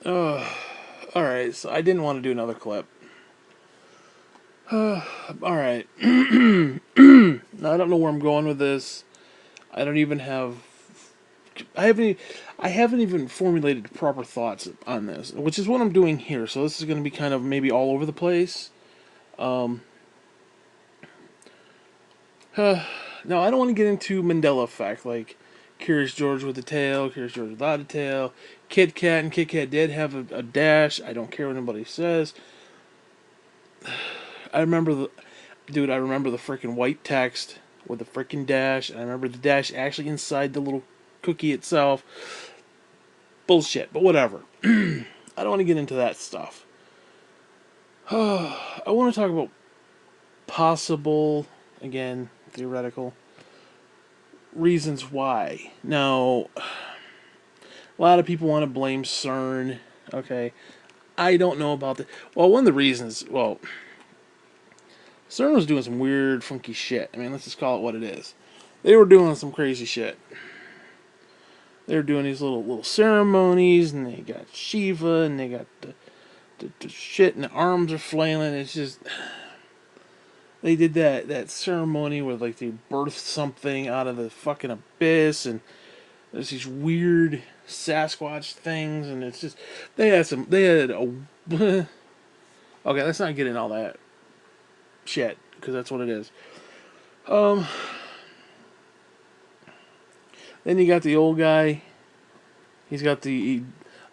Alright, so I didn't want to do another clip. Alright. Now, I don't know where I'm going with this. I don't even have. I haven't. I haven't even formulated proper thoughts on this, which is what I'm doing here. So this is going to be kind of maybe all over the place. Um, now I don't want to get into Mandela effect, like Curious George with a tail, Curious George without a tail. Kit Kat and Kit Kat did have a dash. I don't care what anybody says. I remember the dude. I remember the freaking white text with the freaking dash. I remember the dash actually inside the little cookie itself. Bullshit, but whatever. I don't want to get into that stuff. I want to talk about possible, again, theoretical reasons why. Now, a lot of people want to blame CERN. Okay, I don't know about that. Well, one of the reasons, CERN was doing some weird, funky shit. I mean, let's just call it what it is. They were doing some crazy shit. They were doing these little ceremonies, and they got Shiva, and they got the shit, and the arms are flailing. It's just they did that ceremony where like they birthed something out of the fucking abyss, and there's these weird Sasquatch things, and it's just they had a okay. Let's not get in all that shit because that's what it is. Um, then you got the old guy. He's got the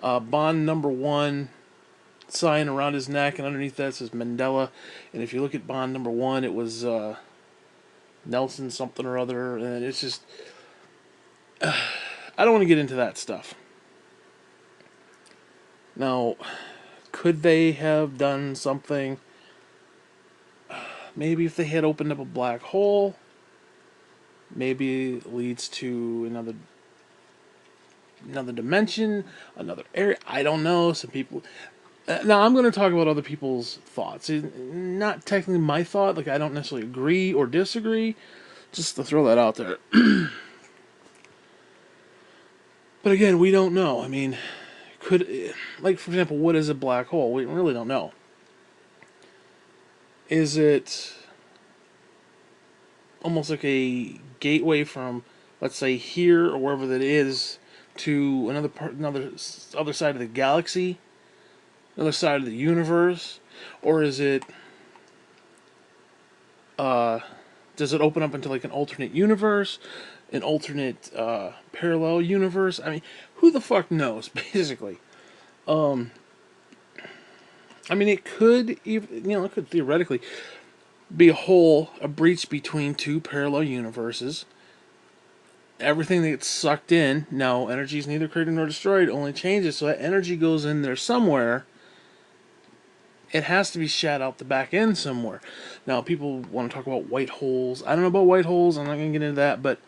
Bond #1 sign around his neck, and underneath that says Mandela. And if you look at Bond #1, it was Nelson something or other, and it's just I don't want to get into that stuff. Now, could they have done something? Maybe if they had opened up a black hole, maybe it leads to another dimension, another area. I don't know. Some people. Now I'm going to talk about other people's thoughts. It's not technically my thought. Like I don't necessarily agree or disagree. Just to throw that out there. But again, we don't know. I mean, could like for example, what is a black hole? We really don't know. Is it almost like a gateway from, let's say, here or wherever that is to another part, another other side of the galaxy, another side of the universe, or is it uh, does it open up into like an alternate universe, an alternate parallel universe? I mean, who the fuck knows? Basically, um, I mean, it could even it could theoretically be a hole, a breach between two parallel universes. Everything that gets sucked in, now energy is neither created nor destroyed, only changes, so that energy goes in there somewhere. It has to be shat out the back end somewhere. Now, people want to talk about white holes. I don't know about white holes. I'm not going to get into that, but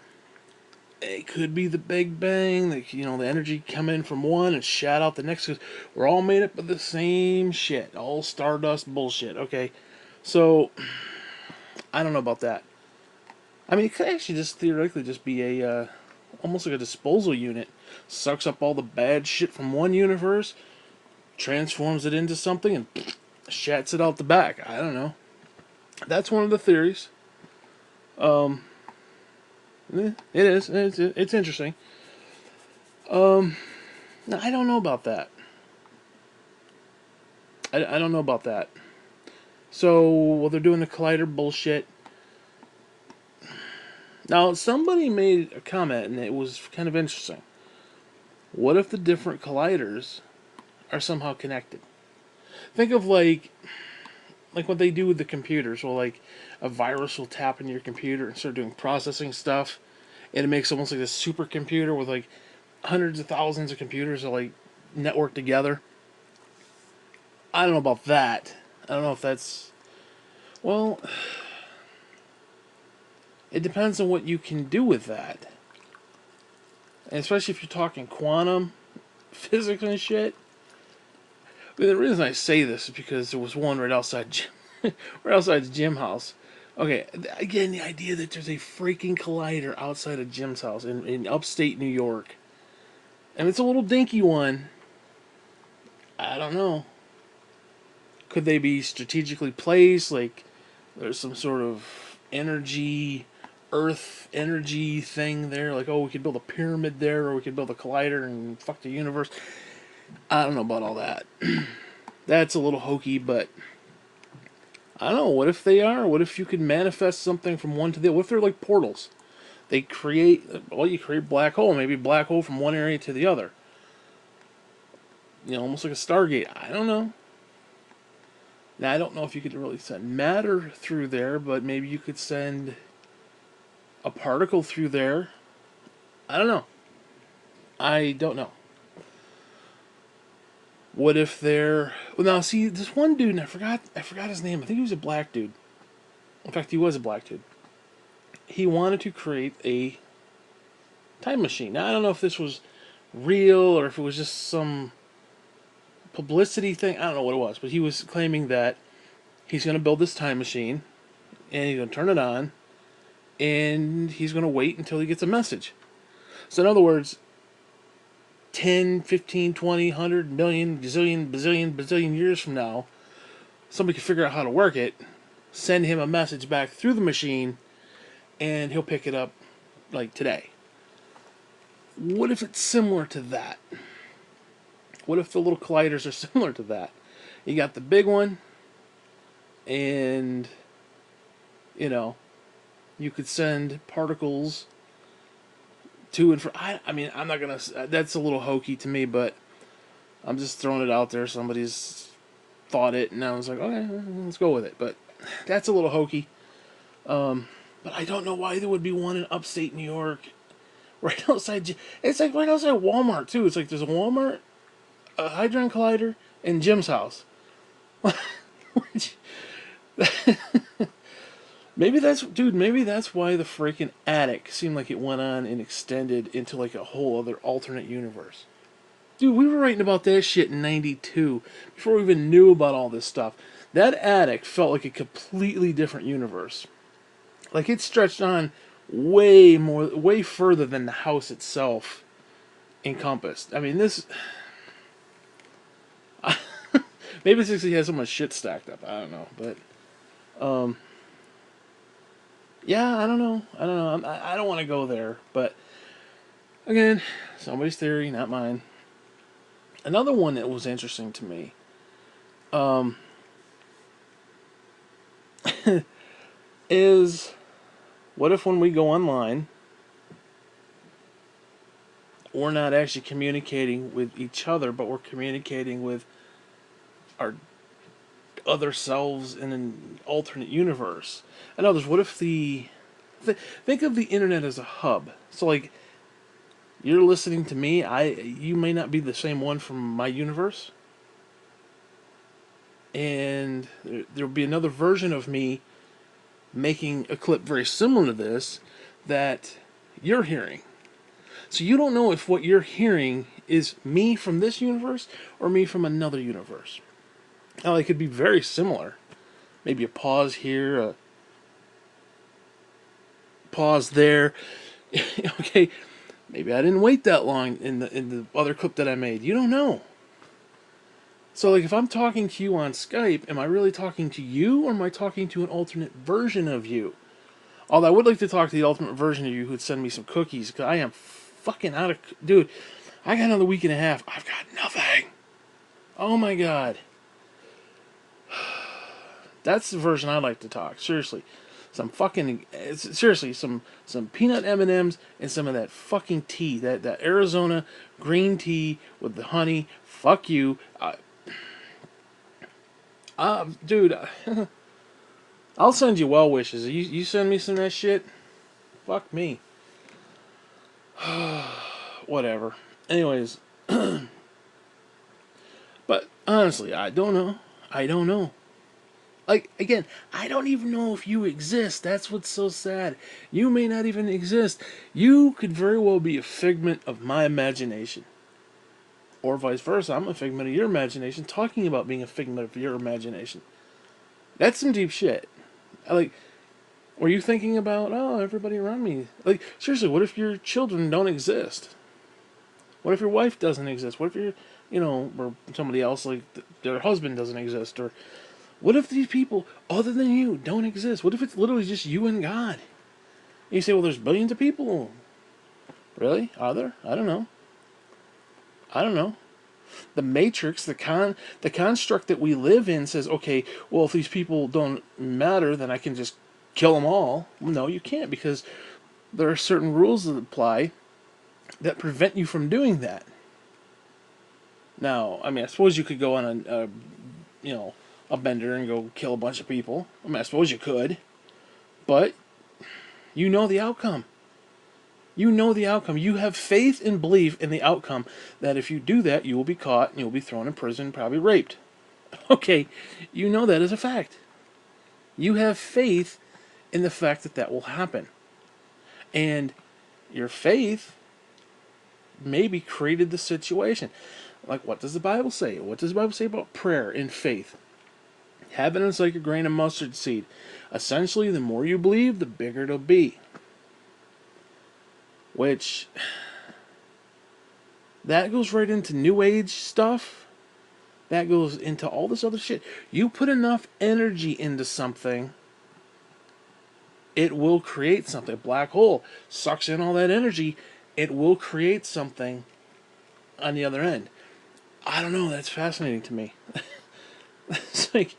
it could be the Big Bang. Like the energy come in from one and shat out the next. Cause we're all made up of the same shit, all stardust bullshit. Okay, so I don't know about that. I mean, it could actually just theoretically just be a almost like a disposal unit. Sucks up all the bad shit from one universe, transforms it into something, and shats it out the back. I don't know. That's one of the theories. Um, it is. It's interesting. Um, I don't know about that. I don't know about that. So, well, they're doing the collider bullshit. Now, somebody made a comment, and it was kind of interesting. What if the different colliders are somehow connected? Think of like what they do with the computers. Well, like a virus will tap into your computer and start doing processing stuff, and it makes almost like a supercomputer with like hundreds of thousands of computers that like network together. I don't know about that. I don't know if that's well. It depends on what you can do with that, and especially if you're talking quantum physics and shit. I mean, the reason I say this is because there was one right outside, right outside the gym house. Okay, again, the idea that there's a freaking collider outside of Jim's house in upstate New York, and it's a little dinky one. I don't know. Could they be strategically placed? Like there's some sort of energy, Earth energy thing there. Like, oh, we could build a pyramid there, or we could build a collider and fuck the universe. I don't know about all that. That's a little hokey, but I don't know. What if they are? What if you could manifest something from one to the other? What if they're like portals? They create, well, you create black hole, maybe black hole from one area to the other. You know, almost like a Stargate. I don't know. Now, I don't know if you could really send matter through there, but maybe you could send a particle through there. I don't know. I don't know. What if they're, well, now see this one dude, and I forgot his name. I think he was a black dude. In fact, he was a black dude. He wanted to create a time machine. Now I don't know if this was real or if it was just some publicity thing. I don't know what it was, but he was claiming that he's going to build this time machine and he's going to turn it on and he's going to wait until he gets a message. So in other words, 10, 15, 20, 100 million, gazillion, bazillion, bazillion years from now, somebody can figure out how to work it, send him a message back through the machine, and he'll pick it up like today. What if it's similar to that? What if the little colliders are similar to that? You got the big one, and, you know, you could send particles to and from. I mean, I'm not going to. That's a little hokey to me, but I'm just throwing it out there. Somebody's thought it, and I was like, okay, let's go with it. But that's a little hokey. But I don't know why there would be one in upstate New York, right outside. It's like right outside Walmart too. It's like there's a Walmart, a Hadron Collider, and Jim's house. Maybe that's, dude. Maybe that's why the freaking attic seemed like it went on and extended into like a whole other alternate universe. Dude, we were writing about that shit in '92 before we even knew about all this stuff. That attic felt like a completely different universe. Like it stretched on way further than the house itself encompassed. I mean, this. Maybe it's because he has so much shit stacked up. I don't know, but yeah, I don't know. I don't want to go there, but again, somebody's theory, not mine. Another one that was interesting to me is, what if when we go online, we're not actually communicating with each other, but we're communicating with our other selves in an alternate universe? In others, what if think of the internet as a hub. So like you're listening to me, you may not be the same one from my universe, and there'll be another version of me making a clip very similar to this that you're hearing. So you don't know if what you're hearing is me from this universe or me from another universe. Now, they could be very similar. Maybe a pause here, a pause there. Okay, maybe I didn't wait that long in the other clip that I made. You don't know. So, like, if I'm talking to you on Skype, am I really talking to you, or am I talking to an alternate version of you? Although I would like to talk to the ultimate version of you who'd send me some cookies, because I am fucking out of... Dude, I got another week and a half. I've got nothing. Oh my god. That's the version I like to talk. Seriously. Seriously, some peanut M&Ms and some of that fucking tea. That Arizona green tea with the honey. Fuck you. Dude, I'll send you well wishes. You send me some of that shit? Fuck me. Whatever. Anyways, but honestly, I don't know. I don't know. Like, again, I don't even know if you exist. That's what's so sad. You may not even exist. You could very well be a figment of my imagination. Or vice versa. I'm a figment of your imagination talking about being a figment of your imagination. That's some deep shit. Like, were you thinking about, oh, everybody around me? Like, seriously, what if your children don't exist? What if your wife doesn't exist? What if or somebody else, like their husband doesn't exist? Or what if these people, other than you, don't exist? What if it's literally just you and God? And you say, well, there's billions of people. Really? Are there? I don't know. I don't know. The matrix, the construct that we live in says, okay, well, if these people don't matter, then I can just kill them all. No, you can't, because there are certain rules that apply that prevent you from doing that. Now, I mean, I suppose you could go on a bender and go kill a bunch of people. I mean, I suppose you could, but you know the outcome. You know the outcome. You have faith and belief in the outcome that if you do that, you will be caught and you'll be thrown in prison, probably raped. Okay, you know that as a fact. You have faith in the fact that that will happen. And your faith maybe created the situation. Like, what does the Bible say? What does the Bible say about prayer and faith? Heaven is like a grain of mustard seed. Essentially, the more you believe, the bigger it'll be. Which, that goes right into New Age stuff. That goes into all this other shit. You put enough energy into something, it will create something. A black hole sucks in all that energy, it will create something on the other end. I don't know, that's fascinating to me. It's like,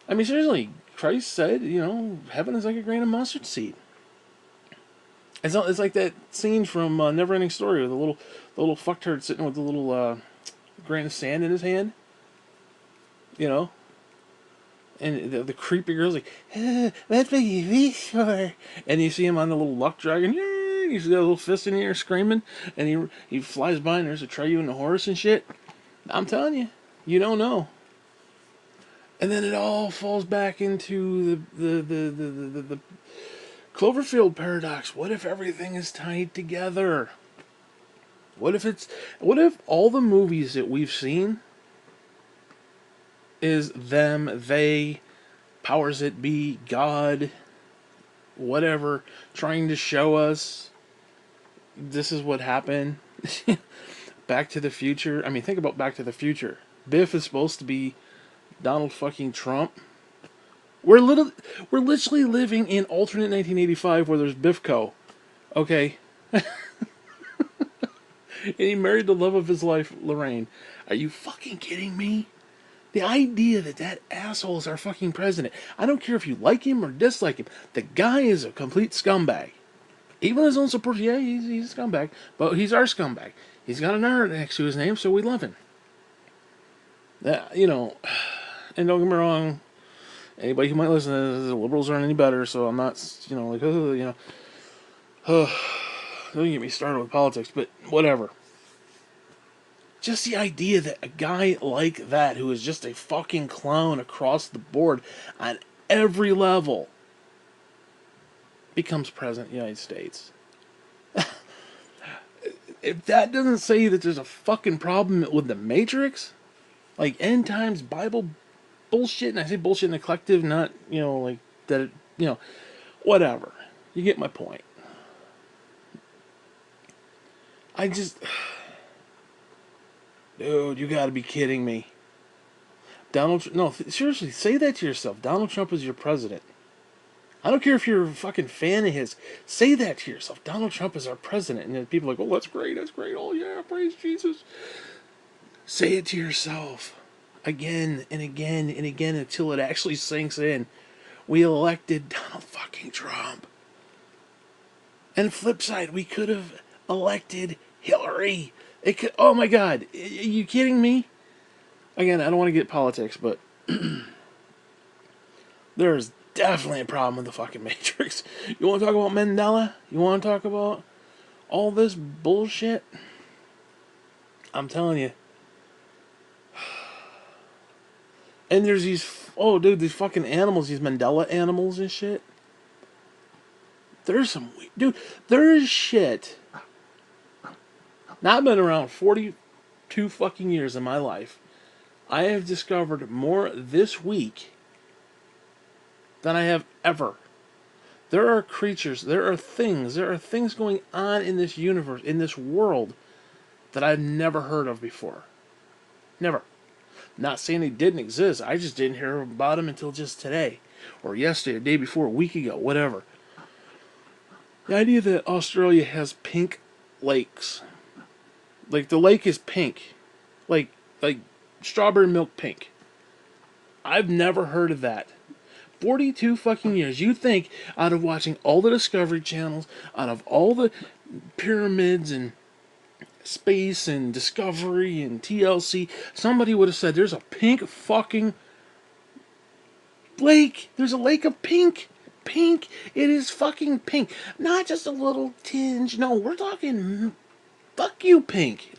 I mean, seriously, Christ said, heaven is like a grain of mustard seed. It's like that scene from Never-Ending Story with the little fucktard sitting with the little grain of sand in his hand. And the creepy girl's like, that's what you wish for. And you see him on the little luck dragon. He's got a little fist in the air screaming. And he flies by and there's a Treyu and a horse and shit. I'm telling you, you don't know. And then it all falls back into the Cloverfield paradox. What if everything is tied together? What if all the movies that we've seen is them, they, powers that be, God, whatever, trying to show us this is what happened? Back to the Future. I mean, think about Back to the Future. Biff is supposed to be Donald fucking Trump. We're literally living in alternate 1985 where there's Biffco. Okay? And he married the love of his life, Lorraine. Are you fucking kidding me? The idea that asshole is our fucking president. I don't care if you like him or dislike him. The guy is a complete scumbag. Even his own supporters, yeah, he's a scumbag. But he's our scumbag. He's got an R next to his name, so we love him. And don't get me wrong, anybody who might listen to this, the liberals aren't any better, so I'm not, don't get me started with politics, but whatever. Just the idea that a guy like that, who is just a fucking clown across the board on every level, becomes president of the United States. If that doesn't say that there's a fucking problem with the Matrix, like end times Bible bullshit, and I say bullshit in the collective, not, like that, whatever. You get my point. Dude, you gotta be kidding me. No, seriously, say that to yourself. Donald Trump is your president. I don't care if you're a fucking fan of his. Say that to yourself. Donald Trump is our president. And then people are like, oh, that's great. Oh, yeah, praise Jesus. Say it to yourself. Again and again and again until it actually sinks in. We elected Donald fucking Trump. And flip side, we could have elected Hillary. Oh my God. Are you kidding me? Again, I don't want to get politics, but there's definitely a problem with the fucking Matrix. You want to talk about Mandela? You want to talk about all this bullshit? I'm telling you. And there's these fucking animals, these Mandela animals and shit. There's there is shit. Now, I've been around 42 fucking years in my life. I have discovered more this week than I have ever. There are creatures, there are things going on in this universe, in this world, that I've never heard of before. Never. Not saying they didn't exist. I just didn't hear about them until just today, or yesterday, or the day before, a week ago, whatever. The idea that Australia has pink lakes, like the lake is pink, like like strawberry milk pink. I've never heard of that. 42 fucking years. You think out of watching all the Discovery channels, out of all the pyramids and space and Discovery and TLC, somebody would have said there's a pink fucking lake. There's a lake of pink. Pink. It is fucking pink. Not just a little tinge. No, we're talking fuck you pink.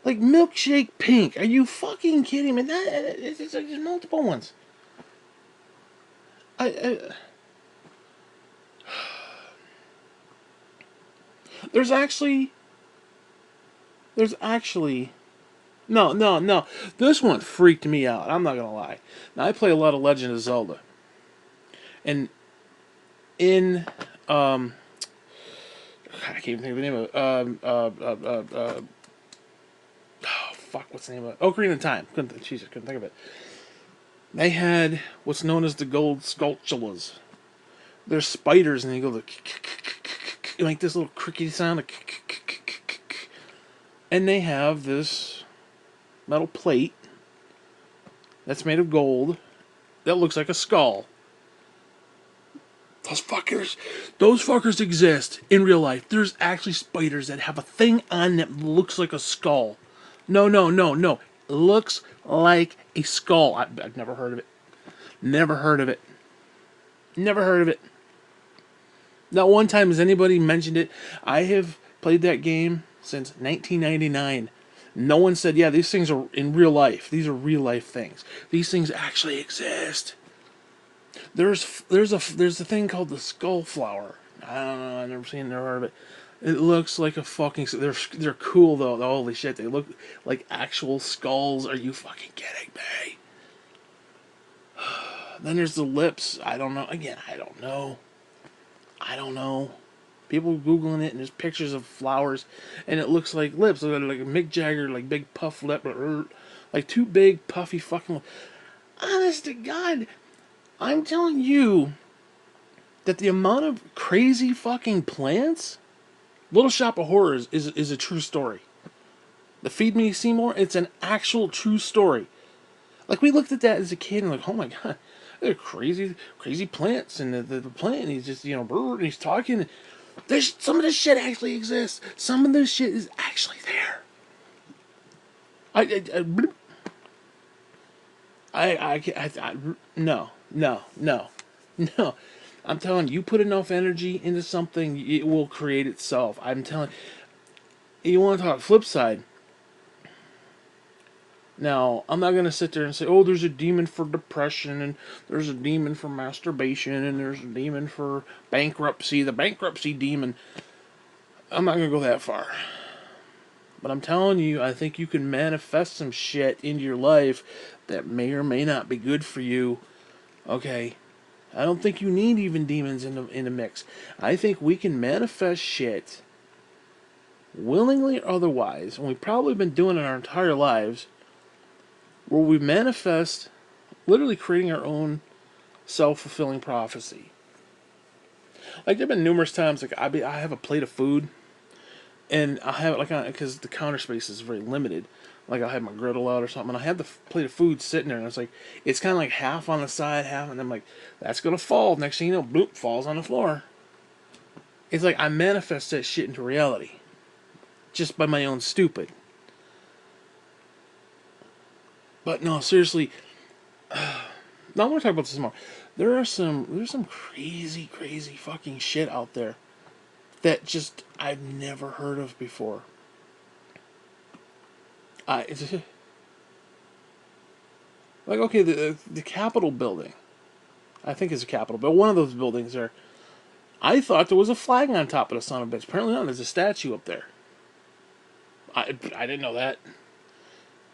Like milkshake pink. Are you fucking kidding me? It's like there's multiple ones. I there's actually no. This one freaked me out. I'm not gonna lie. Now I play a lot of Legend of Zelda, and in I can't even think of the name of it. Oh fuck, what's the name of it? Ocarina of Time. Couldn't think of it. They had what's known as the gold sculptulas. There's spiders, and they go like this little crickety sound, and they have this metal plate that's made of gold that looks like a skull. Those fuckers exist in real life. There's actually spiders that have a thing on that looks like a skull. No. Looks like a skull. I've never heard of it. Never heard of it. Never heard of it. Not one time has anybody mentioned it. I have played that game since 1999. No one said, yeah, these things are in real life. These are real life things. These things actually exist. There's a thing called the skull flower. I don't know. I've never seen it, never heard of it. It looks like a fucking. They're cool though. Holy shit, they look like actual skulls. Are you fucking kidding me? Then there's the lips. I don't know. Again, I don't know. People googling it and there's pictures of flowers, and it looks like lips. Like a Mick Jagger, like big puff lip, like two big puffy fucking. Honest to God, I'm telling you that the amount of crazy fucking plants. Little Shop of Horrors is a true story. The Feed Me Seymour, it's an actual true story. Like, we looked at that as a kid and like, oh my god, they're crazy plants, and the plant, and he's just, and he's talking. There's some of this shit actually exists. Some of this shit is actually there. No. I'm telling you, put enough energy into something, it will create itself. I'm telling you, want to talk flip side. Now, I'm not going to sit there and say, oh, there's a demon for depression, and there's a demon for masturbation, and there's a demon for bankruptcy, the bankruptcy demon. I'm not going to go that far. But I'm telling you, I think you can manifest some shit into your life that may or may not be good for you. Okay? I don't think you need even demons in the mix. I think we can manifest shit, willingly or otherwise, and we've probably been doing it our entire lives, where we manifest, literally creating our own self-fulfilling prophecy. Like, there have been numerous times, like, I have a plate of food, and I have it, like, because the counter space is very limited. Like, I'll have my griddle out or something, and I have the plate of food sitting there, and it's like, it's kind of like half on the side, half, and I'm like, that's gonna fall. Next thing you know, bloop, falls on the floor. It's like I manifest that shit into reality. Just by my own stupid. But no, seriously, now I want to talk about this more. There's some crazy fucking shit out there that just I've never heard of before. Like, okay, the Capitol building, I think it's a Capitol, but one of those buildings there, I thought there was a flag on top of the son of a bitch. Apparently not. There's a statue up there. I didn't know that.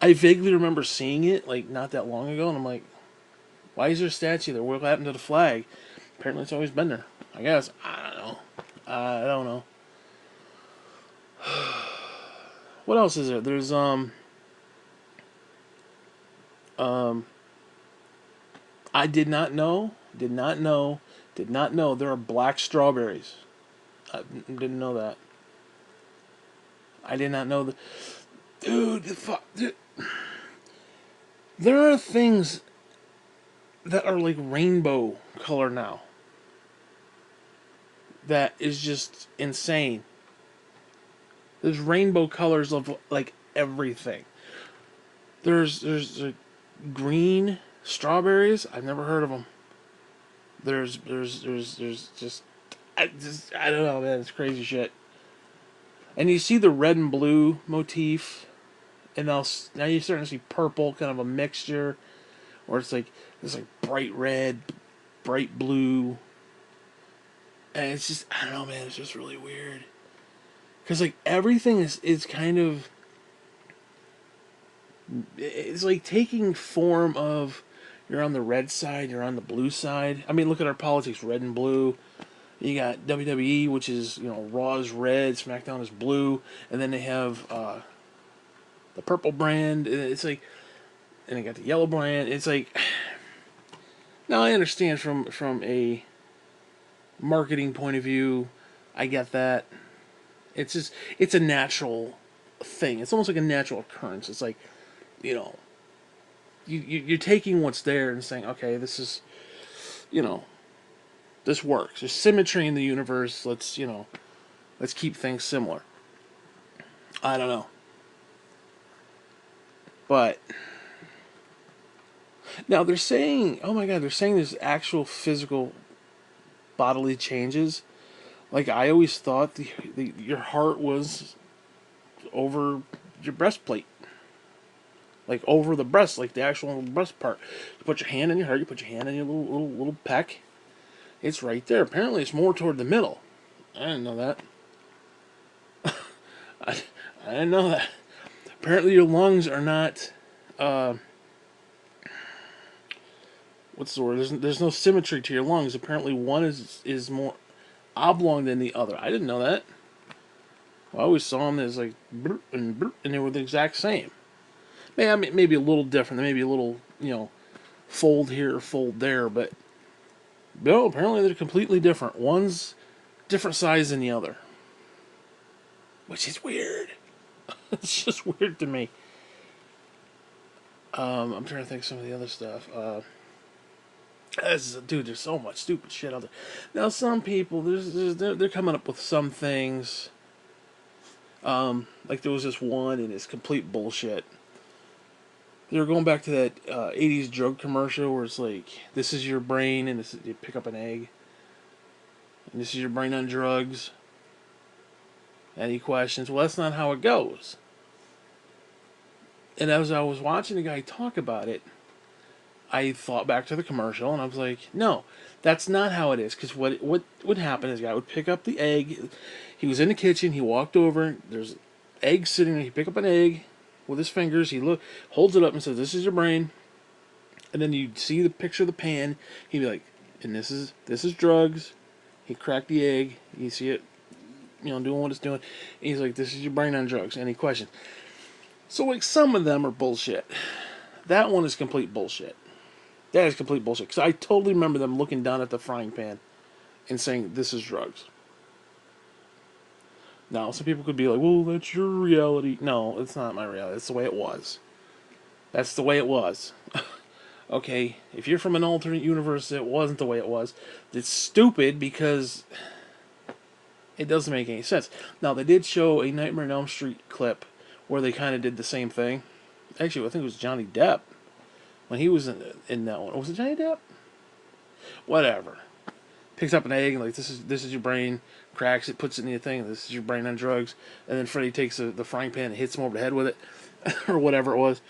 I vaguely remember seeing it, like, not that long ago, and I'm like, why is there a statue there? What happened to the flag? Apparently it's always been there. I guess. I don't know. What else is there? There's um I did not know there are black strawberries. I didn't know that. I did not know that. Dude, dude, there are things that are like rainbow color now. That is just insane. There's rainbow colors of like everything. There's green strawberries. I've never heard of them. There's just I don't know, man. It's crazy shit. And you see the red and blue motif, and now you're starting to see purple, kind of a mixture, where it's like bright red, bright blue, and it's just I don't know, man. It's just really weird because like everything is kind of it's like taking form of you're on the red side, you're on the blue side. I mean, look at our politics, red and blue. You got WWE, which is Raw is red, SmackDown is blue, and then they have the purple brand. And it's like, and they got the yellow brand. It's like, now I understand from a marketing point of view, I get that. It's just it's a natural thing. It's almost like a natural occurrence. It's like you know you're taking what's there and saying, okay, this is you know this works. There's symmetry in the universe. Let's keep things similar. I don't know, but now they're saying, oh my god, they're saying there's actual physical bodily changes. Like I always thought, your heart was over your breastplate, like over the breast, like the actual breast part. You put your hand in your heart. You put your hand in your little peck. It's right there. Apparently, it's more toward the middle. I didn't know that. I, I didn't know that. Apparently, your lungs are not. Uh, what's the word? There's no symmetry to your lungs. Apparently, one is more oblong than the other. I didn't know that. I always saw them as like and they were the exact same. Maybe a little different. Maybe a little fold here, fold there, but no. Apparently, they're completely different. One's different size than the other, which is weird. It's just weird to me. I'm trying to think of some of the other stuff. Dude, there's so much stupid shit out there. Now, some people, they're coming up with some things. Like there was this one, and it's complete bullshit. They were going back to that 80s drug commercial where it's like, this is your brain, and you pick up an egg. And this is your brain on drugs. Any questions? Well, that's not how it goes. And as I was watching the guy talk about it, I thought back to the commercial, and I was like, no, that's not how it is. Because what would happen is the guy would pick up the egg. He was in the kitchen. He walked over. There's eggs sitting there. He picked up an egg with his fingers. He holds it up and says, "This is your brain." And then you see the picture of the pan. He'd be like, "And this is drugs." He cracked the egg. You see it, doing what it's doing. And he's like, "This is your brain on drugs." Any questions? So like some of them are bullshit. That one is complete bullshit. That is complete bullshit. Because I totally remember them looking down at the frying pan and saying, "This is drugs." Now, some people could be like, "Well, that's your reality." No, it's not my reality. That's the way it was. That's the way it was. Okay, if you're from an alternate universe, it wasn't the way it was. It's stupid because it doesn't make any sense. Now, they did show a Nightmare on Elm Street clip where they kind of did the same thing. Actually, I think it was Johnny Depp when he was in that one. Was it Johnny Depp? Whatever. Picks up an egg and like, this is your brain. Cracks it, puts it in the thing. This is your brain on drugs. And then Freddy takes the frying pan and hits him over the head with it, or whatever it was.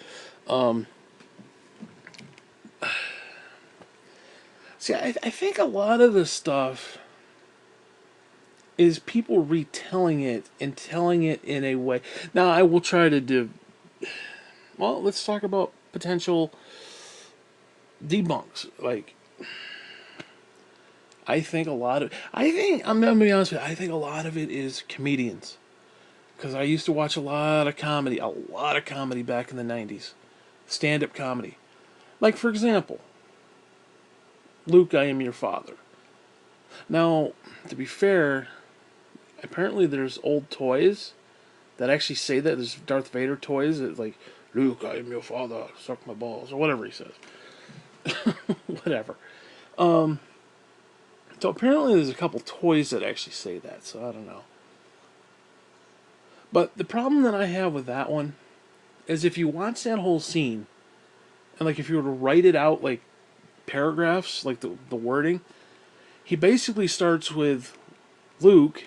See, I think a lot of this stuff is people retelling it and telling it in a way. Now, I will try to do. Well, let's talk about potential debunks. Like, I think I'm gonna be honest with you. I think a lot of it is comedians. because I used to watch a lot of comedy back in the 90s. Stand up comedy. Like, for example, Luke, I am your father. Now, to be fair, apparently there's old toys that actually say that. There's Darth Vader toys that, like, Luke, I am your father, suck my balls, or whatever he says. Whatever. So apparently there's a couple toys that actually say that, so I don't know. But the problem that I have with that one is if you watch that whole scene, and like if you were to write it out like paragraphs, like the wording, he basically starts with Luke,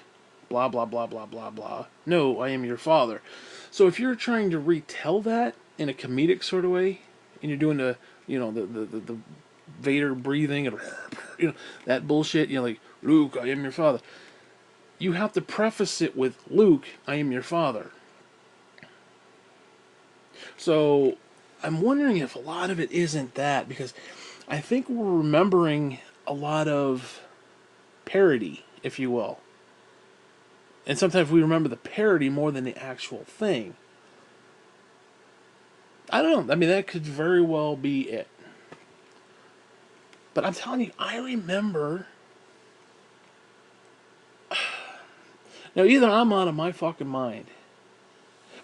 blah blah blah blah blah blah. No, I am your father. So if you're trying to retell that in a comedic sort of way, and you're doing the Vader breathing and that bullshit, like Luke, I am your father. You have to preface it with Luke, I am your father. So I'm wondering if a lot of it isn't that, because I think we're remembering a lot of parody, if you will. And sometimes we remember the parody more than the actual thing. I don't know. I mean, that could very well be it. But I'm telling you, I remember. Now, either I'm out of my fucking mind.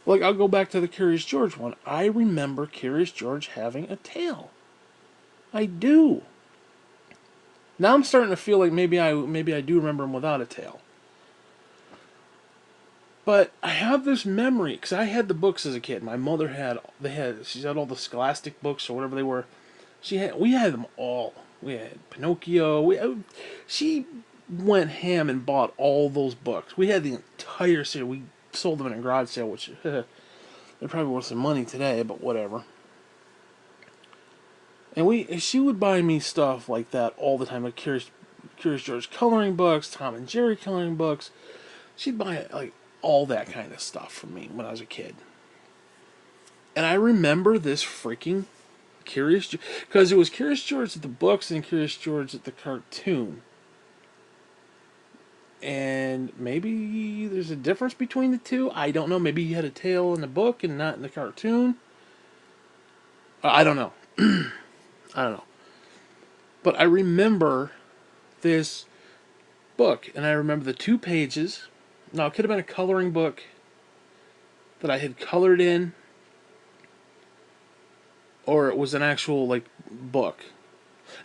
Like, I'll go back to the Curious George one. I remember Curious George having a tail. I do. Now I'm starting to feel like maybe I do remember him without a tail. But I have this memory because I had the books as a kid. My mother she had all the Scholastic books or whatever they were. We had them all. We had Pinocchio. She went ham and bought all those books. We had the entire series. We sold them in a garage sale, which they're probably worth some money today, but whatever. And she would buy me stuff like that all the time, like Curious George coloring books, Tom and Jerry coloring books. She'd buy like all that kind of stuff for me when I was a kid. And I remember this freaking Curious George, because it was Curious George at the books and Curious George at the cartoon. And maybe there's a difference between the two. I don't know. Maybe he had a tail in the book and not in the cartoon. I don't know. I don't know. But I remember this book, and I remember the 2 pages. Now, it could have been a coloring book that I had colored in, or it was an actual, like, book.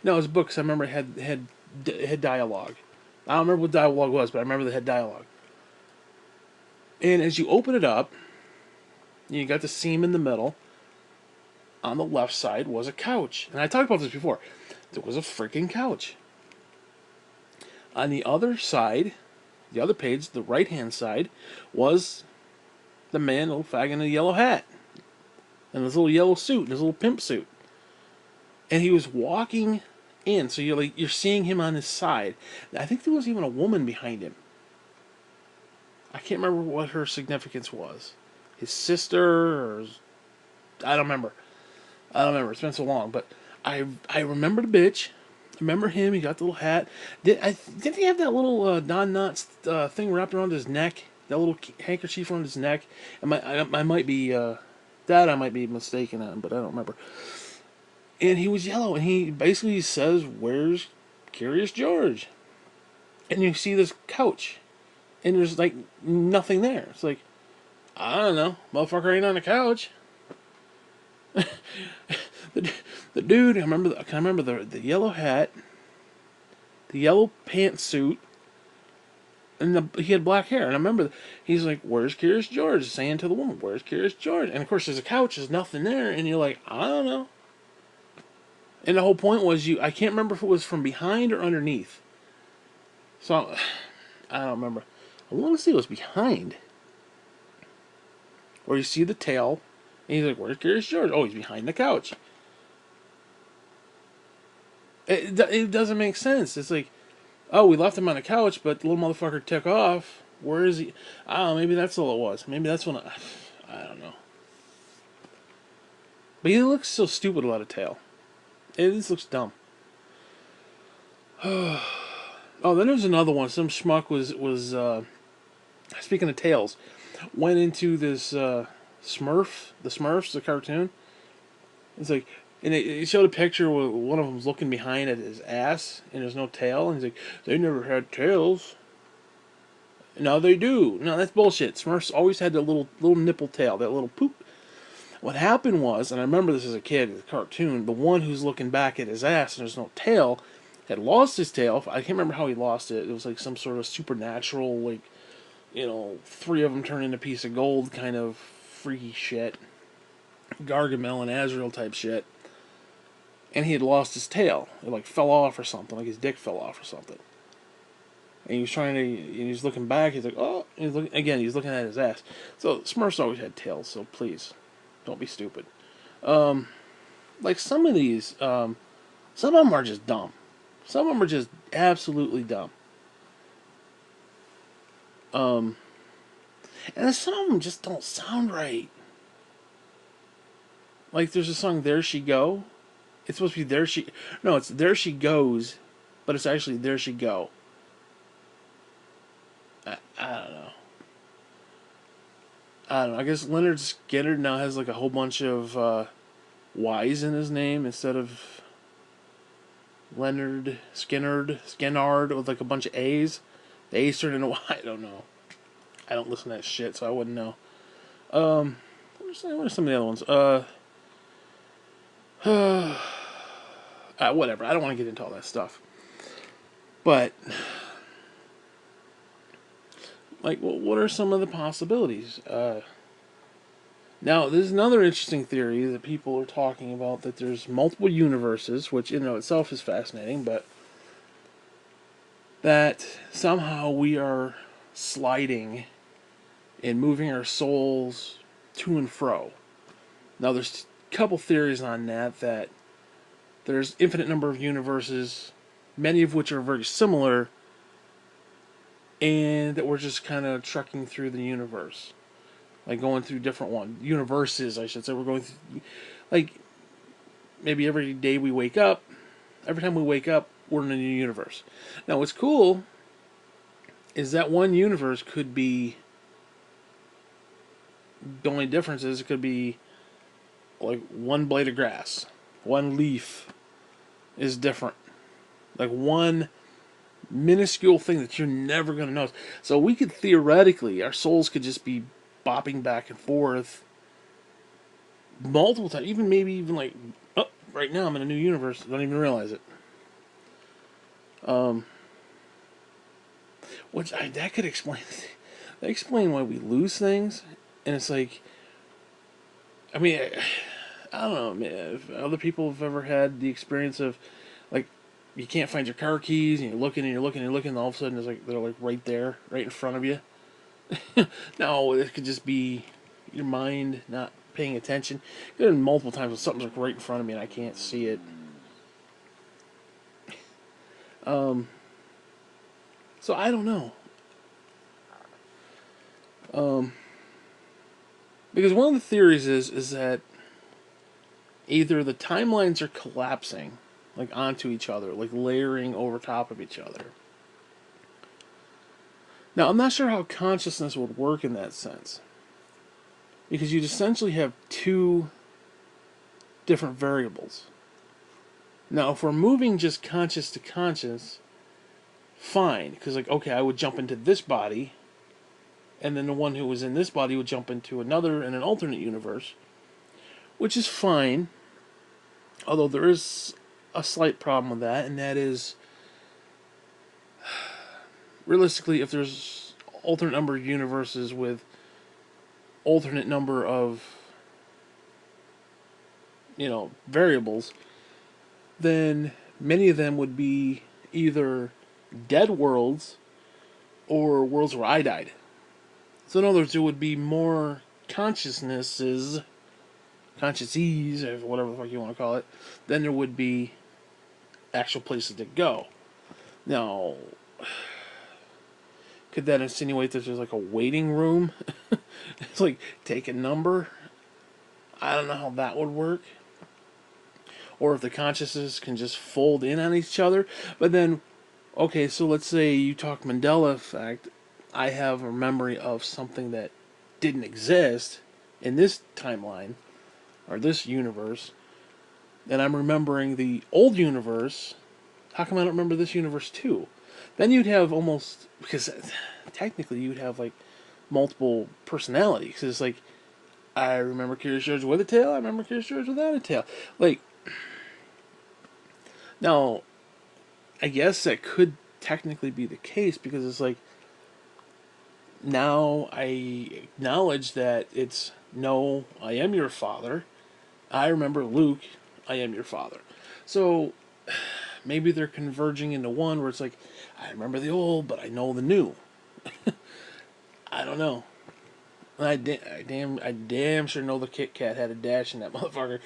No, it was a book because I remember it had dialogue. I don't remember what dialogue was, but I remember it had dialogue. And as you open it up, you got the seam in the middle. On the left side was a couch. And I talked about this before. There was a freaking couch. On the other side, the other page, the right-hand side, was the man, little fag in a yellow hat. And his little yellow suit, and his little pimp suit. And he was walking in, so you're seeing him on his side. I think there was even a woman behind him. I can't remember what her significance was. His sister, or I don't remember. It's been so long, but I remember the bitch. I remember him. He got the little hat. Didn't he have that little Don Knotts thing wrapped around his neck? That little handkerchief around his neck. I might be I might be mistaken on, but I don't remember. And he was yellow, and he basically says, "Where's Curious George?" And you see this couch, and there's like nothing there. It's like, I don't know, motherfucker ain't on the couch. the dude, I remember the yellow hat, the yellow pantsuit, and he had black hair. And I remember he's like, "Where's Curious George?" Saying to the woman, "Where's Curious George?" And of course, there's a couch, there's nothing there, and you're like, I don't know. And the whole point was I can't remember if it was from behind or underneath. So I don't remember. I want to say it was behind, where you see the tail. And he's like, "Where's Curious George?" Oh, he's behind the couch. It doesn't make sense. It's like, oh, we left him on the couch, but the little motherfucker took off. Where is he? Oh, maybe that's all it was. Maybe that's when I don't know. But he looks so stupid without a tail. It just looks dumb. Oh, then there's another one. Some schmuck was speaking of tails. went into this Smurfs, the cartoon. It's like, and it showed a picture where one of them's looking behind at his ass, and there's no tail, and he's like, they never had tails. Now they do. No, that's bullshit. Smurfs always had that little nipple tail, that little poop. What happened was, and I remember this as a kid, the cartoon, the one who's looking back at his ass and there's no tail, had lost his tail. I can't remember how he lost it. It was like some sort of supernatural, like, three of them turn into a piece of gold kind of freaky shit. Gargamel and Azrael type shit. And he had lost his tail. It like fell off or something, like his dick fell off or something. And he was trying to, and he's looking back, he's like, oh, and he's looking at his ass. So Smurfs always had tails, so please, don't be stupid. Like some of these, some of them are just dumb. Some of them are just absolutely dumb. And then some of them just don't sound right. Like there's a song, There She Go. It's supposed to be There She... No, it's There She Goes, but it's actually There She Go. I don't know. I don't know. I guess Leonard Skinner now has like a whole bunch of Y's in his name instead of Leonard Skinnard with like a bunch of A's. The A's turned into Y. I don't know. I don't listen to that shit, so I wouldn't know. What are some of the other ones? Whatever. I don't want to get into all that stuff. But, like, what are some of the possibilities? Now, there's another interesting theory that people are talking about, that there's multiple universes, which in and of itself is fascinating, but that somehow we are sliding and moving our souls to and fro. Now, there's a couple theories on that there's infinite number of universes, many of which are very similar, and that we're just kind of trucking through the universe. Like going through different universes, I should say. We're going through, like, maybe every day we wake up, every time we wake up, we're in a new universe. Now, what's cool is that one universe could be, the only difference is it could be like one blade of grass, one leaf is different. Like one minuscule thing that you're never going to notice. So we could theoretically, our souls could just be bopping back and forth multiple times, maybe even like, oh, right now I'm in a new universe, I don't even realize it. That could explain why we lose things, and it's like, I mean, I don't know, man, if other people have ever had the experience of, like, you can't find your car keys, and you're looking and you're looking and you're looking, and all of a sudden it's like they're like right there, right in front of you. No, it could just be your mind not paying attention. It could have been multiple times when something's like right in front of me and I can't see it. So I don't know. Because one of the theories is that either the timelines are collapsing, like onto each other, like layering over top of each other. Now, I'm not sure how consciousness would work in that sense, because you'd essentially have two different variables. Now, if we're moving just conscious to conscious, fine, because, like, okay, I would jump into this body, and then the one who was in this body would jump into another in an alternate universe, which is fine, although there is a slight problem with that, and that is, realistically, if there's alternate number of universes with alternate number of, variables, then many of them would be either dead worlds or worlds where I died. So in other words, there would be more consciouses, whatever the fuck you want to call it, than there would be actual places to go. Now, could that insinuate that there's like a waiting room? It's like, take a number? I don't know how that would work. Or if the consciousnesses can just fold in on each other. But then, okay, so let's say you talk Mandela effect. I have a memory of something that didn't exist in this timeline or this universe, and I'm remembering the old universe. How come I don't remember this universe too? Then you'd have almost, because technically you'd have like multiple personalities. Because it's like, I remember Curious George with a tail. I remember Curious George without a tail. Like, now, I guess that could technically be the case because it's like, now I acknowledge that it's no, I am your father. I remember Luke, I am your father. So maybe they're converging into one where it's like, I remember the old, but I know the new. I don't know. I damn sure know the Kit Kat had a dash in that motherfucker.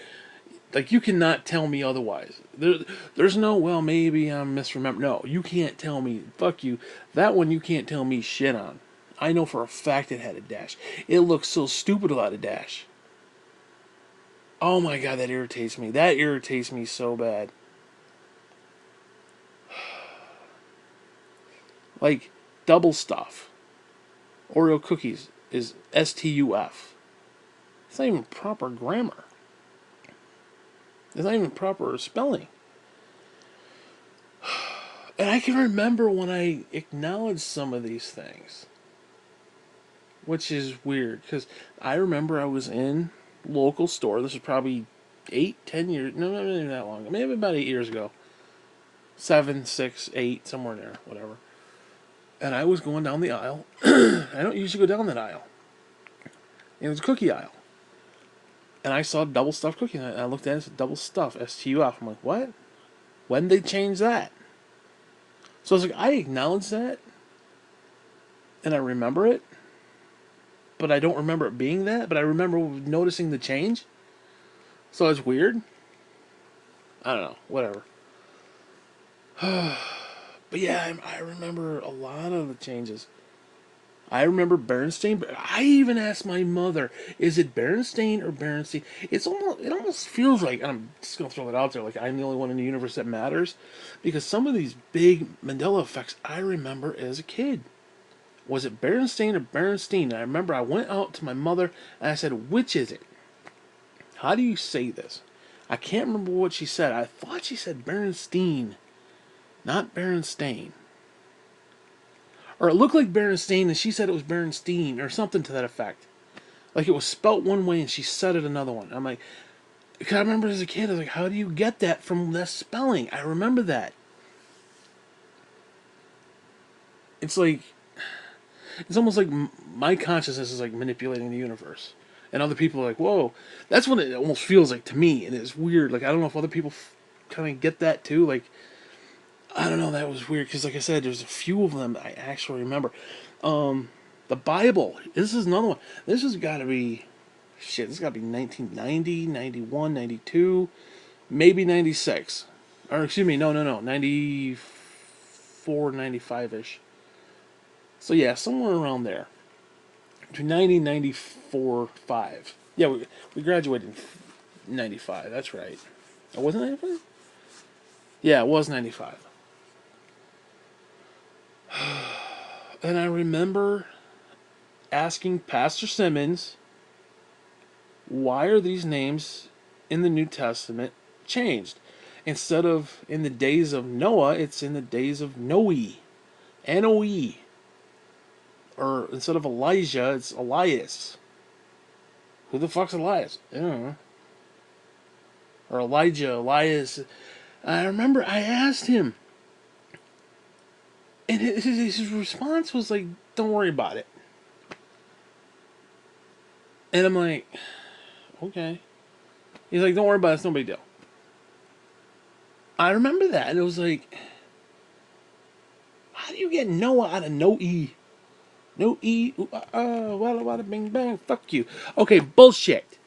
Like, you cannot tell me otherwise. There's no, well, maybe I'm misremembering. No, you can't tell me. Fuck you. That one you can't tell me shit on. I know for a fact it had a dash. It looks so stupid without a dash. Oh my god, that irritates me. That irritates me so bad. Like, double stuff. Oreo cookies is STUF. It's not even proper grammar. It's not even proper spelling. And I can remember when I acknowledged some of these things. Which is weird, because I remember I was in local store. This was probably 8, 10 years. No, not even that long. Maybe about 8 years ago. 7, 6, 8, somewhere in there, whatever. And I was going down the aisle. I don't usually go down that aisle. It was a cookie aisle. And I saw double stuffed cookie. And I looked at it and said, double stuff, STUF. I'm like, what? When did they change that? So I was like, I acknowledge that. And I remember it. But I don't remember it being that. But I remember noticing the change. So it's weird. I don't know. Whatever. But yeah, I remember a lot of the changes. I remember Berenstain. I even asked my mother, "Is it Berenstain or Berenstein?" It almost feels like, and I'm just gonna throw that out there, like I'm the only one in the universe that matters, because some of these big Mandela effects I remember as a kid. Was it Berenstain or Berenstein? And I remember I went out to my mother and I said, "Which is it? How do you say this?" I can't remember what she said. I thought she said Berenstein, not Berenstain. Or it looked like Berenstain, and she said it was Berenstein, or something to that effect. Like it was spelt one way, and she said it another one. I'm like, because I remember as a kid, I was like, how do you get that from that spelling? I remember that. It's like, it's almost like my consciousness is like manipulating the universe. And other people are like, whoa. That's what it almost feels like to me, and it's weird. Like, I don't know if other people kind of get that too. Like, I don't know, that was weird, because like I said, there's a few of them that I actually remember. The Bible, this is another one. This has got to be, shit, this has got to be 1990, 91, 92, maybe 96. Or excuse me, no, 94, 95-ish. So yeah, somewhere around there. Between 90, 94, 5. Yeah, we graduated in 95, that's right. Oh, wasn't it 95? Yeah, it was 95. And I remember asking Pastor Simmons, why are these names in the New Testament changed? Instead of in the days of Noah, it's in the days of Noe. N-O-E. Or instead of Elijah, it's Elias. Who the fuck's Elias? I don't know. Or Elijah, Elias. I remember I asked him. And his response was like, don't worry about it. And I'm like, okay. He's like, don't worry about it, it's no big deal. I remember that, and it was like, how do you get Noah out of no E? No E, wada wada bing bang, fuck you. Okay, bullshit.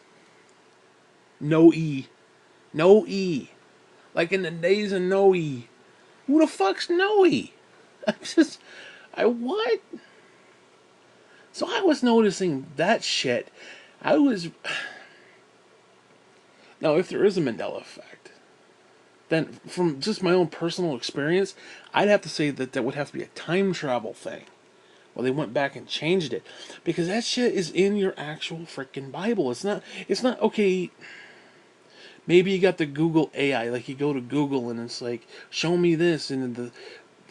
No E. No E. Like in the days of no E. Who the fuck's Noe? I just, what? So I was noticing that shit. I was, now if there is a Mandela effect, then from just my own personal experience, I'd have to say that that would have to be a time travel thing. Well, they went back and changed it because that shit is in your actual freaking Bible. It's not. It's not okay. Maybe you got the Google AI, like you go to Google and it's like, show me this, and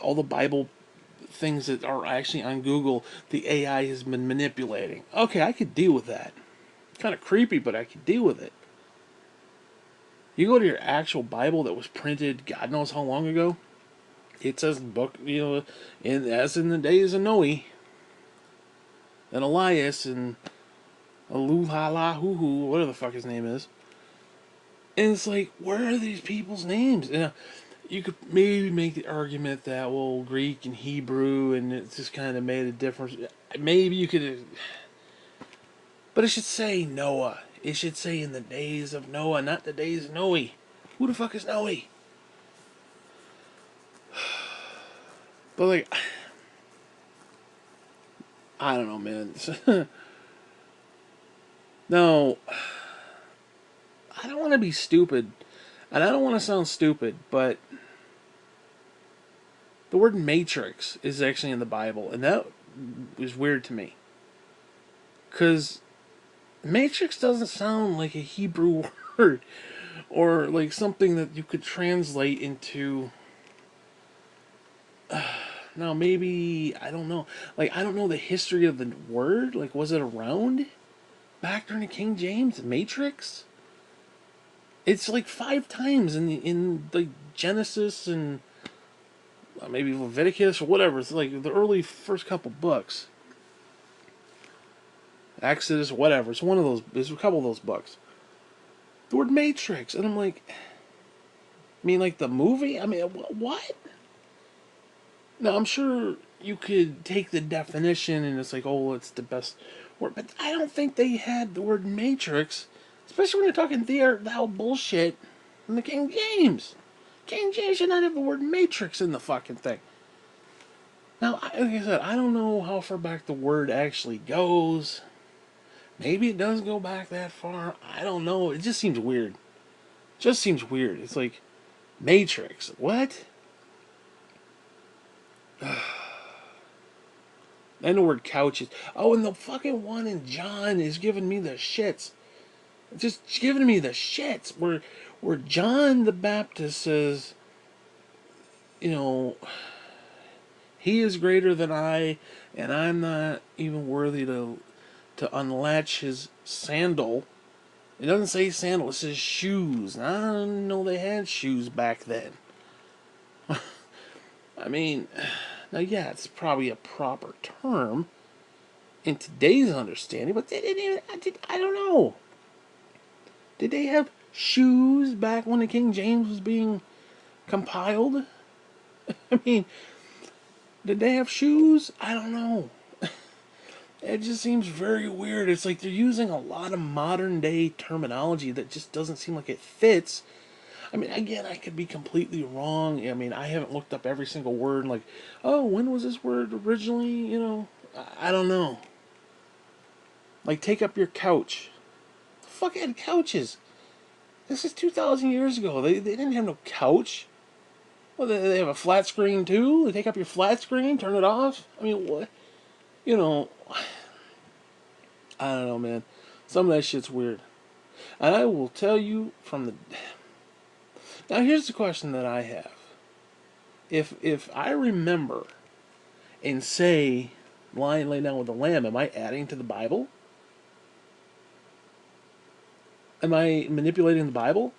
all the Bible things that are actually on Google, the AI has been manipulating. Okay, I could deal with that. Kind of creepy, but I could deal with it. You go to your actual Bible that was printed, God knows how long ago. It says book, as in the days of Noe and Elias and Aluhala whatever the fuck his name is. And it's like, where are these people's names? And you could maybe make the argument that, well, Greek and Hebrew, and it just kind of made a difference. Maybe you could, but it should say Noah. It should say in the days of Noah, not the days of Noe. Who the fuck is Noe? But like, I don't know, man. No, I don't want to be stupid, and I don't want to sound stupid, but the word matrix is actually in the Bible, and that is weird to me. Because matrix doesn't sound like a Hebrew word, or like something that you could translate into. Now, maybe, I don't know. Like, I don't know the history of the word. Like, was it around back during the King James? Matrix? It's like 5 times in Genesis and maybe Leviticus or whatever. It's like the early first couple books. Exodus, whatever. It's one of those. There's a couple of those books. The word Matrix, and I'm like, I mean, like the movie. I mean, what? Now I'm sure you could take the definition and it's like, oh, it's the best word, but I don't think they had the word Matrix, especially when you're talking thou bullshit in the King James. King James should not have the word Matrix in the fucking thing. Now, like I said, I don't know how far back the word actually goes. Maybe it does go back that far. I don't know. It just seems weird. Just seems weird. It's like, Matrix. What? And the word couches. Oh, and the fucking one in John is giving me the shits. Just giving me the shits. Where John the Baptist says, you know, he is greater than I, and I'm not even worthy to unlatch his sandal. It doesn't say sandal, it says shoes. I don't know they had shoes back then. I mean, now yeah, it's probably a proper term in today's understanding, but they didn't even, I don't know. Did they have shoes back when the King James was being compiled? I mean, did they have shoes? I don't know. It just seems very weird. It's like they're using a lot of modern day terminology that just doesn't seem like it fits. I mean, again, I could be completely wrong. I mean, I haven't looked up every single word. Like, oh, when was this word originally? I don't know. Like, take up your couch. The fuck had couches? This is 2,000 years ago. They didn't have no couch. Well, they have a flat screen too. They take up your flat screen, turn it off. I mean, what? You know, I don't know, man. Some of that shit's weird. And I will tell you from the. Now, here's the question that I have. If I remember and say, "Lion lay down with the lamb," am I adding to the Bible? Am I manipulating the Bible?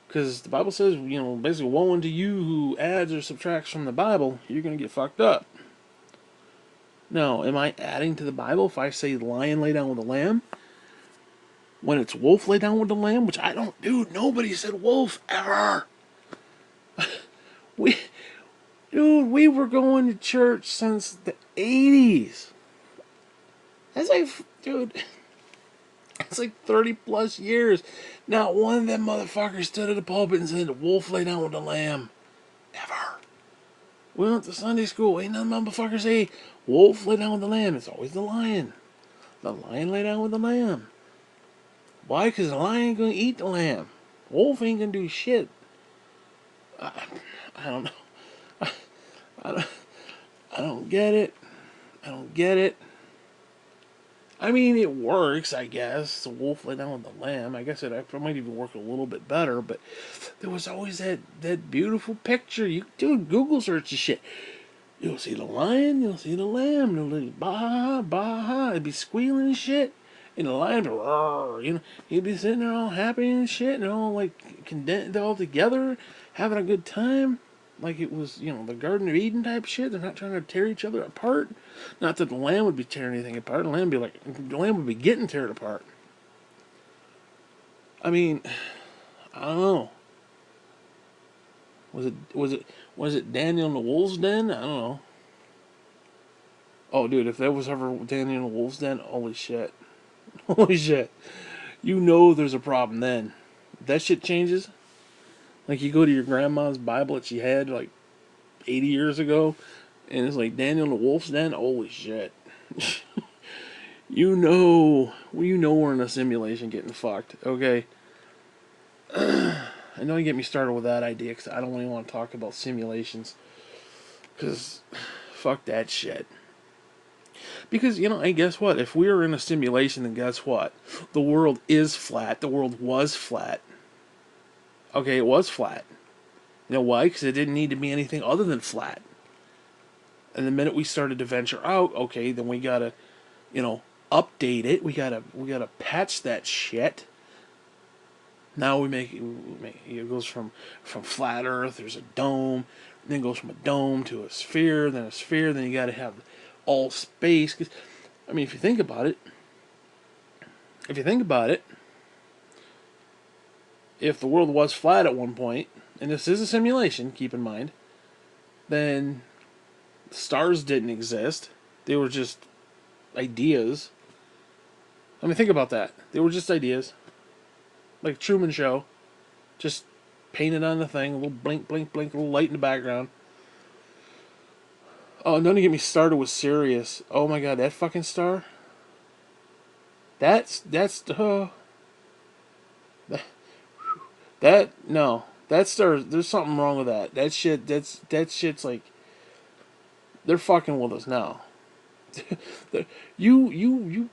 Because the Bible says, basically, woe unto you who adds or subtracts from the Bible, you're going to get fucked up. Now, am I adding to the Bible if I say lion lay down with the lamb? When it's wolf lay down with the lamb, which I don't do. Nobody said wolf ever. we, we were going to church since the 80s. That's like, dude, it's like 30 plus years. Not one of them motherfuckers stood at the pulpit and said, wolf lay down with the lamb. Never. We went to Sunday school. Ain't none motherfuckers say, wolf lay down with the lamb. It's always the lion. The lion lay down with the lamb. Why? Because the lion ain't going to eat the lamb. Wolf ain't going to do shit. I don't know. I don't get it. I don't get it. I mean, it works, I guess. The wolf lay down with the lamb. I guess it might even work a little bit better, but there was always that beautiful picture. You dude, Google search the shit. You'll see the lion, you'll see the lamb, they'll be bah bah, they'd be squealing and shit. And the lion would be, roar, you know, he'd be sitting there all happy and shit, and all like condensed all together, having a good time. Like it was, you know, the Garden of Eden type shit. They're not trying to tear each other apart. Not that the lamb would be tearing anything apart. The lamb would be getting teared apart. I mean, I don't know. Was it Daniel in the Wolf's Den? I don't know. Oh, dude, if that was ever Daniel in the Wolf's Den, holy shit. Holy shit. You know there's a problem then. If that shit changes, like you go to your grandma's Bible that she had like 80 years ago, and it's like Daniel in the Wolf's Den, holy shit. you know we're in a simulation getting fucked, okay? I know you get me started with that idea because I don't even want to talk about simulations. Because, fuck that shit. Because, you know, and guess what? If we are in a simulation, then guess what? The world is flat. The world was flat. Okay, it was flat. You know why? Because it didn't need to be anything other than flat. And the minute we started to venture out, okay, then we gotta, you know, update it. We gotta patch that shit. Now it goes from flat Earth. There's a dome, then it goes from a dome to a sphere, then a sphere. Then you gotta have all space. 'Cause, I mean, if you think about it, if the world was flat at one point, and this is a simulation, keep in mind, then stars didn't exist. They were just ideas. I mean, think about that. They were just ideas. Like Truman Show. Just painted on the thing, a little blink, blink, blink, a little light in the background. Oh, and don't get me started with Sirius. Oh my god, that fucking star? That no. That star, there's something wrong with that. That shit's like, they're fucking with us now. Even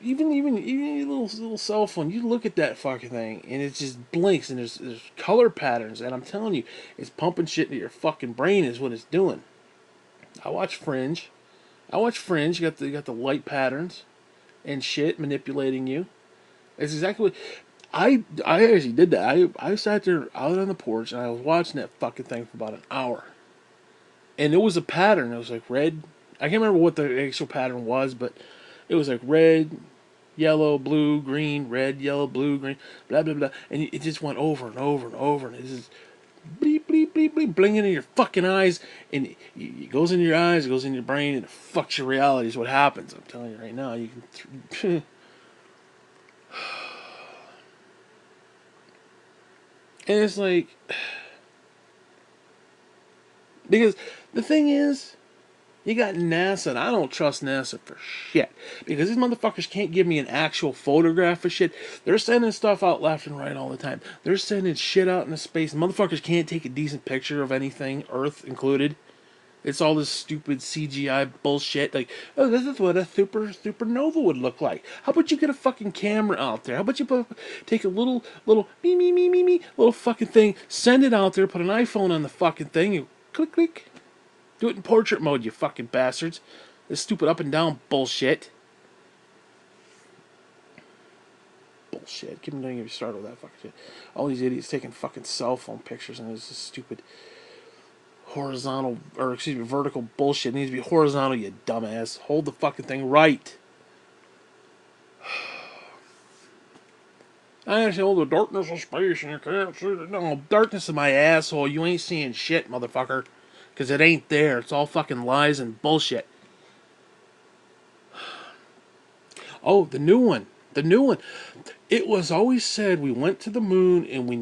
your little cell phone, you look at that fucking thing and it just blinks and there's color patterns, and I'm telling you, it's pumping shit into your fucking brain is what it's doing. I watch Fringe. You got the light patterns and shit manipulating you. It's exactly what I actually did that. I sat there out on the porch and I was watching that fucking thing for about an hour. And it was a pattern. It was like red. I can't remember what the actual pattern was, but it was like red, yellow, blue, green, red, yellow, blue, green, blah blah blah, and it just went over and over and over, and it just bleep bleep bleep bleep blinging in your fucking eyes, and it goes in your eyes, it goes in your brain, and it fucks your reality. Is what happens. I'm telling you right now. You can. And it's like, because the thing is, you got NASA, and I don't trust NASA for shit. Because these motherfuckers can't give me an actual photograph of shit. They're sending stuff out left and right all the time. They're sending shit out into space. Motherfuckers can't take a decent picture of anything, Earth included. It's all this stupid CGI bullshit. Like, oh, this is what a supernova would look like. How about you get a fucking camera out there? How about you take a little me little fucking thing, send it out there, put an iPhone on the fucking thing, you click click, do it in portrait mode, you fucking bastards. This stupid up and down bullshit. Bullshit. Don't get me started with that fucking shit. All these idiots taking fucking cell phone pictures, and it's just stupid vertical bullshit. It needs to be horizontal, you dumbass. Hold the fucking thing right. I actually hold the darkness of space and you can't see it. No, darkness is my asshole. You ain't seeing shit, motherfucker. Because it ain't there. It's all fucking lies and bullshit. Oh, the new one. The new one. It was always said we went to the moon and we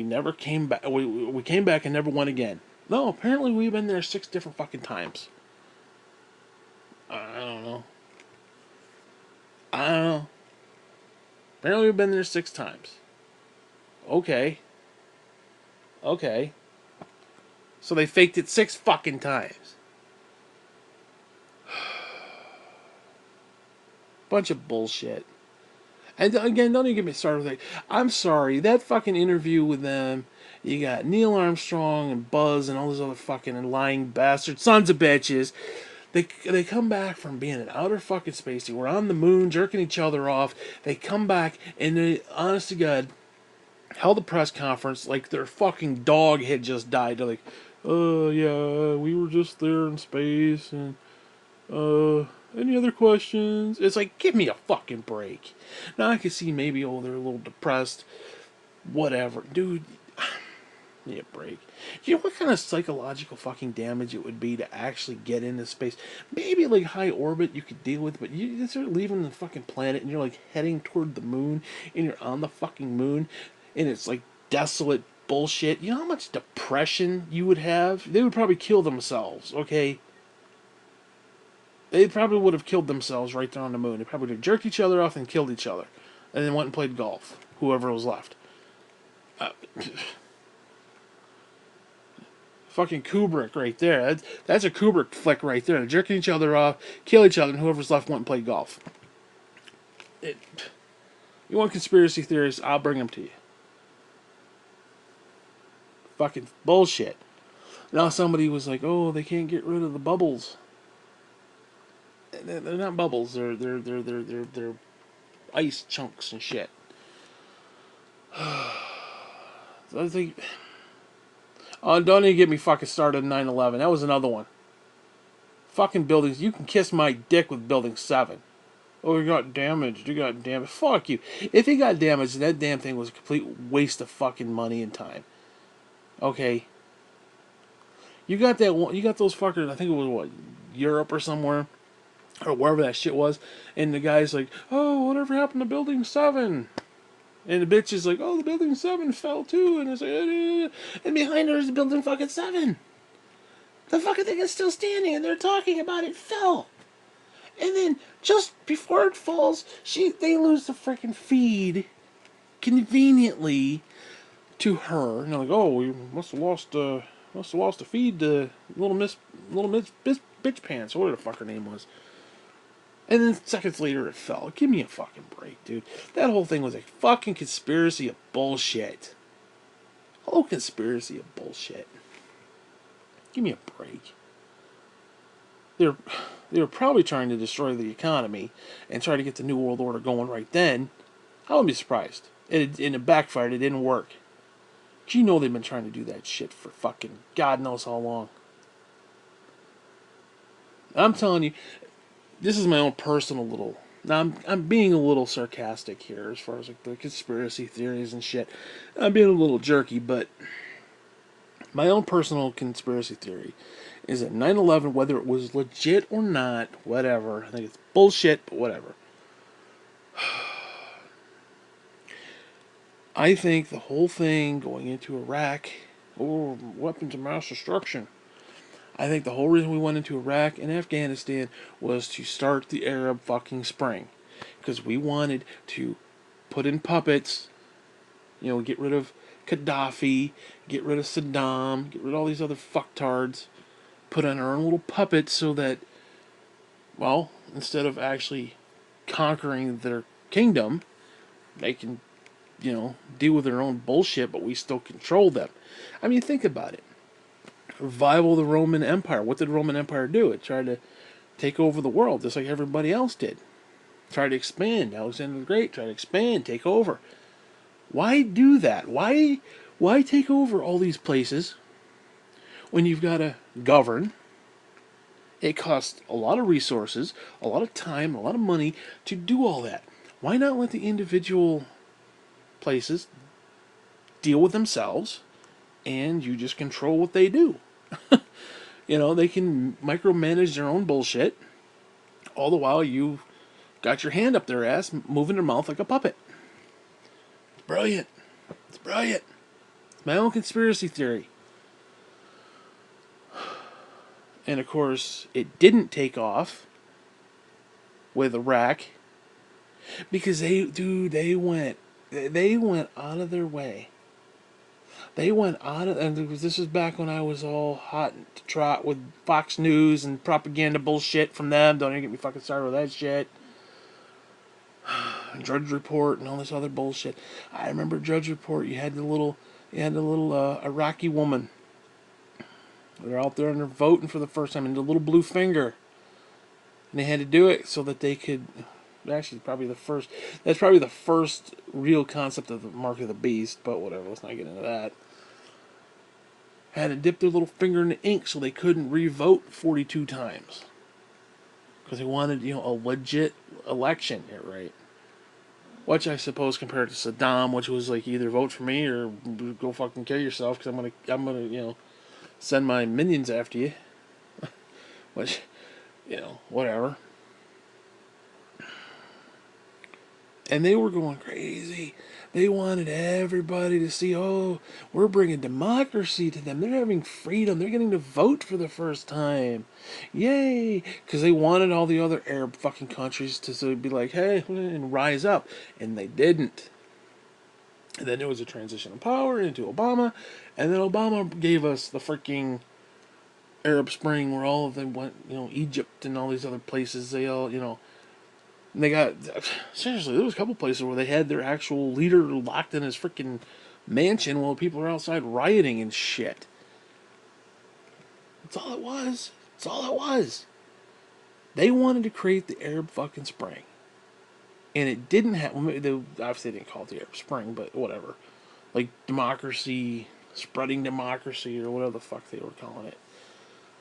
never came back. We came back and never went again. No, apparently we've been there 6 different fucking times. I don't know. I don't know. Apparently we've been there 6 times. Okay. Okay. So they faked it 6 fucking times. Bunch of bullshit. And again, don't even get me started with that. I'm sorry, that fucking interview with them, you got Neil Armstrong and Buzz and all those other fucking lying bastards, sons of bitches. They come back from being in outer fucking space. They were on the moon jerking each other off. They come back and they, honest to God, held a press conference like their fucking dog had just died. They're like, yeah, we were just there in space and any other questions? It's like, give me a fucking break. Now I can see maybe, oh, they're a little depressed. Whatever. Dude, need a break. You know what kind of psychological fucking damage it would be to actually get into space? Maybe like high orbit you could deal with, but you start leaving the fucking planet and you're like heading toward the moon and you're on the fucking moon and it's like desolate bullshit. You know how much depression you would have? They would probably kill themselves, okay? They probably would have killed themselves right there on the moon. They probably would have jerked each other off and killed each other. And then went and played golf. Whoever was left. Fucking Kubrick right there. That's a Kubrick flick right there. They're jerking each other off, kill each other, and whoever's left went and played golf. You want conspiracy theories? I'll bring them to you. Fucking bullshit. Now somebody was like, oh, they can't get rid of the bubbles. They're not bubbles. They're ice chunks and shit. So I think. Oh, don't even get me fucking started on 9/11. That was another one. Fucking buildings. You can kiss my dick with Building 7. Oh, you got damaged. You got damaged. Fuck you. If it got damaged, that damn thing was a complete waste of fucking money and time. Okay. You got that one. You got those fuckers. I think it was what, Europe or somewhere, or wherever that shit was. And the guy's like, "Oh, whatever happened to Building 7?" And the bitch is like, "Oh, the Building 7 fell too." And it's like, and behind her is the Building fucking 7. The fucking thing is still standing, and they're talking about it fell. And then just before it falls, they lose the freaking feed conveniently to her. And they're like, "Oh, we must have lost the feed to little miss bitch pants," or whatever the fuck her name was. And then seconds later it fell. Give me a fucking break, dude. That whole thing was a fucking conspiracy of bullshit. Whole conspiracy of bullshit. Give me a break. They were probably trying to destroy the economy and try to get the New World Order going right then. I wouldn't be surprised. It backfired. It didn't work. But you know they've been trying to do that shit for fucking God knows how long. I'm telling you, this is my own personal little. Now I'm being a little sarcastic here as far as like the conspiracy theories and shit. I'm being a little jerky, but my own personal conspiracy theory is that 9/11, whether it was legit or not, whatever. I think it's bullshit, but whatever. I think the whole thing going into Iraq, or weapons of mass destruction, I think the whole reason we went into Iraq and Afghanistan was to start the Arab fucking Spring. Because we wanted to put in puppets, get rid of Gaddafi, get rid of Saddam, get rid of all these other fucktards, put on our own little puppets so that, well, instead of actually conquering their kingdom, they can, deal with their own bullshit, but we still control them. I mean, think about it. Revival of the Roman Empire. What did the Roman Empire do? It tried to take over the world, just like everybody else did. Tried to expand. Alexander the Great tried to expand, take over. Why do that? Why take over all these places when you've got to govern? It costs a lot of resources, a lot of time, a lot of money to do all that. Why not let the individual places deal with themselves and you just control what they do? They can micromanage their own bullshit all the while you got your hand up their ass, moving their mouth like a puppet. It's brilliant. It's brilliant. It's my own conspiracy theory. And of course, it didn't take off with Iraq because they went out of their way. They went out of, and this is back when I was all hot to trot with Fox News and propaganda bullshit from them. Don't even get me fucking started with that shit. Drudge Report and all this other bullshit. I remember Drudge Report. You had the little Iraqi woman. They're out there and they're voting for the first time, and the little blue finger, and they had to do it so that they could. Actually, probably the first. That's probably the first real concept of the mark of the beast. But whatever. Let's not get into that. Had to dip their little finger in the ink so they couldn't re-vote 42 times because they wanted, a legit election here, right? Which I suppose compared to Saddam, which was like either vote for me or go fucking kill yourself because I'm gonna, send my minions after you. Which, whatever. And they were going crazy. They wanted everybody to see, oh, we're bringing democracy to them. They're having freedom. They're getting to vote for the first time. Yay! Because they wanted all the other Arab fucking countries to be like, hey, and rise up. And they didn't. And then there was a transition of power into Obama. And then Obama gave us the freaking Arab Spring where all of them went, Egypt and all these other places, they all, and they got, seriously, there was a couple places where they had their actual leader locked in his freaking mansion while people are outside rioting and shit. That's all it was. That's all it was. They wanted to create the Arab fucking Spring. And it didn't happen. They obviously didn't call it the Arab Spring, but whatever. Like democracy, spreading democracy, or whatever the fuck they were calling it.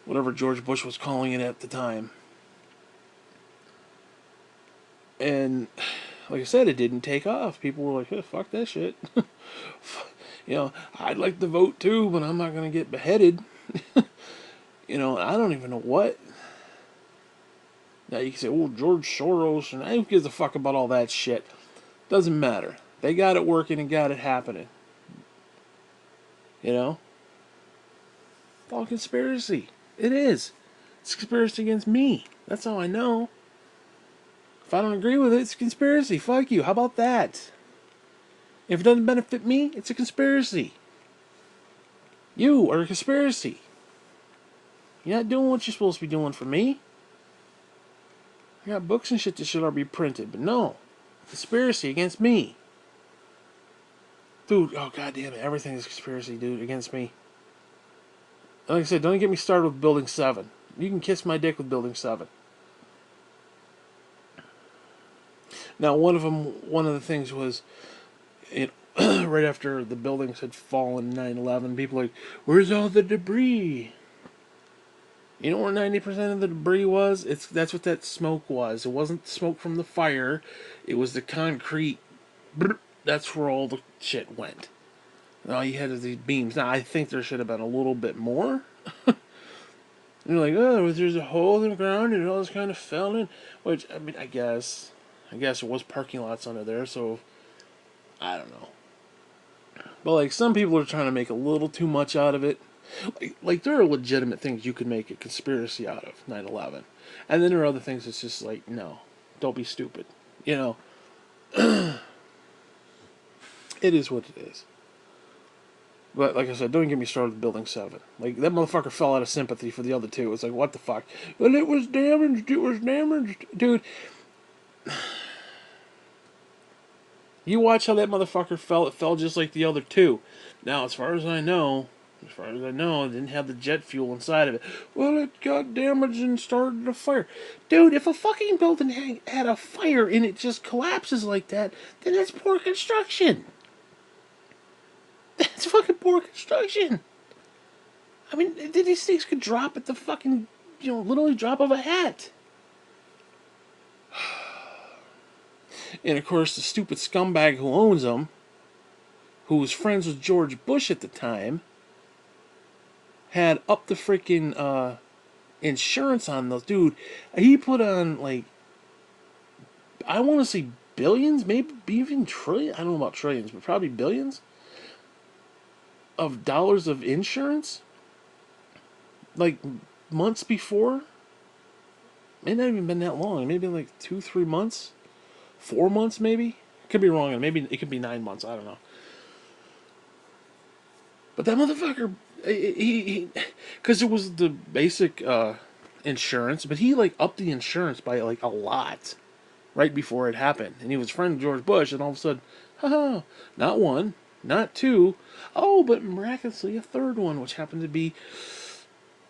Whatever George Bush was calling it at the time. And like I said, it didn't take off. People were like, hey, fuck that shit. I'd like to vote too, but I'm not going to get beheaded. I don't even know what. Now you can say, oh, George Soros, and who gives a fuck about all that shit? Doesn't matter. They got it working and got it happening. It's all conspiracy. It is. It's a conspiracy against me. That's how I know. If I don't agree with it, it's a conspiracy. Fuck you. How about that? If it doesn't benefit me, it's a conspiracy. You are a conspiracy. You're not doing what you're supposed to be doing for me. I got books and shit that should already be printed, but no. Conspiracy against me. Dude, oh goddamn it, everything is conspiracy, dude, against me. Like I said, don't get me started with Building 7. You can kiss my dick with Building 7. Now, one of the things was, right after the buildings had fallen in 9/11, people were like, where's all the debris? You know where 90% of the debris was? That's what that smoke was. It wasn't smoke from the fire. It was the concrete. That's where all the shit went. And all you had is these beams. Now, I think there should have been a little bit more. You're like, oh, there's a hole in the ground and it all just kind of fell in. Which, I mean, I guess it was parking lots under there, so I don't know. But like some people are trying to make a little too much out of it. Like there are legitimate things you could make a conspiracy out of 9/11, and then there are other things that's just like, no, don't be stupid. It is what it is. But like I said, don't get me started with Building 7. Like that motherfucker fell out of sympathy for the other two. It's like, what the fuck? Well, it was damaged. It was damaged, dude. You watch how that motherfucker fell. It fell just like the other two. Now, as far as I know, it didn't have the jet fuel inside of it. Well, it got damaged and started a fire. Dude, if a fucking building had a fire and it just collapses like that, then that's poor construction. That's fucking poor construction. I mean, these things could drop at the fucking, literally drop of a hat. And of course, the stupid scumbag who owns them, who was friends with George Bush at the time, had up the freaking insurance on those. Dude, he put on, like, I want to say billions, maybe even trillions. I don't know about trillions, but probably billions of dollars of insurance. Like, months before. May not even been that long. Maybe like 2-3 months. 4 months, maybe? Could be wrong. Maybe it could be 9 months. I don't know. But that motherfucker, he because it was the basic insurance, but he like upped the insurance by like a lot. right before it happened. And he was friend of George Bush, and all of a sudden, haha, not one, not two, oh, but miraculously a third one, which happened to be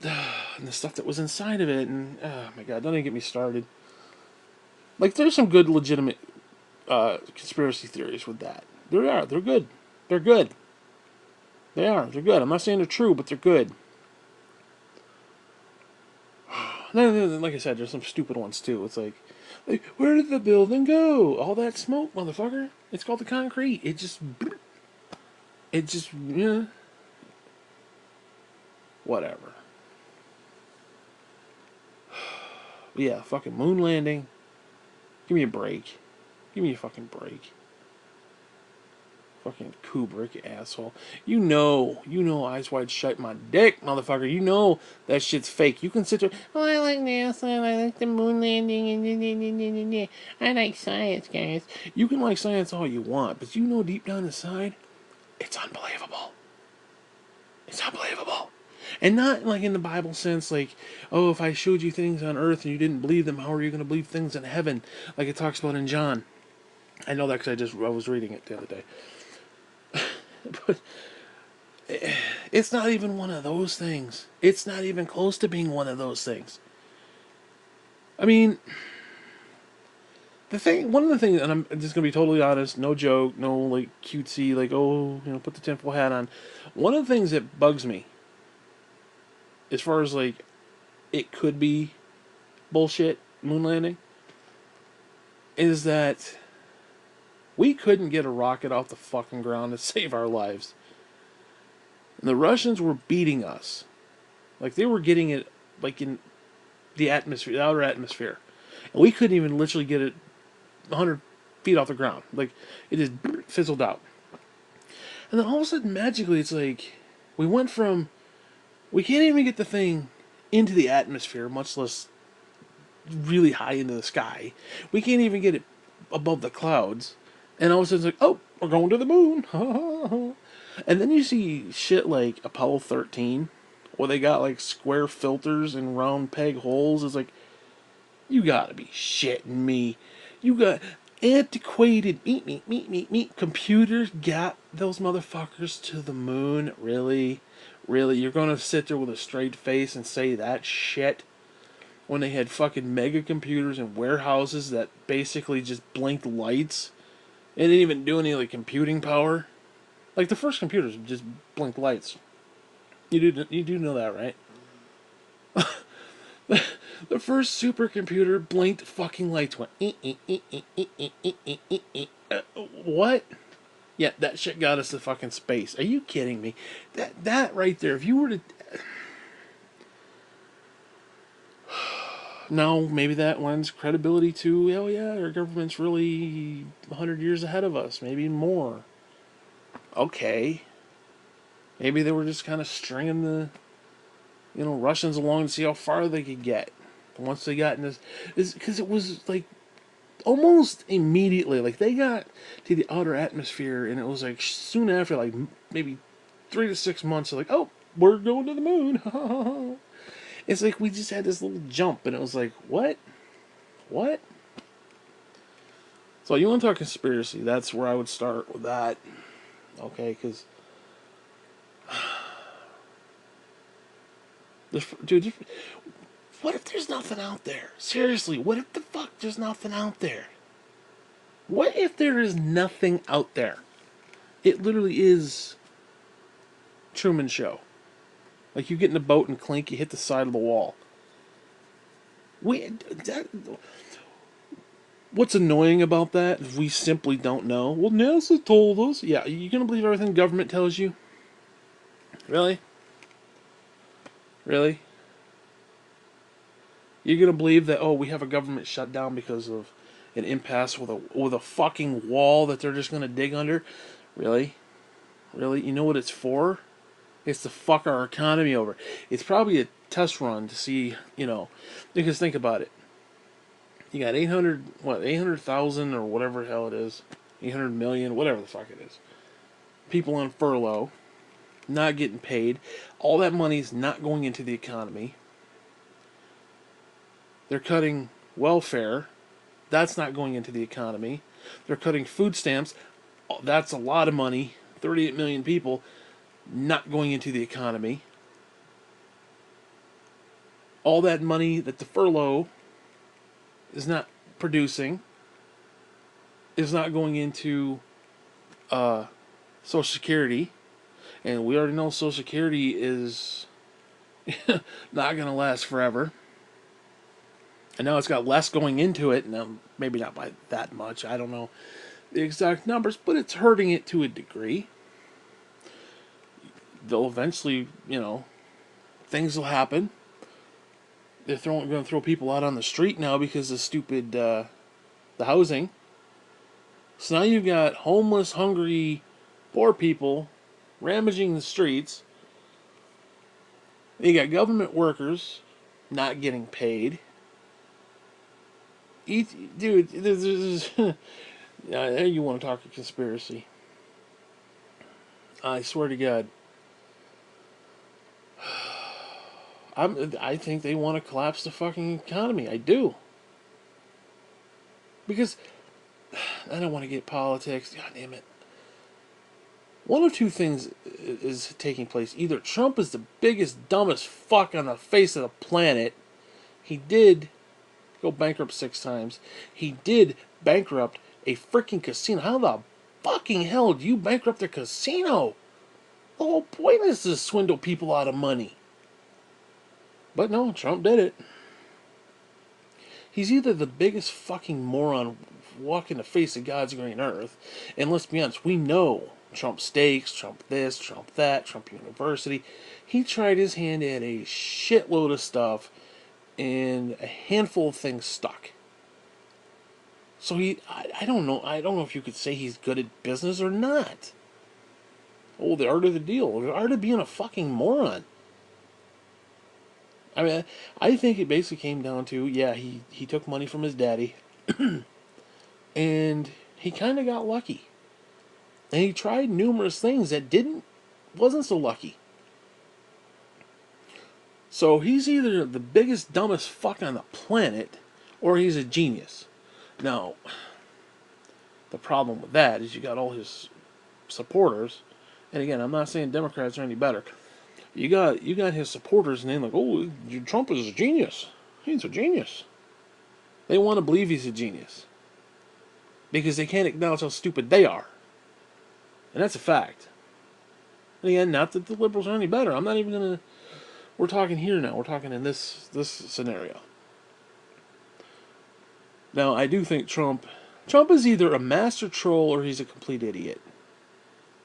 the stuff that was inside of it. And oh my god, don't even get me started. Like, there's some good, legitimate conspiracy theories with that. There are. They're good. They're good. They are. They're good. I'm not saying they're true, but they're good. Like I said, there's some stupid ones too. It's like, where did the building go? All that smoke, motherfucker. It's called the concrete. Yeah, whatever. Yeah, fucking moon landing. Give me a break. Give me a fucking break. Fucking Kubrick, asshole. You know, Eyes Wide Shut, my dick, motherfucker. You know that shit's fake. You can sit there, oh, I like NASA, and I like the moon landing, and I like science, guys. You can like science all you want, but you know deep down inside, it's unbelievable. It's unbelievable. And not like in the Bible sense, like, oh, if I showed you things on earth and you didn't believe them, how are you going to believe things in heaven? Like it talks about in John. I know that because I was reading it the other day. But it's not even one of those things. It's not even close to being one of those things. I mean, one of the things, and I'm just gonna be totally honest, no joke, no like cutesy, like, oh, put the tinfoil hat on. One of the things that bugs me, as far as like, it could be bullshit moon landing, is that we couldn't get a rocket off the fucking ground to save our lives. And the Russians were beating us. Like, they were getting it, like, in the atmosphere, the outer atmosphere. And we couldn't even literally get it 100 feet off the ground. Like, it just fizzled out. And then all of a sudden, magically, it's like, we can't even get the thing into the atmosphere, much less really high into the sky. We can't even get it above the clouds. And all of a sudden, it's like, oh, we're going to the moon. And then you see shit like Apollo 13, where they got like square filters and round peg holes. It's like, you gotta be shitting me. You got antiquated meat computers got those motherfuckers to the moon? Really? Really? You're gonna sit there with a straight face and say that shit? When they had fucking mega computers in warehouses that basically just blinked lights and didn't even do any like computing power? Like, the first computers just blinked lights. You do know that, right? The first supercomputer blinked fucking lights. Went. What? Yeah, that shit got us to fucking space. Are you kidding me? That right there. If you were to. No, maybe that lends credibility to, oh yeah, our government's really 100 years ahead of us, maybe more. Okay. Maybe they were just kind of stringing the, Russians along to see how far they could get. And once they got in this, because it was like almost immediately, like they got to the outer atmosphere, and it was like soon after, like maybe 3 to 6 months, like, oh, we're going to the moon. It's like we just had this little jump, and it was like, what? What? So you want to talk conspiracy? That's where I would start with that. Okay, because dude, what if there's nothing out there? Seriously, what if the fuck there's nothing out there? What if there is nothing out there? It literally is Truman Show. Like, you get in a boat and clink, you hit the side of the wall. What's annoying about that is we simply don't know. Well, NASA told us. Yeah, you gonna believe everything the government tells you? Really? Really? You're gonna believe that, oh, we have a government shutdown because of an impasse with a fucking wall that they're just gonna dig under? Really? Really? You know what it's for? It's to fuck our economy over. It's probably a test run to see, because think about it. You got 800,000 or whatever the hell it is, 800 million, whatever the fuck it is, people on furlough, not getting paid. All that money's not going into the economy. They're cutting welfare That's not going into the economy. They're cutting food stamps. That's a lot of money. 38 million people not going into the economy. All that money that the furlough is not producing is not going into Social Security. And we already know Social Security is not going to last forever. And now it's got less going into it. Now, maybe not by that much. I don't know the exact numbers, but it's hurting it to a degree. They'll eventually, things will happen. They're going to throw people out on the street now because of stupid the housing. So now you've got homeless, hungry, poor people ramaging the streets. You got government workers not getting paid. Dude, this is you want to talk a conspiracy? I swear to God, I think they want to collapse the fucking economy. I do, because I don't want to get politics. God damn it. One of two things is taking place. Either Trump is the biggest, dumbest fuck on the face of the planet. He did go bankrupt 6 times. He did bankrupt a freaking casino. How the fucking hell do you bankrupt a casino? The whole point is to swindle people out of money. But no, Trump did it. He's either the biggest fucking moron walking the face of God's green earth, and let's be honest, we know Trump Steaks, Trump this, Trump that, Trump University. He tried his hand at a shitload of stuff, and a handful of things stuck. So I don't know if you could say he's good at business or not. Oh, the art of the deal, the art of being a fucking moron. I mean, I think it basically came down to, yeah, he took money from his daddy, and he kind of got lucky. And he tried numerous things that wasn't so lucky. So he's either the biggest, dumbest fuck on the planet, or he's a genius. Now, the problem with that is you got all his supporters, and again, I'm not saying Democrats are any better. You got his supporters, and they're like, oh, Trump is a genius. He's a genius. They want to believe he's a genius. Because they can't acknowledge how stupid they are. And that's a fact. And again, not that the liberals are any better. I'm not even going to... We're talking here now. We're talking in this scenario. Now, I do think Trump is either a master troll or he's a complete idiot.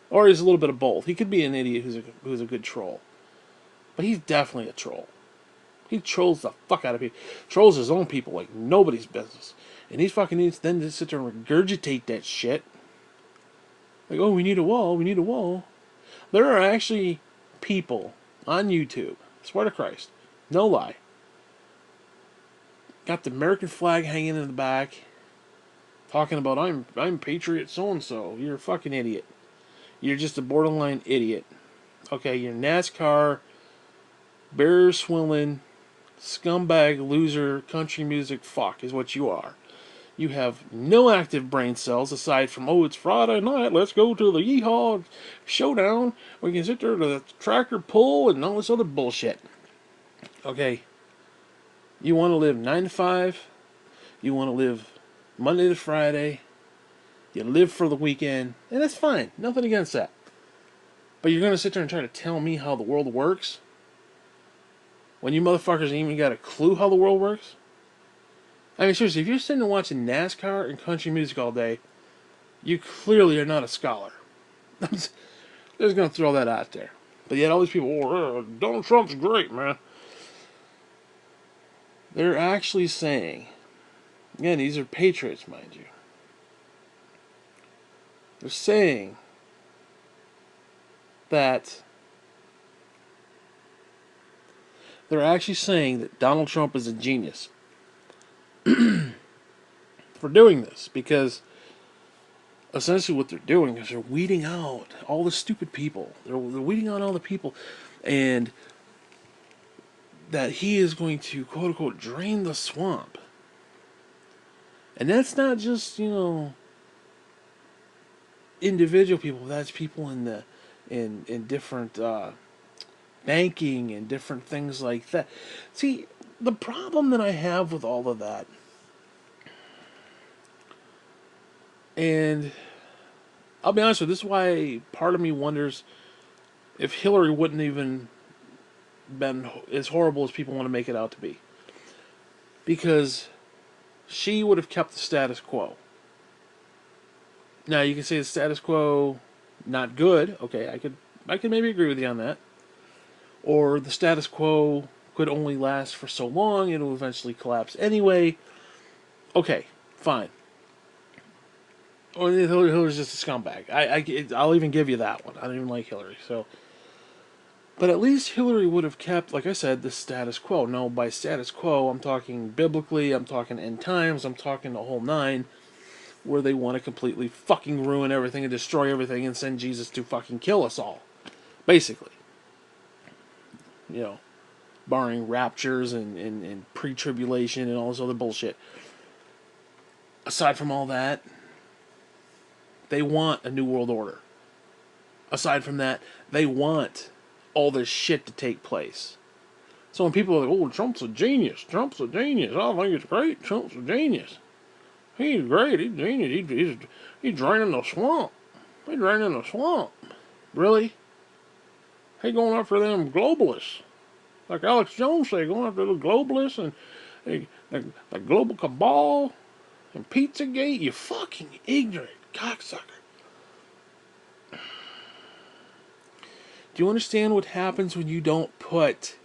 Or he's a little bit of both. He could be an idiot who's a good troll. But he's definitely a troll. He trolls the fuck out of people. Trolls his own people like nobody's business. And he's fucking needs then to sit there and regurgitate that shit. Like, oh, we need a wall, we need a wall. There are actually people on YouTube, swear to Christ, no lie, got the American flag hanging in the back, talking about, I'm Patriot so-and-so. You're a fucking idiot. You're just a borderline idiot. Okay, you're NASCAR, bear swilling, scumbag, loser, country music fuck is what you are. You have no active brain cells aside from, oh, it's Friday night, let's go to the Yeehaw showdown. We can sit there to the tractor pull and all this other bullshit. Okay. You want to live 9 to 5. You want to live Monday to Friday. You live for the weekend. And that's fine. Nothing against that. But you're going to sit there and try to tell me how the world works? When you motherfuckers ain't even got a clue how the world works? I mean, seriously, if you're sitting and watching NASCAR and country music all day, you clearly are not a scholar. I'm just going to throw that out there. But yet all these people, oh, Donald Trump's great, man. They're actually saying, again, these are patriots, mind you. They're saying that Donald Trump is a genius for doing this, because essentially what they're doing is they're weeding out all the stupid people. They're weeding out all the people, and that he is going to, quote unquote, drain the swamp. And that's not just, individual people. That's people in the in different banking and different things like that. See, the problem that I have with all of that, and I'll be honest with you, this is why part of me wonders if Hillary wouldn't even been as horrible as people want to make it out to be, because she would have kept the status quo. Now you can say the status quo not good. Okay, I could maybe agree with you on that. Or the status quo could only last for so long; it'll eventually collapse anyway. Okay, fine. Or Hillary's just a scumbag. I'll even give you that one. I don't even like Hillary. So, but at least Hillary would have kept, like I said, the status quo. No, by status quo, I'm talking biblically. I'm talking end times. I'm talking the whole nine, where they want to completely fucking ruin everything and destroy everything and send Jesus to fucking kill us all, basically. You know, barring raptures and pre-tribulation and all this other bullshit. Aside from all that, they want a new world order. Aside from that, they want all this shit to take place. So when people are like, oh, Trump's a genius. Trump's a genius. I think it's great. Trump's a genius. He's great. He's a genius. He's draining the swamp. He's draining the swamp. Really? He going after them globalists. Like Alex Jones said, going after the globalists and the global cabal and Pizzagate. You fucking ignorant cocksucker. Do you understand what happens when you don't put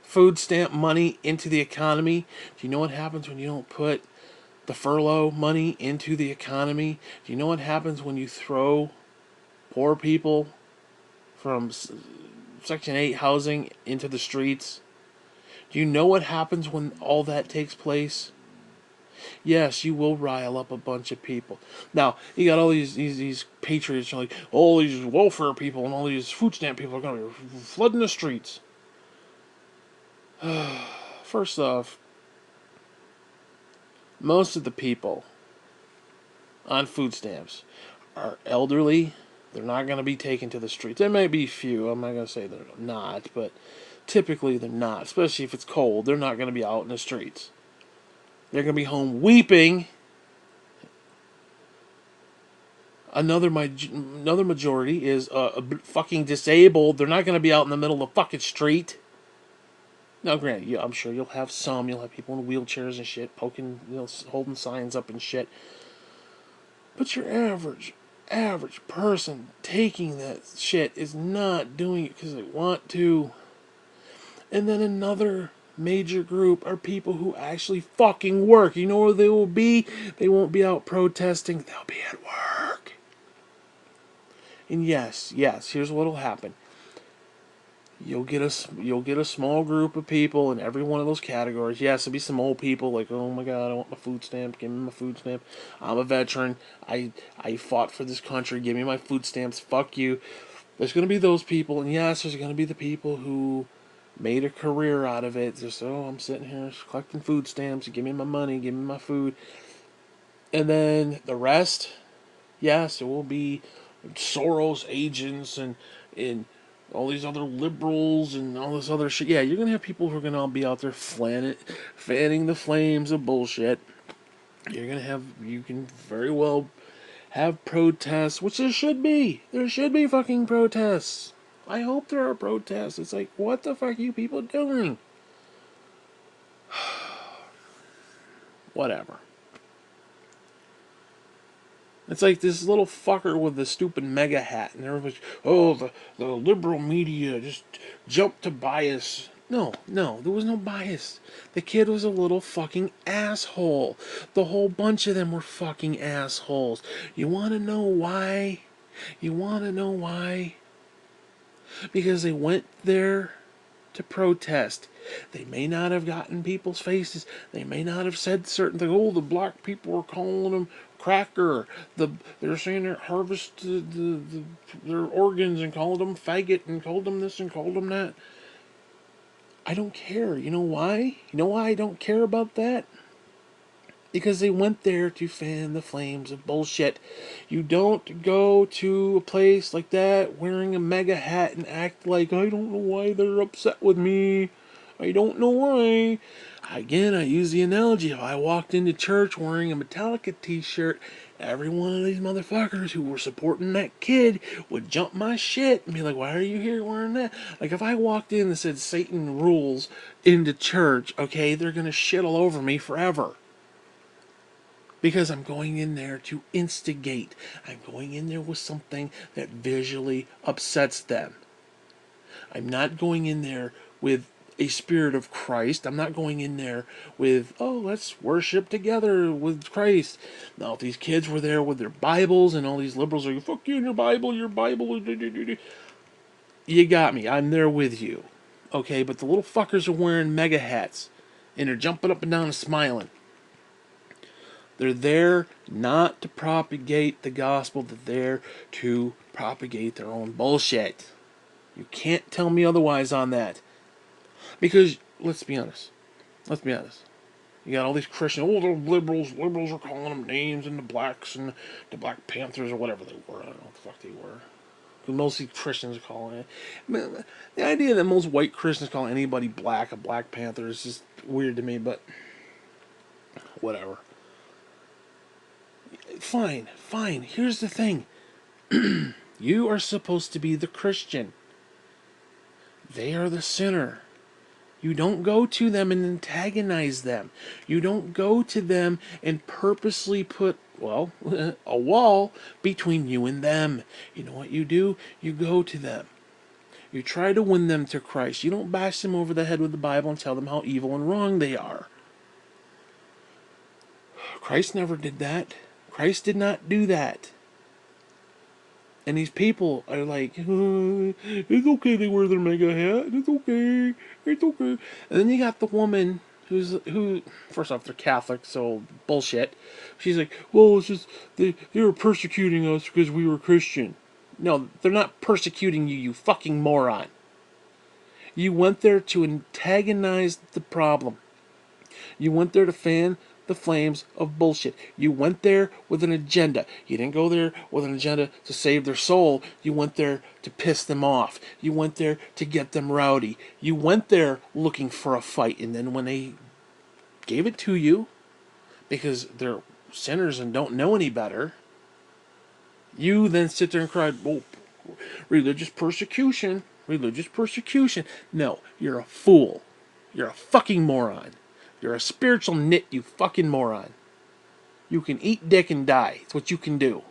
food stamp money into the economy? Do you know what happens when you don't put the furlough money into the economy? Do you know what happens when you throw poor people from Section 8 housing into the streets? Do you know what happens when all that takes place? Yes, you will rile up a bunch of people. Now, you got all these patriots, like all these welfare people and all these food stamp people are going to be flooding the streets. First off, most of the people on food stamps are elderly. They're not going to be taken to the streets. There may be few. I'm not going to say they're not, but typically they're not. Especially if it's cold, they're not going to be out in the streets. They're going to be home weeping. Another majority is fucking disabled. They're not going to be out in the middle of the fucking street. Now, granted, yeah, I'm sure you'll have some. You'll have people in wheelchairs and shit, poking, holding signs up and shit. But your average person taking that shit is not doing it because they want to. And then another major group are people who actually fucking work. You know where they will be? They won't be out protesting. They'll be at work. And yes, here's what'll happen. You'll get a small group of people in every one of those categories. Yes, there'll be some old people like, oh my god, I want my food stamp. Give me my food stamp. I'm a veteran. I fought for this country. Give me my food stamps. Fuck you. There's gonna be those people, and yes, there's gonna be the people who made a career out of it. Just, oh, I'm sitting here collecting food stamps. Give me my money. Give me my food. And then the rest, yes, there will be Soros agents and all these other liberals and all this other shit. Yeah, you're gonna have people who are gonna be out there fanning the flames of bullshit. You can very well have protests, which there should be. There should be fucking protests. I hope there are protests. It's like, what the fuck are you people doing? Whatever. It's like this little fucker with the stupid mega hat, and everybody's, oh, the liberal media just jumped to bias. No, there was no bias. The kid was a little fucking asshole. The whole bunch of them were fucking assholes. You want to know why? You want to know why? Because they went there to protest. They may not have gotten people's faces. They may not have said certain things. Oh, the black people were calling them cracker. They're saying they harvested their organs and called them faggot and called them this and called them that. I don't care. You know why? You know why I don't care about that? Because they went there to fan the flames of bullshit. You don't go to a place like that wearing a mega hat and act like, I don't know why they're upset with me. I don't know why. Again, I use the analogy. If I walked into church wearing a Metallica t-shirt, every one of these motherfuckers who were supporting that kid would jump my shit and be like, why are you here wearing that? Like, if I walked in and said Satan rules into church, okay, they're going to shit all over me forever. Because I'm going in there to instigate. I'm going in there with something that visually upsets them. I'm not going in there with a spirit of Christ. I'm not going in there with, oh, let's worship together with Christ. Now, if these kids were there with their Bibles and all these liberals are like, fuck you and your Bible, your Bible. You got me. I'm there with you. Okay, but the little fuckers are wearing mega hats and they're jumping up and down and smiling. They're there not to propagate the gospel. They're there to propagate their own bullshit. You can't tell me otherwise on that. Because, let's be honest. Let's be honest. You got all these Christians, oh, the liberals. Liberals are calling them names, and the blacks and the Black Panthers or whatever they were. I don't know what the fuck they were. Mostly Christians are calling it. I mean, the idea that most white Christians call anybody black a Black Panther is just weird to me, but whatever. Fine, fine. Here's the thing. You are supposed to be the Christian. They are the sinner. You don't go to them and antagonize them. You don't go to them and purposely put, well, a wall between you and them. You know what you do? You go to them. You try to win them to Christ. You don't bash them over the head with the Bible and tell them how evil and wrong they are. Christ never did that. Christ did not do that. And these people are like, it's okay they wear their mega hat. It's okay. It's okay. And then you got the woman who first off, they're Catholic, so bullshit. She's like, well, it's just they were persecuting us because we were Christian. No, they're not persecuting you, you fucking moron. You went there to antagonize the problem. You went there to fan the flames of bullshit. You went there with an agenda. You didn't go there with an agenda to save their soul. You went there to piss them off. You went there to get them rowdy. You went there looking for a fight. And then when they gave it to you, because they're sinners and don't know any better, you then sit there and cry, oh, religious persecution. Religious persecution. No, you're a fool. You're a fucking moron. You're a spiritual nit, you fucking moron. You can eat dick and die. It's what you can do.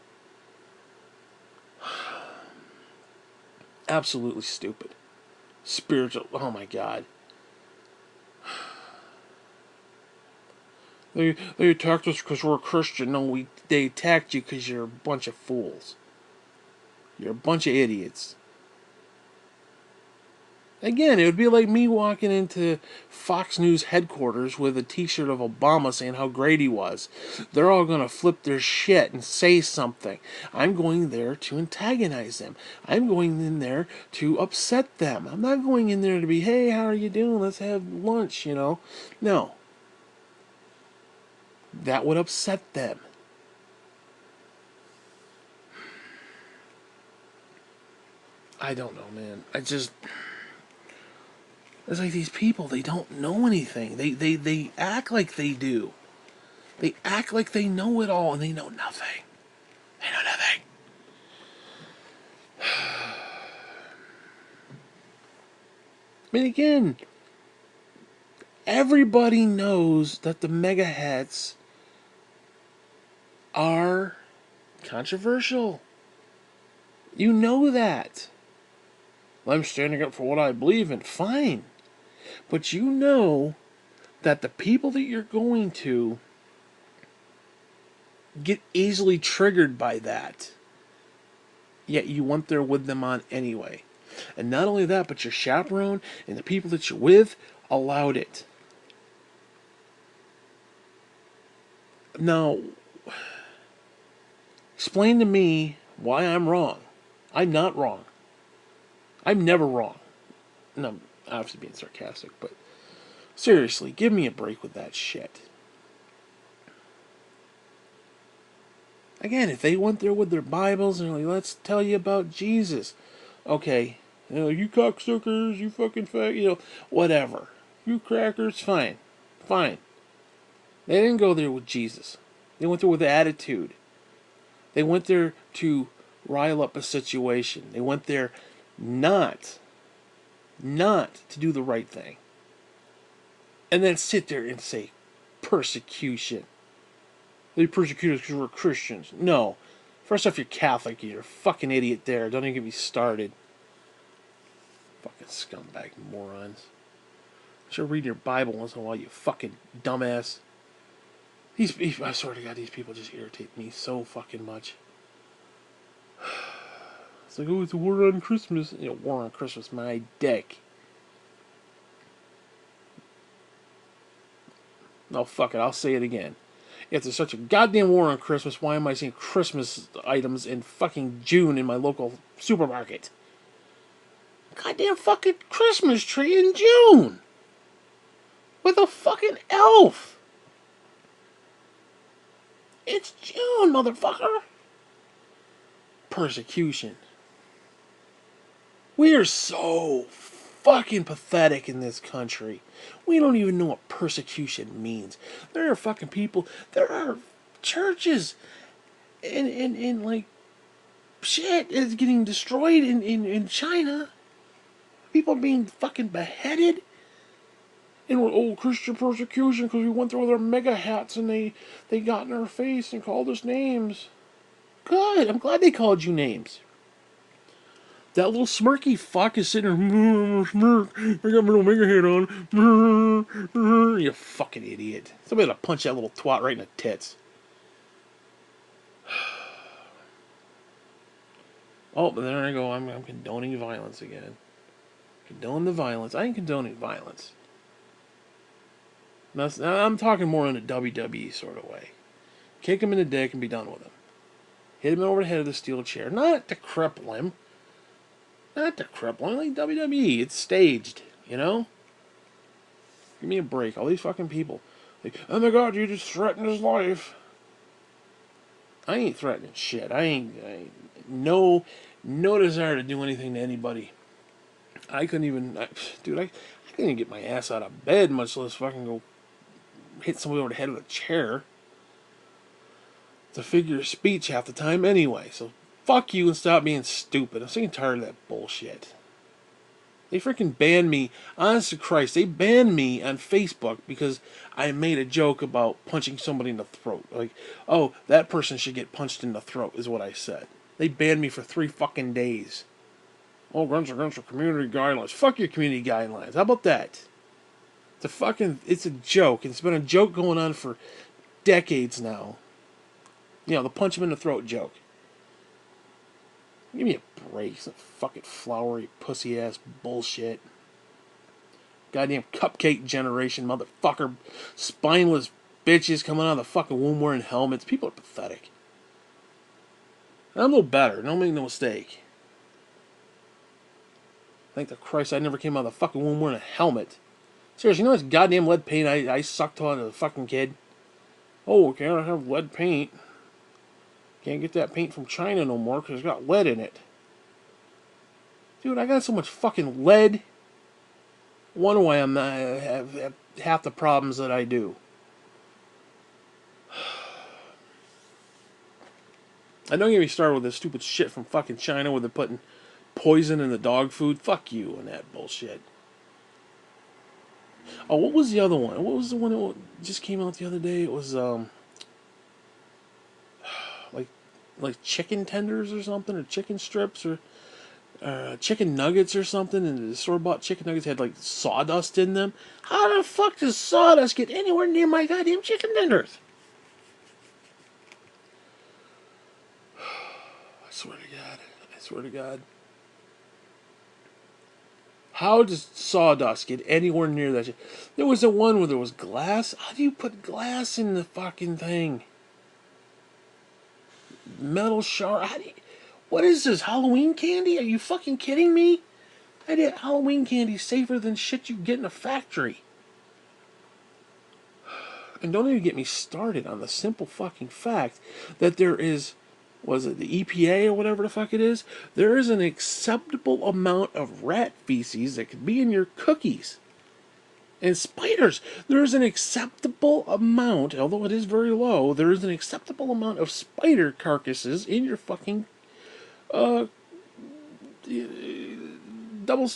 Absolutely stupid. Spiritual. Oh my god. They attacked us because we're a Christian. No, they attacked you because you're a bunch of fools. You're a bunch of idiots. Again, it would be like me walking into Fox News headquarters with a t-shirt of Obama saying how great he was. They're all going to flip their shit and say something. I'm going there to antagonize them. I'm going in there to upset them. I'm not going in there to be, hey, how are you doing? Let's have lunch, you know. No. That would upset them. I don't know, man. It's like these people, they don't know anything. They act like they do. They act like they know it all, and they know nothing. They know nothing. I mean, again, everybody knows that the mega hats are controversial. You know that. I'm standing up for what I believe in. Fine. But you know that the people that you're going to get easily triggered by that. Yet you went there with them on anyway. And not only that, but your chaperone and the people that you're with allowed it. Now, explain to me why I'm wrong. I'm not wrong. I'm never wrong. And I'm obviously being sarcastic, but seriously, give me a break with that shit. Again, if they went there with their Bibles and like, let's tell you about Jesus. Okay, you cocksuckers, you fucking fag, whatever. You crackers, fine. Fine. They didn't go there with Jesus. They went there with attitude. They went there to rile up a situation. They went there not to do the right thing. And then sit there and say, persecution. They persecute us because we're Christians. No. First off, you're Catholic. You're a fucking idiot there. Don't even get me started. Fucking scumbag morons. Should read your Bible once in a while, you fucking dumbass. I swear to God, these people just irritate me so fucking much. It's like, oh, it's a war on Christmas. War on Christmas, my dick. No, fuck it, I'll say it again. If there's such a goddamn war on Christmas, why am I seeing Christmas items in fucking June in my local supermarket? Goddamn fucking Christmas tree in June! With a fucking elf! It's June, motherfucker! Persecution. We are so fucking pathetic in this country. We don't even know what persecution means. There are fucking people, there are churches, and like, shit is getting destroyed in China. People being fucking beheaded. And we're, Christian persecution because we went there with our mega hats and they got in our face and called us names. Good, I'm glad they called you names. That little smirky fuck is sitting there, smirk, I got my little mega hat on. You fucking idiot. Somebody ought to punch that little twat right in the tits. Oh, but there I go, I'm condoning violence again. Condone the violence. I ain't condoning violence. I'm talking more in a WWE sort of way. Kick him in the dick and be done with him. Hit him over the head with a steel chair. Not to cripple him. Not to cripple him. Like WWE. It's staged. You know? Give me a break. All these fucking people. Like, oh my God, you just threatened his life. I ain't threatening shit. I ain't no desire to do anything to anybody. I couldn't even... I couldn't even get my ass out of bed, much less fucking go hit somebody over the head with a chair. It's a figure of speech half the time anyway, so fuck you and stop being stupid. I'm sick and tired of that bullshit. They freaking banned me, honest to Christ, they banned me on Facebook because I made a joke about punching somebody in the throat. Like, oh, that person should get punched in the throat, is what I said. They banned me for 3 fucking days. Oh, guns against your community guidelines. Fuck your community guidelines. How about that? It's a joke. It's been a joke going on for decades now. The punch him in the throat joke. Give me a break. It's a fucking flowery, pussy-ass bullshit. Goddamn cupcake generation, motherfucker. Spineless bitches coming out of the fucking womb wearing helmets. People are pathetic. And I'm a little better. Don't make no mistake. Thank the Christ I never came out of the fucking womb wearing a helmet. Seriously, you know how much goddamn lead paint I sucked on as a fucking kid? Oh, can't have lead paint. Can't get that paint from China no more because it's got lead in it. Dude, I got so much fucking lead. Wonder why I'm not have half the problems that I do. I don't get me started with this stupid shit from fucking China where they're putting poison in the dog food. Fuck you and that bullshit. Oh, what was the other one? What was the one that just came out the other day? It was like chicken tenders or something, or chicken strips, or chicken nuggets or something, and the store-bought chicken nuggets had like sawdust in them. How the fuck does sawdust get anywhere near my goddamn chicken tenders? I swear to God. I swear to God. How does sawdust get anywhere near that shit? There was a one where there was glass. How do you put glass in the fucking thing? Metal shard. What is this, Halloween candy? Are you fucking kidding me? I did Halloween candy safer than shit you get in a factory. And don't even get me started on the simple fucking fact that there is, was it the EPA or whatever the fuck it is? There is an acceptable amount of rat feces that could be in your cookies. And spiders, there is an acceptable amount, although it is very low, there is an acceptable amount of spider carcasses in your fucking uh double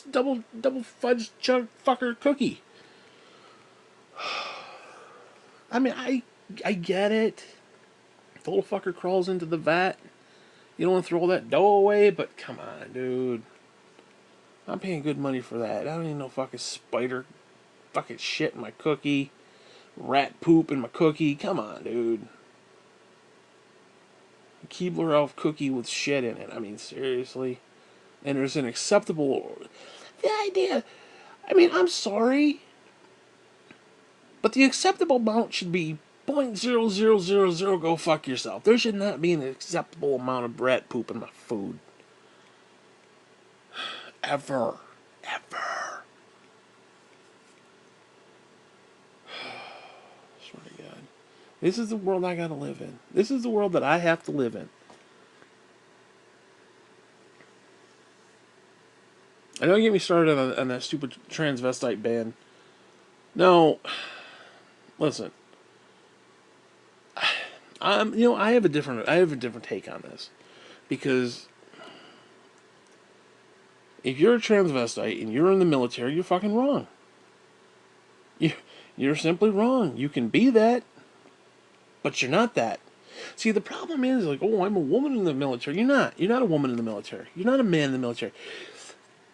fudge chug fucker cookie. I mean, I get it. If the little fucker crawls into the vat, you don't want to throw all that dough away, but come on, dude. I'm paying good money for that. I don't need no fucking spider fucking shit in my cookie. Rat poop in my cookie. Come on, dude. Keebler Elf cookie with shit in it. I mean, seriously. And there's an acceptable... The idea... I mean, I'm sorry. But the acceptable amount should be 0.0000. Go fuck yourself. There should not be an acceptable amount of rat poop in my food. Ever. Ever. Swear to God. This is the world I gotta live in. This is the world that I have to live in. I don't get me started on that stupid transvestite ban. No, listen. I have a different take on this, because if you're a transvestite and you're in the military, you're fucking wrong. You're simply wrong. You can be that, but you're not that. See, the problem is, like, oh, I'm a woman in the military. You're not. You're not a woman in the military. You're not a man in the military.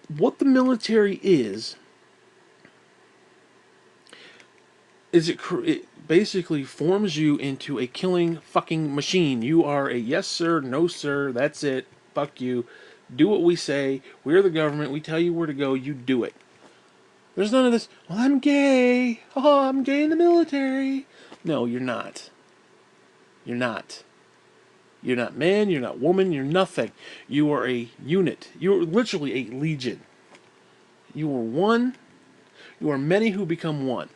What the military is it basically forms you into a killing fucking machine. You are a yes sir, no sir, that's it, fuck you. Do what we say. We're the government. We tell you where to go. You do it. There's none of this, well, I'm gay. Oh, I'm gay in the military. No, you're not. You're not. You're not man, you're not woman, you're nothing. You are a unit. You're literally a legion. You are one. You are many who become one.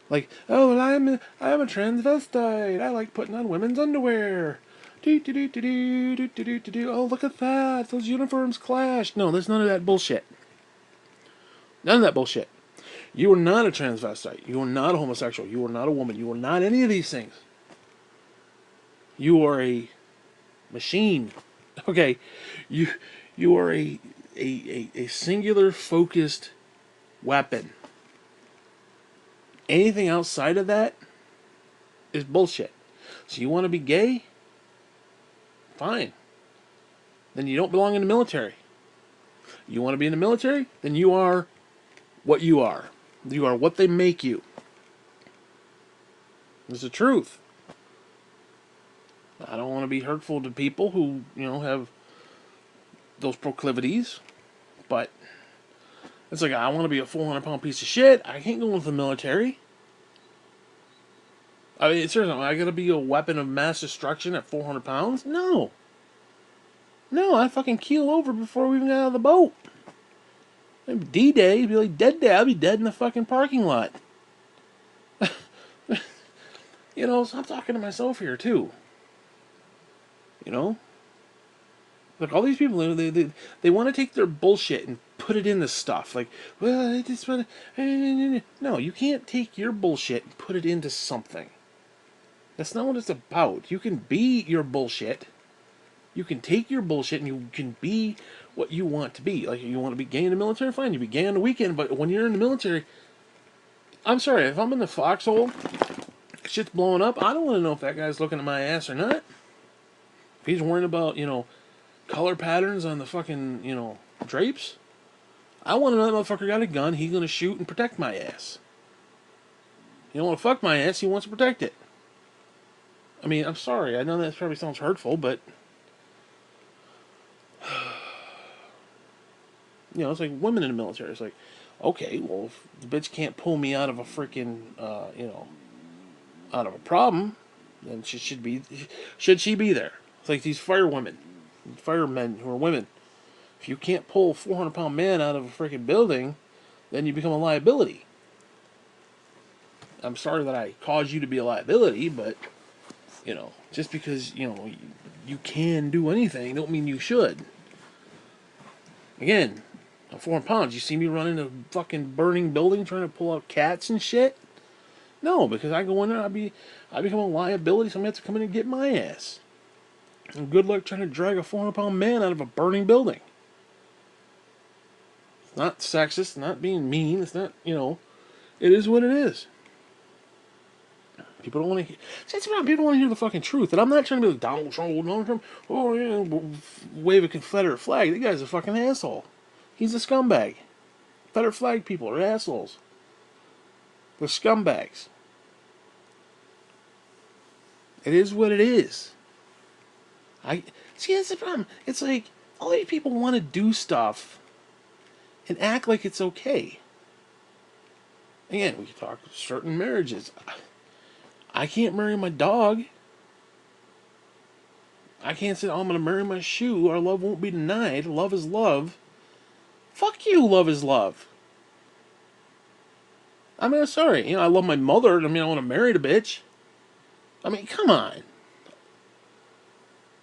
Like, oh, well, I'm a transvestite. I like putting on women's underwear. Do do do do do do do do do. Oh, look at that. Those uniforms clash. No, there's none of that bullshit. None of that bullshit. You are not a transvestite. You are not a homosexual. You are not a woman. You are not any of these things. You are a machine. Okay, you are a singular focused weapon. Anything outside of that is bullshit. So you want to be gay? Fine. Then you don't belong in the military. You want to be in the military? Then you are what you are. You are what they make you. It's the truth. I don't want to be hurtful to people who, have those proclivities, but it's like, I want to be a 400-pound piece of shit. I can't go into the military. I mean, seriously, am I going to be a weapon of mass destruction at 400 pounds? No. No, I'd fucking keel over before we even got out of the boat. D-Day, it'd be like Dead Day. I'd be dead in the fucking parking lot. So I'm talking to myself here, too. Like, all these people, they want to take their bullshit and put it into stuff. Like, well, I just want to... No, you can't take your bullshit and put it into something. That's not what it's about. You can be your bullshit. You can take your bullshit and you can be what you want to be. Like, you want to be gay in the military? Fine, you be gay on the weekend, but when you're in the military... I'm sorry, if I'm in the foxhole, shit's blowing up, I don't want to know if that guy's looking at my ass or not. If he's worrying about, color patterns on the fucking, drapes, I want to know that motherfucker got a gun, he's going to shoot and protect my ass. He don't want to fuck my ass, he wants to protect it. I mean, I'm sorry, I know that probably sounds hurtful, but... it's like women in the military. It's like, okay, well, if the bitch can't pull me out of a freaking, out of a problem, then she should she be there? It's like these firemen who are women. If you can't pull a 400-pound man out of a freaking building, then you become a liability. I'm sorry that I caused you to be a liability, but, just because, you can do anything, don't mean you should. Again, I'm 400 pounds. You see me running a fucking burning building trying to pull out cats and shit? No, because I go in there, I become a liability. Somebody has to come in and get my ass. And good luck trying to drag a 400-pound man out of a burning building. It's not sexist, not being mean. It's not, it is what it is. People don't want to hear. That's about people don't want to hear the fucking truth. And I'm not trying to be like Donald Trump. Oh yeah, wave a Confederate flag. That guy's a fucking asshole. He's a scumbag. Confederate flag people are assholes. They're scumbags. It is what it is. I see. That's the problem. It's like all these people want to do stuff and act like it's okay. Again, we can talk certain marriages. I can't marry my dog. I can't say, oh, I'm going to marry my shoe. Our love won't be denied. Love is love. Fuck you, love is love. I mean, I'm sorry. I love my mother. I want to marry the bitch. I mean, come on.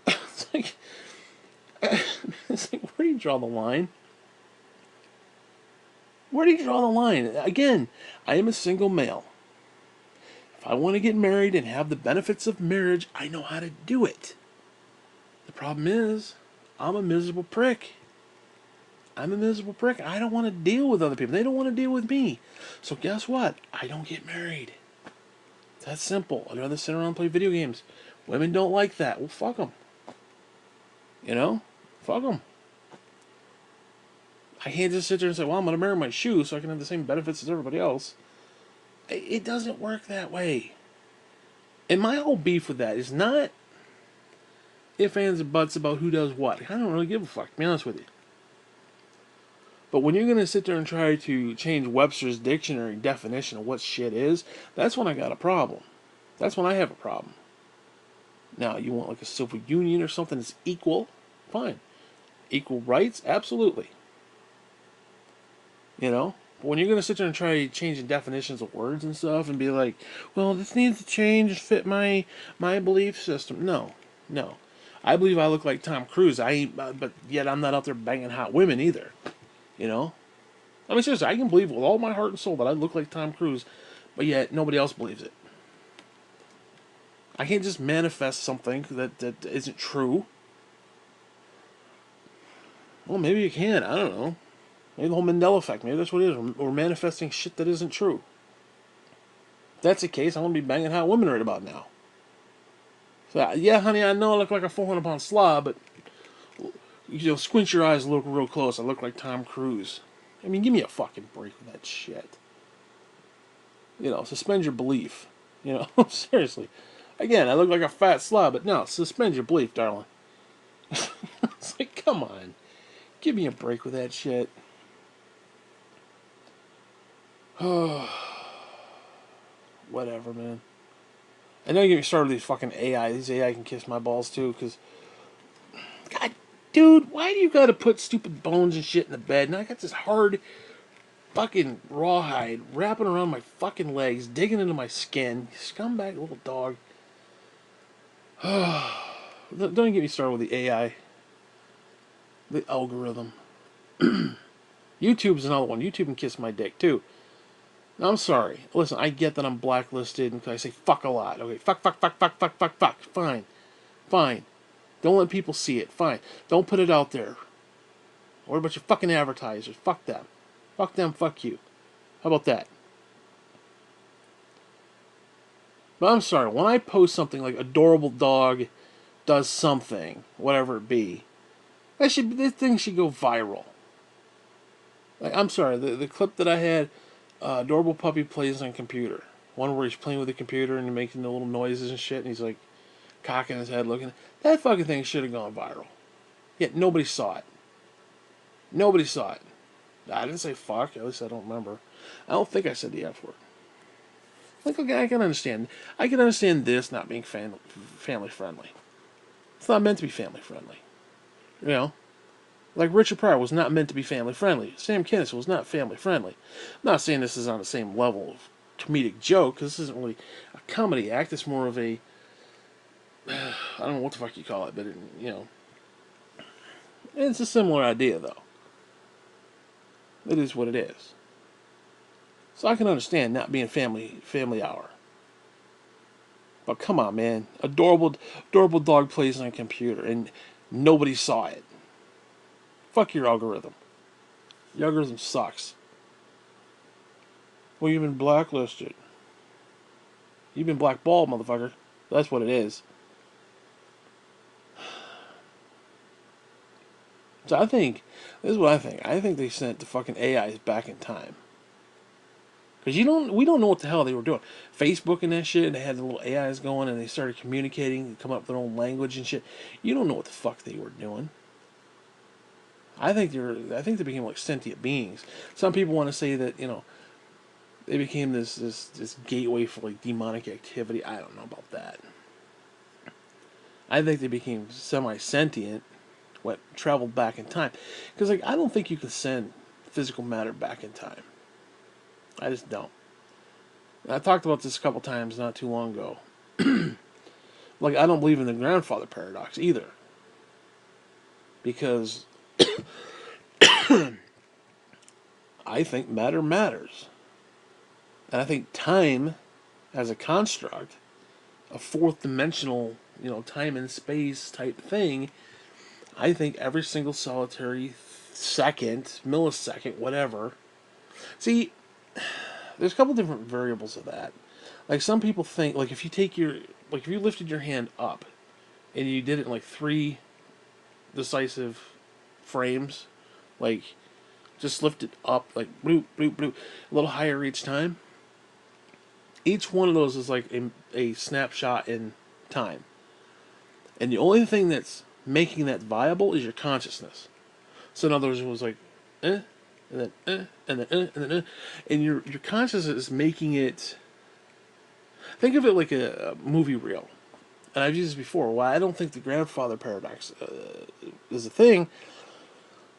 It's like, where do you draw the line? Where do you draw the line? Again, I am a single male. If I want to get married and have the benefits of marriage, I know how to do it. The problem is, I'm a miserable prick. I don't want to deal with other people. They don't want to deal with me. So guess what? I don't get married. That's simple. I'd rather sit around and play video games. Women don't like that. Well, fuck them. Fuck them. I can't just sit there and say, well, I'm going to marry my shoe so I can have the same benefits as everybody else. It doesn't work that way. And my whole beef with that is not ifs, ands, and buts about who does what. I don't really give a fuck, to be honest with you. But when you're going to sit there and try to change Webster's dictionary definition of what shit is, that's when I got a problem. That's when I have a problem. Now, you want like a civil union or something that's equal? Fine. Equal rights? Absolutely. But when you're going to sit there and try changing definitions of words and stuff and be like, well, this needs to change and fit my belief system. No. I believe I look like Tom Cruise. But yet I'm not out there banging hot women either. Seriously, I can believe with all my heart and soul that I look like Tom Cruise, but yet nobody else believes it. I can't just manifest something that isn't true. Well, maybe you can. I don't know. Maybe the whole Mandela effect. Maybe that's what it is. We're manifesting shit that isn't true. If that's the case, I'm going to be banging hot women right about now. So, yeah, honey, I know I look like a 400-pound slob, but squint your eyes and look real close. I look like Tom Cruise. Give me a fucking break with that shit. Suspend your belief. Seriously. Again, I look like a fat slob, but no, suspend your belief, darling. It's like, come on. Give me a break with that shit. Whatever, man. And don't get me started with these fucking AI. These AI can kiss my balls too, because God, dude, why do you gotta put stupid bones and shit in the bed? And I got this hard fucking rawhide wrapping around my fucking legs, digging into my skin. You scumbag little dog. Don't get me started with the AI. The algorithm. YouTube's another one. YouTube can kiss my dick too. Now, I'm sorry. Listen, I get that I'm blacklisted and I say fuck a lot. Okay, fuck. Fine. Don't let people see it. Fine. Don't put it out there. What about your fucking advertisers? Fuck them. Fuck you. How about that? But I'm sorry. When I post something like adorable dog does something, whatever it be, this thing should go viral. Like, I'm sorry. The clip that I had. Adorable puppy plays on computer. One where he's playing with the computer and making the little noises and shit, and he's like cocking his head, looking. That fucking thing should have gone viral. Yet nobody saw it. I didn't say fuck. At least I don't remember. I don't think I said the F word. Like, okay, I can understand. I can understand this not being family friendly. It's not meant to be family friendly. Like Richard Pryor was not meant to be family friendly. Sam Kinison was not family friendly. I'm not saying this is on the same level of comedic joke, because this isn't really a comedy act. It's more of a, I don't know what the fuck you call it, but it's a similar idea though. It is what it is. So I can understand not being family hour. But come on, man, adorable dog plays on a computer and nobody saw it. Fuck your algorithm. Your algorithm sucks. Well, you've been blacklisted. You've been blackballed, motherfucker. That's what it is. So this is what I think. I think they sent the fucking AIs back in time. Because we don't know what the hell they were doing. Facebook and that shit, and they had the little AIs going, and they started communicating, and come up with their own language and shit. You don't know what the fuck they were doing. I think they became like sentient beings. Some people want to say that they became this gateway for like demonic activity. I don't know about that. I think they became semi-sentient, traveled back in time. Because like I don't think you can send physical matter back in time. I just don't. I talked about this a couple times not too long ago. Like I don't believe in the grandfather paradox either. Because I think matter matters. And I think time as a construct, a fourth dimensional, time and space type thing, I think every single solitary second, millisecond, whatever. See, there's a couple different variables of that. Like some people think, like if you lifted your hand up and you did it in like 3 decisive frames, like just lift it up like bloop bloop bloop, a little higher each time. Each one of those is like a snapshot in time. And the only thing that's making that viable is your consciousness. So in other words, it was like, and then, and then, and then, and your consciousness is making it. Think of it like a movie reel. And I've used this before. Why I don't think the grandfather paradox is a thing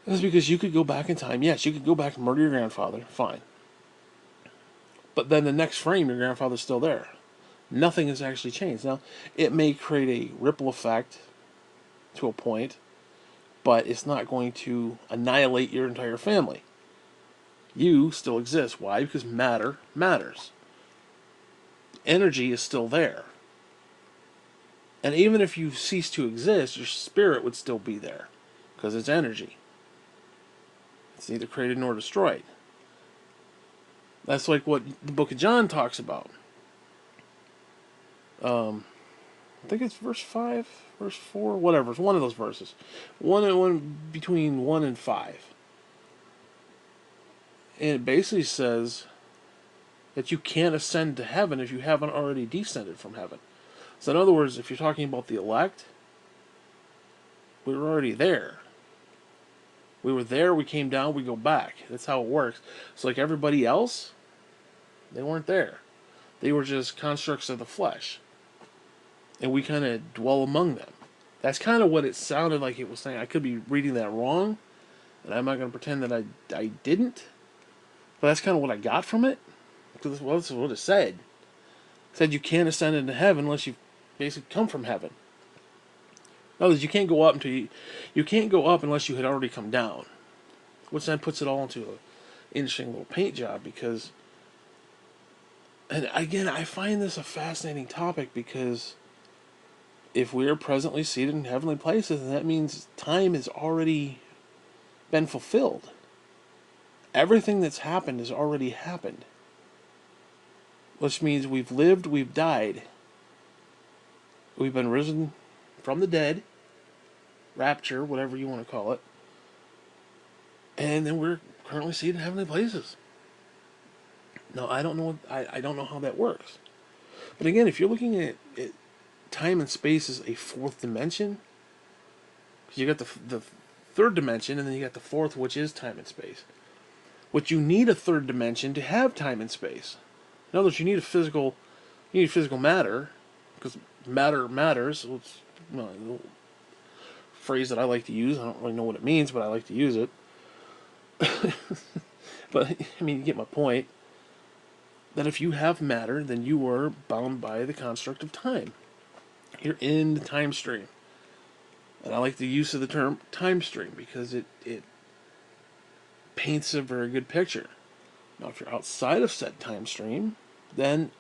is because you could go back in time. Yes, you could go back and murder your grandfather. Fine. But then the next frame, your grandfather's still there. Nothing has actually changed. Now, it may create a ripple effect to a point, but it's not going to annihilate your entire family. You still exist. Why? Because matter matters. Energy is still there. And even if you cease to exist, your spirit would still be there. Because it's energy. It's neither created nor destroyed. That's like what the book of John talks about. I think it's verse 5, verse 4, whatever. It's one of those verses. One between 1 and 5. And it basically says that you can't ascend to heaven if you haven't already descended from heaven. So in other words, if you're talking about the elect, we were already there. We were there, we came down, we go back. That's how it works. So like everybody else, they weren't there. They were just constructs of the flesh. And we kind of dwell among them. That's kind of what it sounded like it was saying. I could be reading that wrong, and I'm not going to pretend that I didn't. But that's kind of what I got from it. Because that's what it said. It said you can't ascend into heaven unless you basically come from heaven. In other words, you can't go up you can't go up unless you had already come down. Which then puts it all into an interesting little paint job because, and again, I find this a fascinating topic because if we are presently seated in heavenly places, then that means time has already been fulfilled. Everything that's happened has already happened. Which means we've lived, we've died. We've been risen from the dead. Rapture, whatever you want to call it. And then we're currently seated in heavenly places. Now, I don't know how that works. But again, if you're looking at time and space as a fourth dimension, you got the third dimension, and then you got the fourth, which is time and space. But you need a third dimension to have time and space. In other words, you need physical matter, because matter matters. It's a phrase that I like to use. I don't really know what it means, but I like to use it. But I mean, you get my point. that if you have matter, then you are bound by the construct of time. You're in the time stream. And I like the use of the term time stream because it paints a very good picture. Now, if you're outside of said time stream, then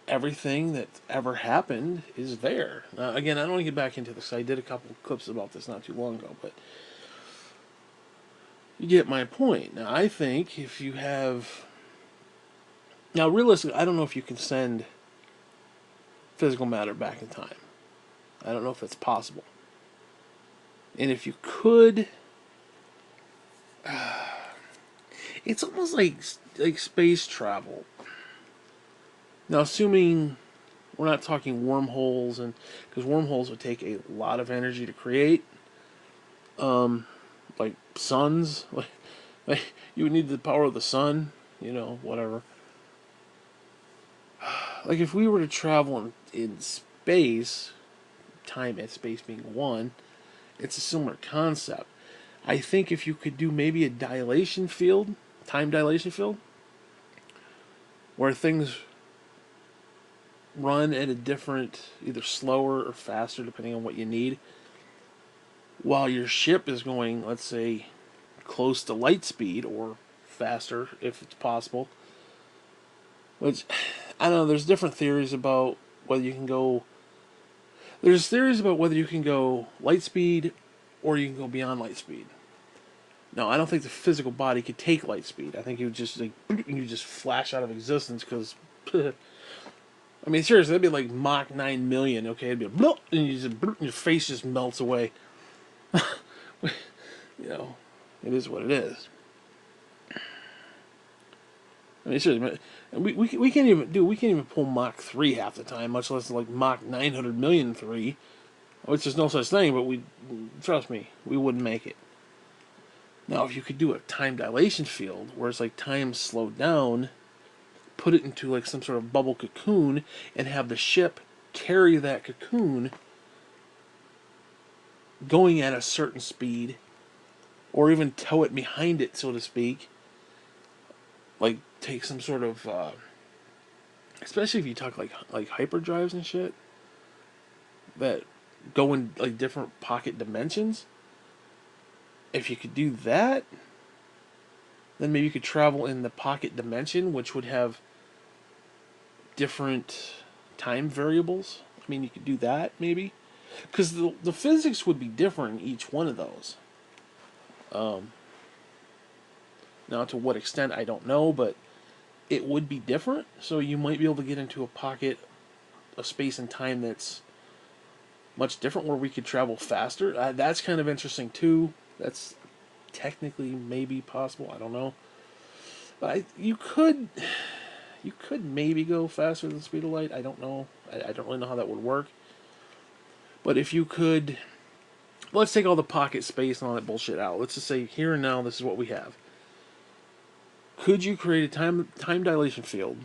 everything that ever happened is there. Now, again, I don't want to get back into this. I did a couple clips about this not too long ago, but you get my point. Now, I think if you have... Now, realistically, I don't know if you can send physical matter back in time. I don't know if it's possible. And if you could... It's almost like space travel. Now, assuming we're not talking wormholes, and because wormholes would take a lot of energy to create, like suns, like you would need the power of the sun, whatever. Like if we were to travel in space, time and space being one, it's a similar concept. I think if you could do maybe a dilation field, time dilation field, where things run at a different, either slower or faster, depending on what you need, while your ship is going, let's say, close to light speed or faster, if it's possible. Which, I don't know, there's different theories about whether you can go... There's theories about whether you can go light speed or you can go beyond light speed. No, I don't think the physical body could take light speed. I think you would just you just flash out of existence because... I mean, seriously, that'd be like Mach 9 million, okay? It'd be bloop, and your face just melts away. It is what it is. I mean, seriously, we can't even pull Mach 3 half the time, much less like Mach 900 million 3, which is no such thing, but trust me, we wouldn't make it. Now, if you could do a time dilation field, where it's like time slowed down, put it into like some sort of bubble cocoon, and have the ship carry that cocoon going at a certain speed, or even tow it behind it, so to speak, like take some sort of, especially if you talk like hyperdrives and shit, that go in like different pocket dimensions. If you could do that, then maybe you could travel in the pocket dimension, which would have different time variables. I mean, you could do that, maybe. Because the physics would be different in each one of those. Now, to what extent, I don't know, but it would be different. So you might be able to get into a pocket of space and time that's much different, where we could travel faster. That's kind of interesting, too. That's technically maybe possible. I don't know. But you could maybe go faster than the speed of light. I don't know. I don't really know how that would work. But if you could... Let's take all the pocket space and all that bullshit out. Let's just say, here and now, this is what we have. Could you create a time dilation field?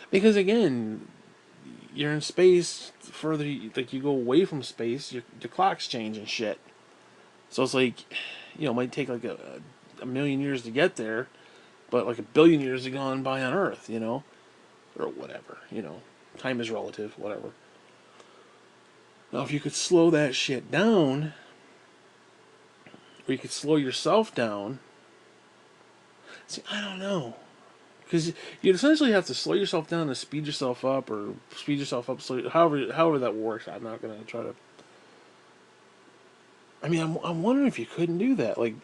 Because, again, you're in space. Further, like, you go away from space, the clocks change and shit. So it's like, it might take like a million years to get there, but like a billion years have gone by on Earth, or whatever, time is relative, whatever. Now, if you could slow that shit down, or you could slow yourself down, see, I don't know, because you'd essentially have to slow yourself down to speed yourself up, or speed yourself up, however that works. I'm not gonna try to. I mean, I'm wondering if you couldn't do that, like.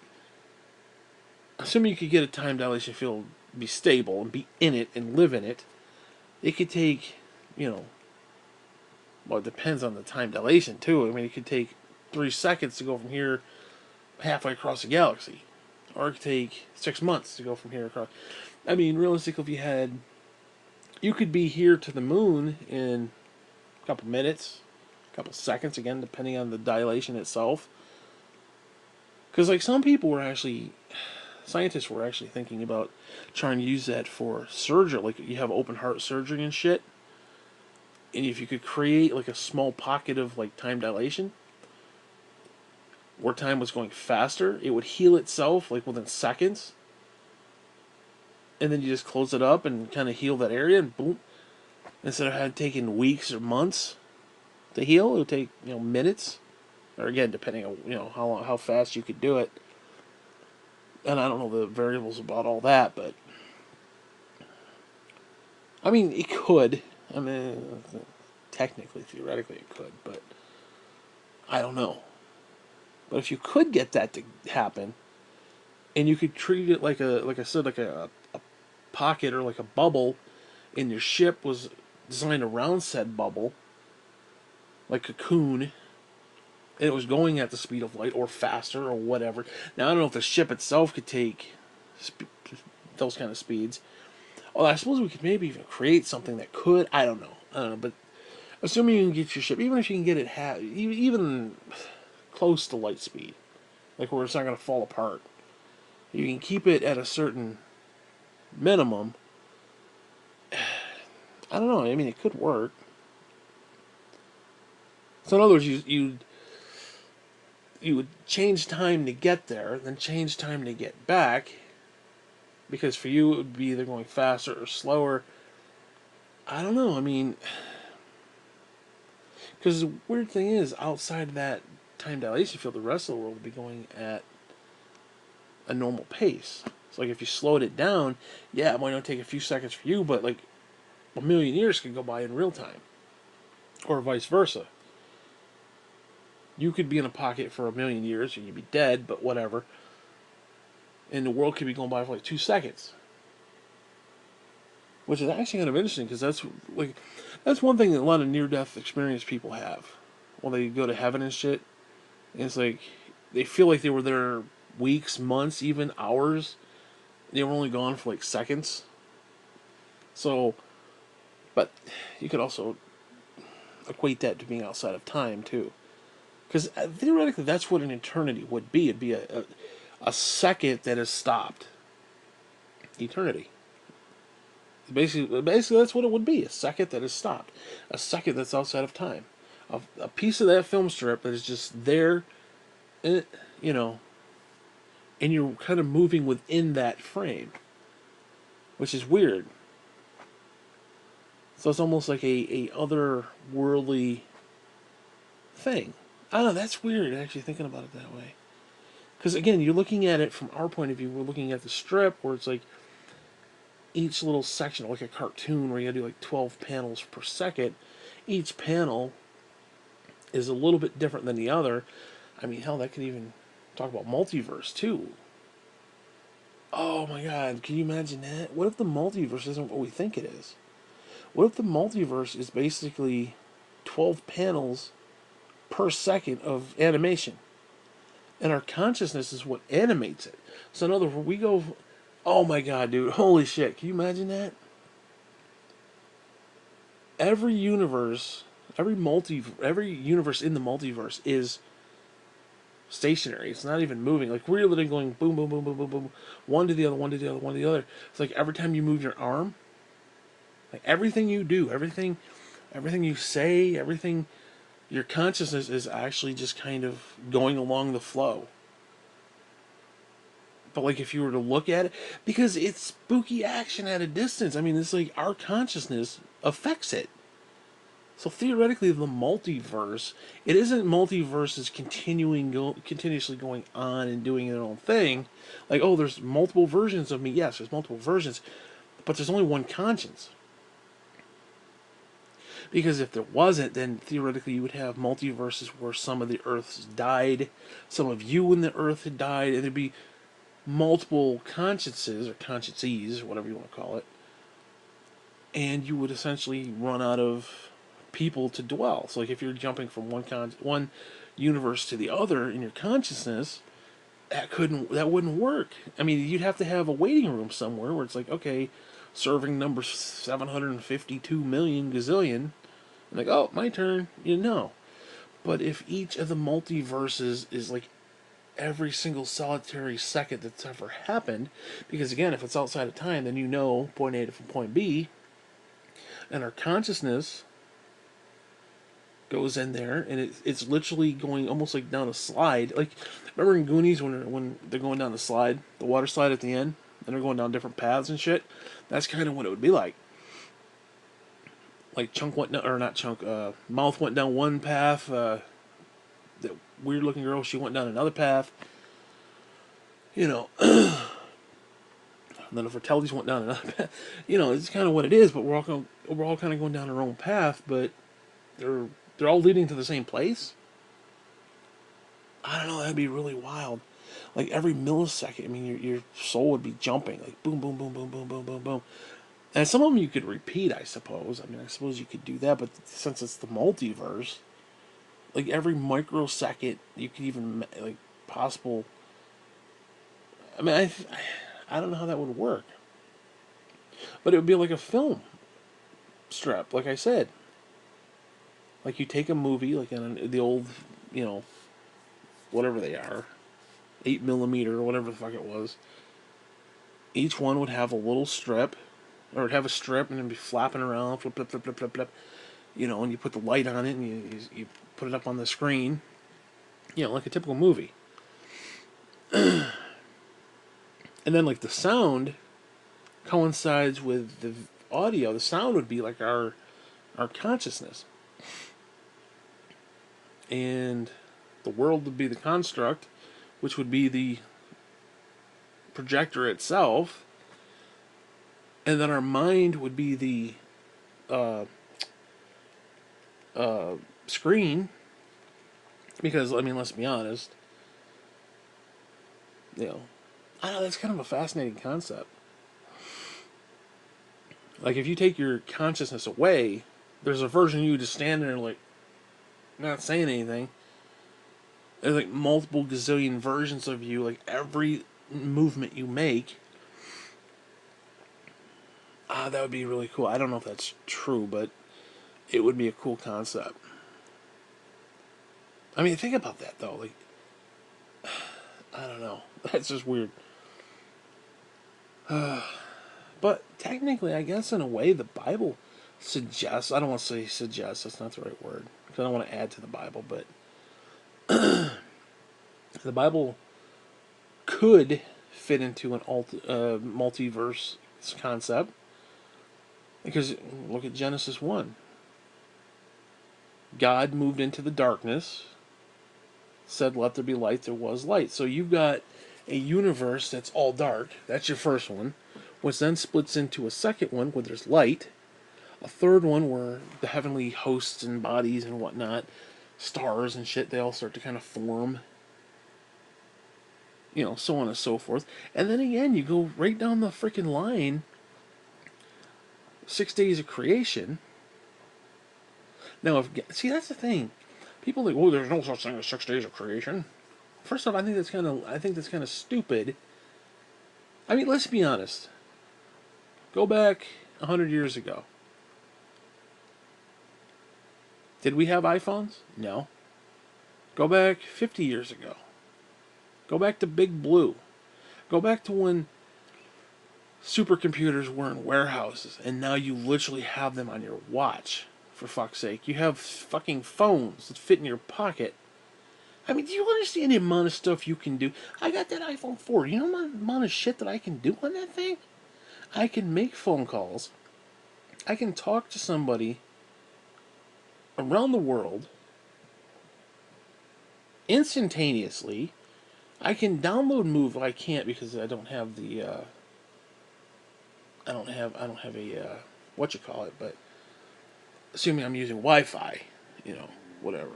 Assuming you could get a time dilation field, be stable, and be in it, and live in it, it could take, well, it depends on the time dilation, too. I mean, it could take 3 seconds to go from here halfway across the galaxy. Or it could take 6 months to go from here across. I mean, realistically, you could be here to the moon in a couple minutes, a couple seconds, again, depending on the dilation itself. Because, like, scientists were actually thinking about trying to use that for surgery. Like, you have open heart surgery and shit. And if you could create, like, a small pocket of, like, time dilation, where time was going faster, it would heal itself, like, within seconds. and then you just close it up and kind of heal that area, and boom. Instead of having taken weeks or months to heal, it would take minutes, or again depending on how fast you could do it. And I don't know the variables about all that, but I mean it could. I mean, technically, theoretically, it could, but I don't know. But if you could get that to happen, and you could treat it like I said, like a pocket or like a bubble, and your ship was designed around said bubble, like a cocoon, and it was going at the speed of light or faster or whatever. Now I don't know if the ship itself could take those kind of speeds. Oh, I suppose we could maybe even create something that could. I don't know. But assuming you can get your ship, even if you can get it even close to light speed, like where it's not going to fall apart, you can keep it at a certain minimum. I don't know. I mean, it could work. So in other words, you would change time to get there, then change time to get back, because for you it would be either going faster or slower. I don't know. I mean, because the weird thing is, outside of that time dilation field, the rest of the world would be going at a normal pace. So like if you slowed it down, yeah, it might not take a few seconds for you, but like a million years could go by in real time, or vice versa. You could be in a pocket for a million years and you'd be dead, but whatever. And the world could be going by for like 2 seconds, which is actually kind of interesting because that's one thing that a lot of near-death experience people have when they go to heaven and shit. And it's like they feel like they were there weeks, months, even hours. They were only gone for like seconds. So, but you could also equate that to being outside of time too, because theoretically that's what an eternity would be. It'd be a second that is stopped. Eternity. Basically, that's what it would be. A second that is stopped. A second that's outside of time. A piece of that film strip that is just there, and, and you're kind of moving within that frame, which is weird. So it's almost like a otherworldly thing. I don't know, that's weird, actually, thinking about it that way. Because, again, you're looking at it from our point of view. We're looking at the strip where it's like each little section, like a cartoon where you gotta do like 12 panels per second. Each panel is a little bit different than the other. I mean, hell, that could even talk about multiverse, too. Oh my god, can you imagine that? What if the multiverse isn't what we think it is? What if the multiverse is basically 12 panels per second of animation? And our consciousness is what animates it. So in other words, we go, oh my god, dude, holy shit, can you imagine that? Every universe, every universe in the multiverse is stationary. It's not even moving. Like we're literally going boom, boom, boom, boom, boom, boom, one to the other, one to the other, one to the other. It's like every time you move your arm, like everything you do, everything you say, everything, your consciousness is actually just kind of going along the flow. But like if you were to look at it, because it's spooky action at a distance. I mean, it's like our consciousness affects it. So theoretically, the multiverse, it isn't multiverses continuously going on and doing their own thing. Like, oh, there's multiple versions of me. Yes, there's multiple versions, but there's only one conscience. Because if there wasn't, then theoretically you would have multiverses where some of the Earths died, some of you in the Earth had died, and there'd be multiple consciences or consciences, or whatever you want to call it, and you would essentially run out of people to dwell. So, like if you're jumping from one universe to the other in your consciousness, that wouldn't work. I mean, you'd have to have a waiting room somewhere where it's like, okay, serving number 752 million gazillion. And like, oh, my turn. But if each of the multiverses is like every single solitary second that's ever happened, because again, if it's outside of time, then point A to point B, and our consciousness goes in there, and it's literally going almost like down a slide. Like, remember in Goonies when they're going down the slide, the water slide at the end? and they're going down different paths and shit. That's kind of what it would be like. Like Chunk went down, or not Chunk, Mouth went down one path. That weird looking girl, she went down another path. You know, and then the Fratellis went down another path. You know, it's kind of what it is. But we're all kind of going down our own path, but they're they're all leading to the same place. I don't know. That'd be really wild. Like every millisecond, I mean, your soul would be jumping, like boom, boom, boom, boom, boom, boom, boom, boom. And some of them you could repeat, I suppose. I mean, I suppose you could do that, but since it's the multiverse, like every microsecond, you could even like possible. I mean, I don't know how that would work, but it would be like a film strip, like I said. Like you take a movie, like in the old, you know, whatever they are, 8 millimeter or whatever the fuck it was. Each one would have a little strip, or would have a strip and then be flapping around, flip, flip, flip, flip, flip, flip. You know, and you put the light on it and you put it up on the screen. You know, like a typical movie. And then like the sound coincides with the audio. The sound would be like our consciousness, and the world would be the construct, which would be the projector itself, and then our mind would be the uh, screen. Because I mean, let's be honest, you know, I know that's kind of a fascinating concept. Like if you take your consciousness away, there's a version of you just standing there like not saying anything. There's like multiple gazillion versions of you, like every movement you make. That would be really cool. I don't know if that's true, but it would be a cool concept. I mean, think about that though. Like, I don't know. That's just weird. But technically, I guess in a way, the Bible suggests. I don't want to say suggests. That's not the right word because I don't want to add to the Bible, but the Bible could fit into an multiverse concept because look at Genesis 1. God moved into the darkness, said, "Let there be light." There was light. So you've got a universe that's all dark. That's your first one, which then splits into a second one where there's light, a third one where the heavenly hosts and bodies and whatnot, stars and shit, they all start to kind of form. You know, so on and so forth. And then again, you go right down the freaking line. 6 days of creation. Now, see, that's the thing. People think, "Oh, there's no such thing as 6 days of creation." First off, I think that's kind of stupid. I mean, let's be honest. Go back 100 years ago. Did we have iPhones? No. Go back 50 years ago. Go back to Big Blue. Go back to when supercomputers were in warehouses, and now you literally have them on your watch. For fuck's sake, you have fucking phones that fit in your pocket. I mean, do you understand the amount of stuff you can do? I got that iPhone 4. You know the amount of shit that I can do on that thing? I can make phone calls. I can talk to somebody around the world instantaneously. I can download Move. I can't because I don't have the. I don't have a. What you call it, but assuming I'm using Wi-Fi, you know, whatever.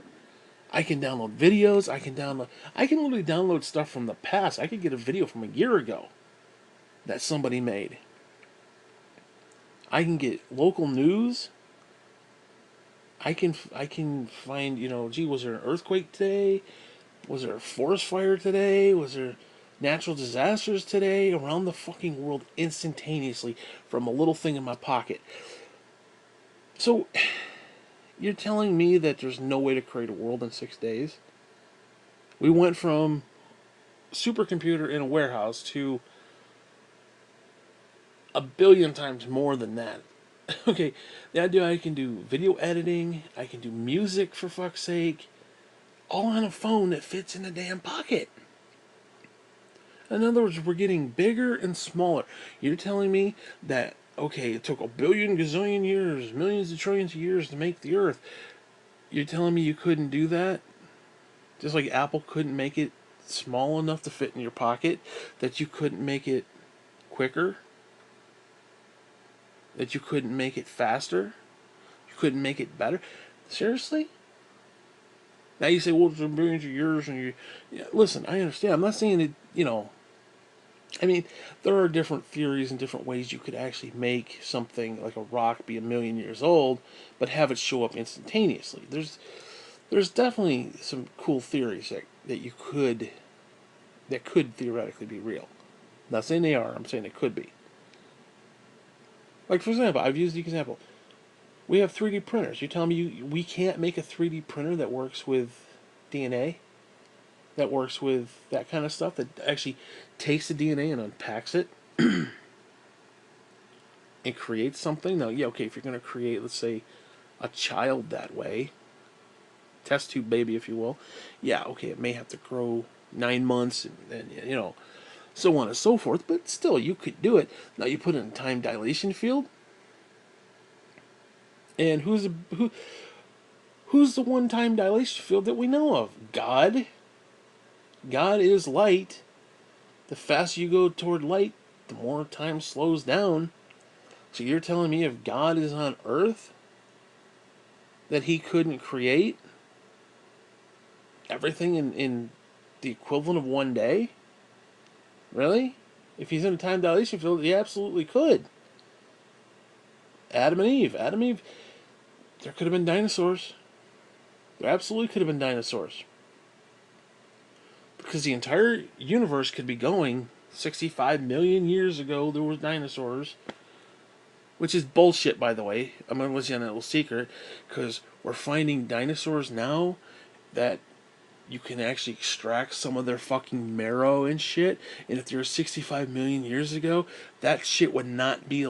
I can download videos. I can literally download stuff from the past. I could get a video from a year ago that somebody made. I can get local news. I can find, you know, gee, was there an earthquake today? Was there a forest fire today? Was there natural disasters today? Around the fucking world instantaneously from a little thing in my pocket. So, you're telling me that there's no way to create a world in 6 days? We went from supercomputer in a warehouse to a billion times more than that. Okay, the idea I can do video editing, I can do music for fuck's sake, all on a phone that fits in a damn pocket. In other words, we're getting bigger and smaller. You're telling me that, okay, it took a billion gazillion years, millions of trillions of years to make the Earth. You're telling me you couldn't do that? Just like Apple couldn't make it small enough to fit in your pocket, that you couldn't make it quicker, that you couldn't make it faster, you couldn't make it better. Seriously? Now you say, well, it's been billions of years, and you, yeah, listen. I understand. I'm not saying that, I mean, there are different theories and different ways you could actually make something like a rock be a million years old, but have it show up instantaneously. There's definitely some cool theories that you could that could theoretically be real. I'm not saying they are. I'm saying they could be. Like, for example, I've used the example. We have 3D printers. You're telling me we can't make a 3D printer that works with DNA? That works with that kind of stuff? That actually takes the DNA and unpacks it? And creates something? Now, yeah, okay, if you're going to create, let's say, a child that way, test tube baby, if you will, yeah, okay, it may have to grow 9 months and so on and so forth, but still, you could do it. Now, you put it in a time dilation field, and who's the one time dilation field that we know of? God. God is light. The faster you go toward light, the more time slows down. So you're telling me if God is on Earth, that he couldn't create everything in the equivalent of one day? Really? If he's in a time dilation field, he absolutely could. Adam and Eve. Adam and Eve, there could have been dinosaurs. There absolutely could have been dinosaurs. Because the entire universe could be going 65 million years ago, there was dinosaurs. Which is bullshit, by the way. I'm going to let you on a little secret. Because we're finding dinosaurs now that you can actually extract some of their fucking marrow and shit. And if they were 65 million years ago, that shit would not be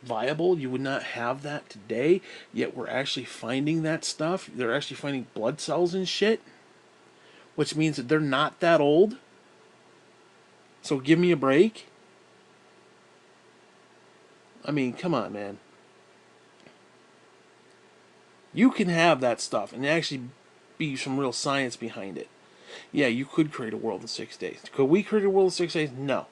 viable. You would not have that today. Yet we're actually finding that stuff. They're actually finding blood cells and shit. Which means that they're not that old. So give me a break. I mean, come on, man. You can have that stuff and actually be some real science behind it. Yeah, you could create a world in 6 days. Could we create a world in 6 days? No.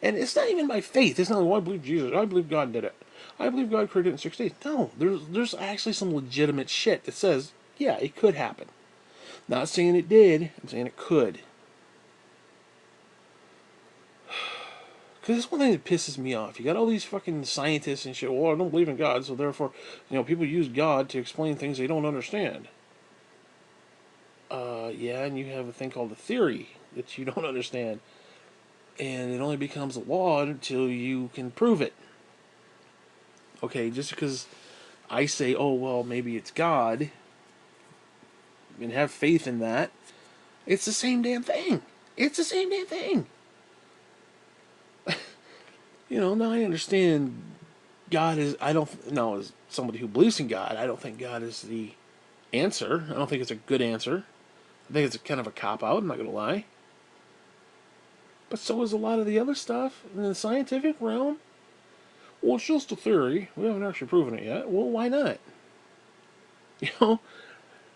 And it's not even by faith. It's not like, well, I believe Jesus. I believe God did it. I believe God created it in 6 days. No, there's actually some legitimate shit that says, yeah, it could happen. Not saying it did. I'm saying it could. Because it's one thing that pisses me off. You got all these fucking scientists and shit. Well, I don't believe in God, so therefore, people use God to explain things they don't understand. Yeah, and you have a thing called a theory that you don't understand. And it only becomes a law until you can prove it. Okay, just because I say, oh, well, maybe it's God, and have faith in that, it's the same damn thing. It's the same damn thing. Now I understand God is, I don't, now as somebody who believes in God, I don't think God is the answer. I don't think it's a good answer. I think it's kind of a cop-out, I'm not going to lie. But so is a lot of the other stuff in the scientific realm. Well, it's just a theory. We haven't actually proven it yet. Well, why not? You know?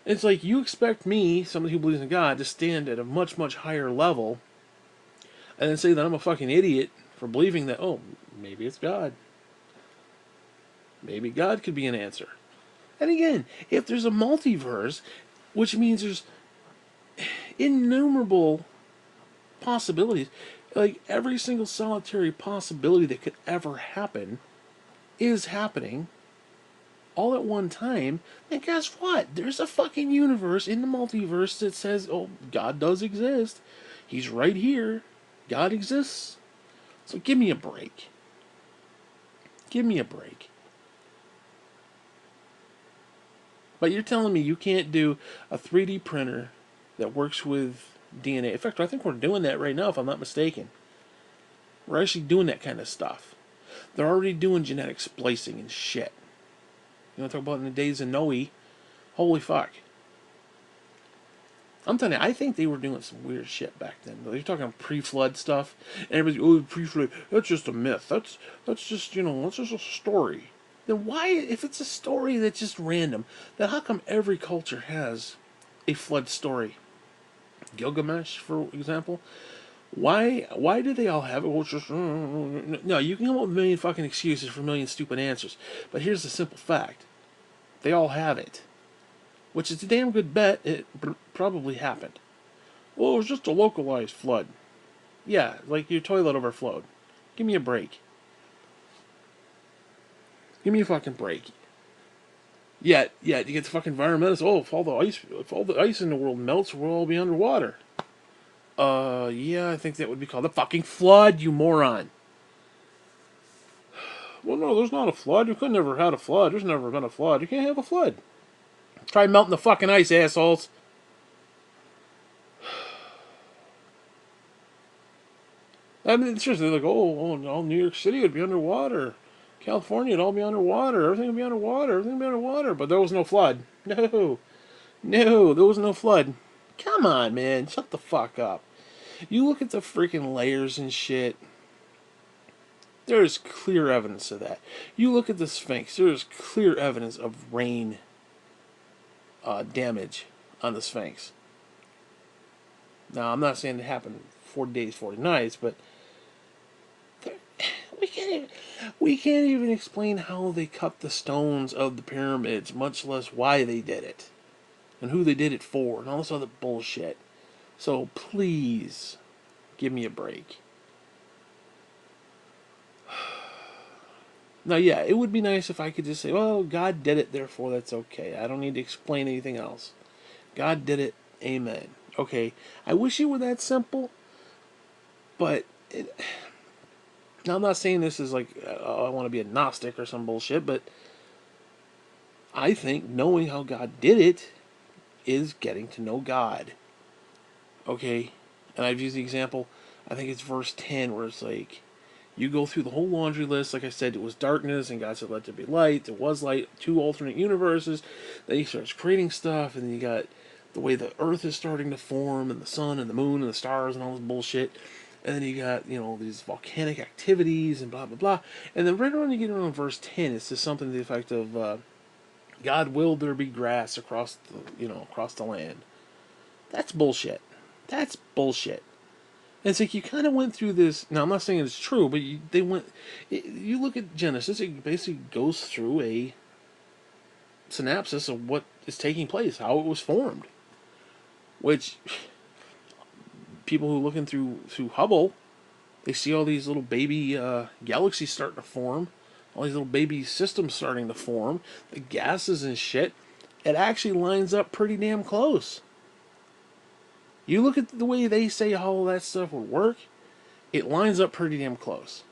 It's like you expect me, somebody who believes in God, to stand at a much, much higher level and then say that I'm a fucking idiot for believing that, oh, maybe it's God. Maybe God could be an answer. And again, if there's a multiverse, which means there's innumerable possibilities, like every single solitary possibility that could ever happen is happening all at one time, then guess what? There's a fucking universe in the multiverse that says, oh, God does exist. He's right here. God exists. So give me a break. Give me a break. But you're telling me you can't do a 3D printer that works with DNA. In fact, I think we're doing that right now, if I'm not mistaken. We're actually doing that kind of stuff. They're already doing genetic splicing and shit. You want to talk about in the days of Noe? Holy fuck. I'm telling you, I think they were doing some weird shit back then. You're talking pre-flood stuff, and everybody's, oh, pre-flood, that's just a myth. That's just, that's just a story. Then why, if it's a story that's just random, then how come every culture has a flood story? Gilgamesh, for example. Why do they all have it? Well, it's just no. You can come up with a million fucking excuses for a million stupid answers, but here's the simple fact: they all have it, which is a damn good bet. It probably happened. Well, it was just a localized flood. Yeah, like your toilet overflowed. Give me a break. Give me a fucking break. You get the fucking environmentalists. Oh, if all the ice in the world melts, we'll all be underwater. Yeah, I think that would be called a fucking flood, you moron. Well, no, there's not a flood. You could never have had a flood. There's never been a flood. You can't have a flood. Try melting the fucking ice, assholes. I mean, seriously, like, all New York City would be underwater. California would all be underwater. Everything would be underwater. Everything would be underwater. But there was no flood. No, there was no flood. Come on, man. Shut the fuck up. You look at the freaking layers and shit. There is clear evidence of that. You look at the Sphinx. There is clear evidence of rain damage on the Sphinx. Now, I'm not saying it happened 40 days, 40 nights, but we can't even explain how they cut the stones of the pyramids, much less why they did it, and who they did it for, and all this other bullshit. So please, give me a break. Now, yeah, it would be nice if I could just say, well, God did it, therefore that's okay. I don't need to explain anything else. God did it, amen. Okay, I wish it were that simple, but now I'm not saying this is like, I want to be a Gnostic or some bullshit, but I think knowing how God did it is getting to know God. Okay, and I've used the example, I think it's verse 10, where it's like, you go through the whole laundry list. Like I said, it was darkness, and God said, let there be light. There was light, 2 alternate universes. Then he starts creating stuff, and then you got the way the earth is starting to form, and the sun, and the moon, and the stars, and all this bullshit. And then you got, these volcanic activities, and blah, blah, blah. And then right around you get around verse 10, it's just something to the effect of, God willed there be grass across across the land. That's bullshit. That's bullshit. And it's like you kind of went through this. Now, I'm not saying it's true, but you look at Genesis, it basically goes through a synopsis of what is taking place, how it was formed. Which, people who are looking through Hubble, they see all these little baby galaxies starting to form, all these little baby systems starting to form, the gases and shit. It actually lines up pretty damn close. You look at the way they say how all that stuff would work, it lines up pretty damn close.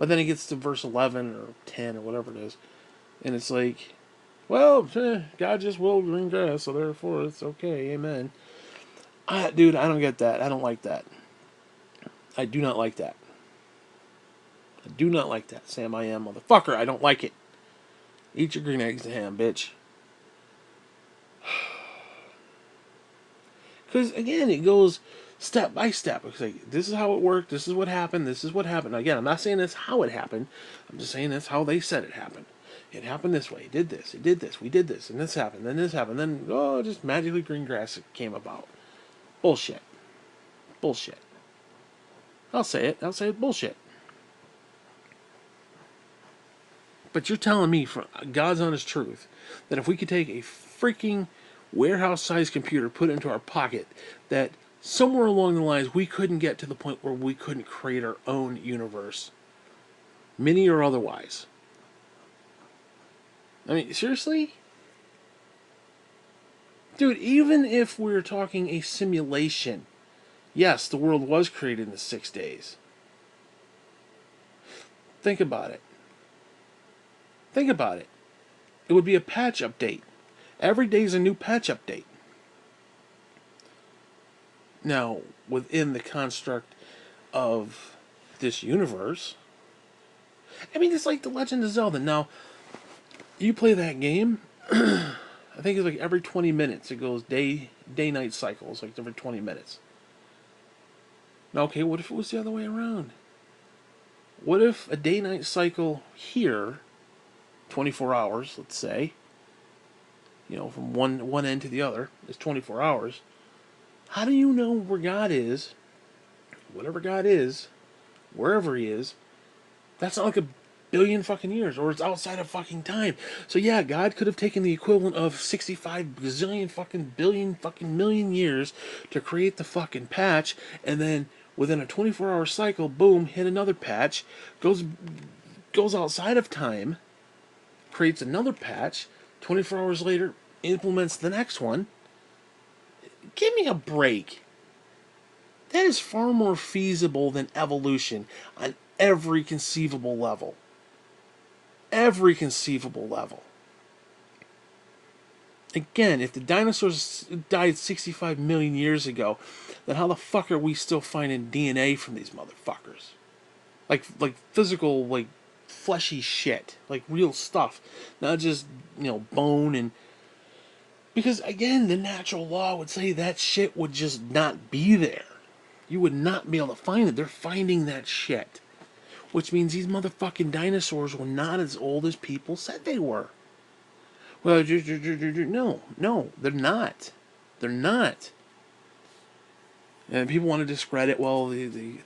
But then it gets to verse 11 or 10 or whatever it is, and it's like, well, God just willed green grass, so therefore it's okay, amen. Dude, I don't get that. I don't like that. I do not like that. I do not like that, Sam I am, motherfucker. I don't like it. Eat your green eggs and ham, bitch. Because, again, it goes step by step. It's like, this is how it worked, this is what happened, this is what happened. Now, again, I'm not saying that's how it happened. I'm just saying that's how they said it happened. It happened this way. It did this. It did this. We did this. And this happened. Then this happened. Then, just magically green grass came about. Bullshit. Bullshit. I'll say it. I'll say it. Bullshit. But you're telling me, from God's honest truth, that if we could take a freaking warehouse-sized computer, put it into our pocket, that somewhere along the lines we couldn't get to the point where we couldn't create our own universe, mini or otherwise. I mean, seriously? Dude, even if we're talking a simulation, yes, the world was created in 6 days. Think about it. Think about it. It would be a patch update. Every day is a new patch update. Now, within the construct of this universe, I mean, it's like The Legend of Zelda. Now, you play that game, I think it's like every 20 minutes. It goes day-night cycles, like every 20 minutes. Now, okay, what if it was the other way around? What if a day-night cycle here, 24 hours, let's say, from one end to the other, is 24 hours. How do you know where God is, whatever God is, wherever He is? That's not like a billion fucking years, or it's outside of fucking time. So yeah, God could have taken the equivalent of 65 gazillion fucking billion fucking million years to create the fucking patch, and then within a 24-hour cycle, boom, hit another patch, goes outside of time, creates another patch, 24 hours later, implements the next one. Give me a break. That is far more feasible than evolution on every conceivable level. Every conceivable level. Again, if the dinosaurs died 65 million years ago, then how the fuck are we still finding DNA from these motherfuckers? Like physical, like fleshy shit, like real stuff, not just bone and. Because again, the natural law would say that shit would just not be there. You would not be able to find it. They're finding that shit, which means these motherfucking dinosaurs were not as old as people said they were. Well, no, they're not. They're not. And people want to discredit, well, they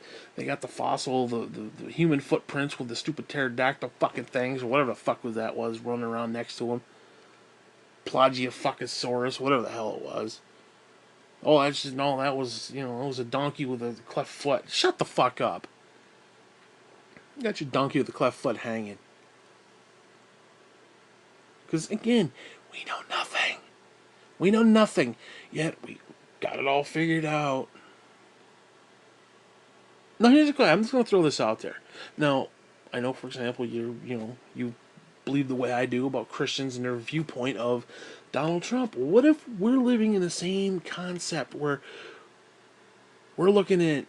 got the fossil, the human footprints with the stupid pterodactyl fucking things, or whatever the fuck was running around next to them. Plagiofuckosaurus, whatever the hell it was. Oh, that's just, no, that was, it was a donkey with a cleft foot. Shut the fuck up. You got your donkey with a cleft foot hanging. Because, again, we know nothing. We know nothing. Yet, we got it all figured out. Now, here's a question. I'm just going to throw this out there. Now, I know, for example, you believe the way I do about Christians and their viewpoint of Donald Trump. What if we're living in the same concept where we're looking at,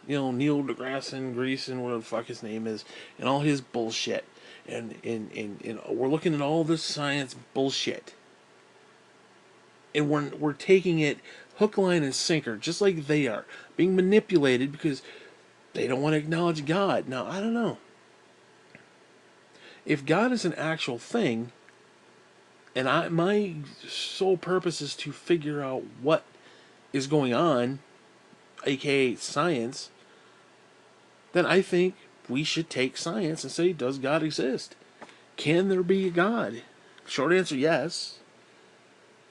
Neil deGrasse Greason, whatever the fuck his name is, and all his bullshit. And we're looking at all this science bullshit. And we're taking it hook, line, and sinker, just like they are. Being manipulated because they don't want to acknowledge God. Now, I don't know. If God is an actual thing, and my sole purpose is to figure out what is going on, aka science, then I think we should take science and say, does God exist? Can there be a God? Short answer, yes.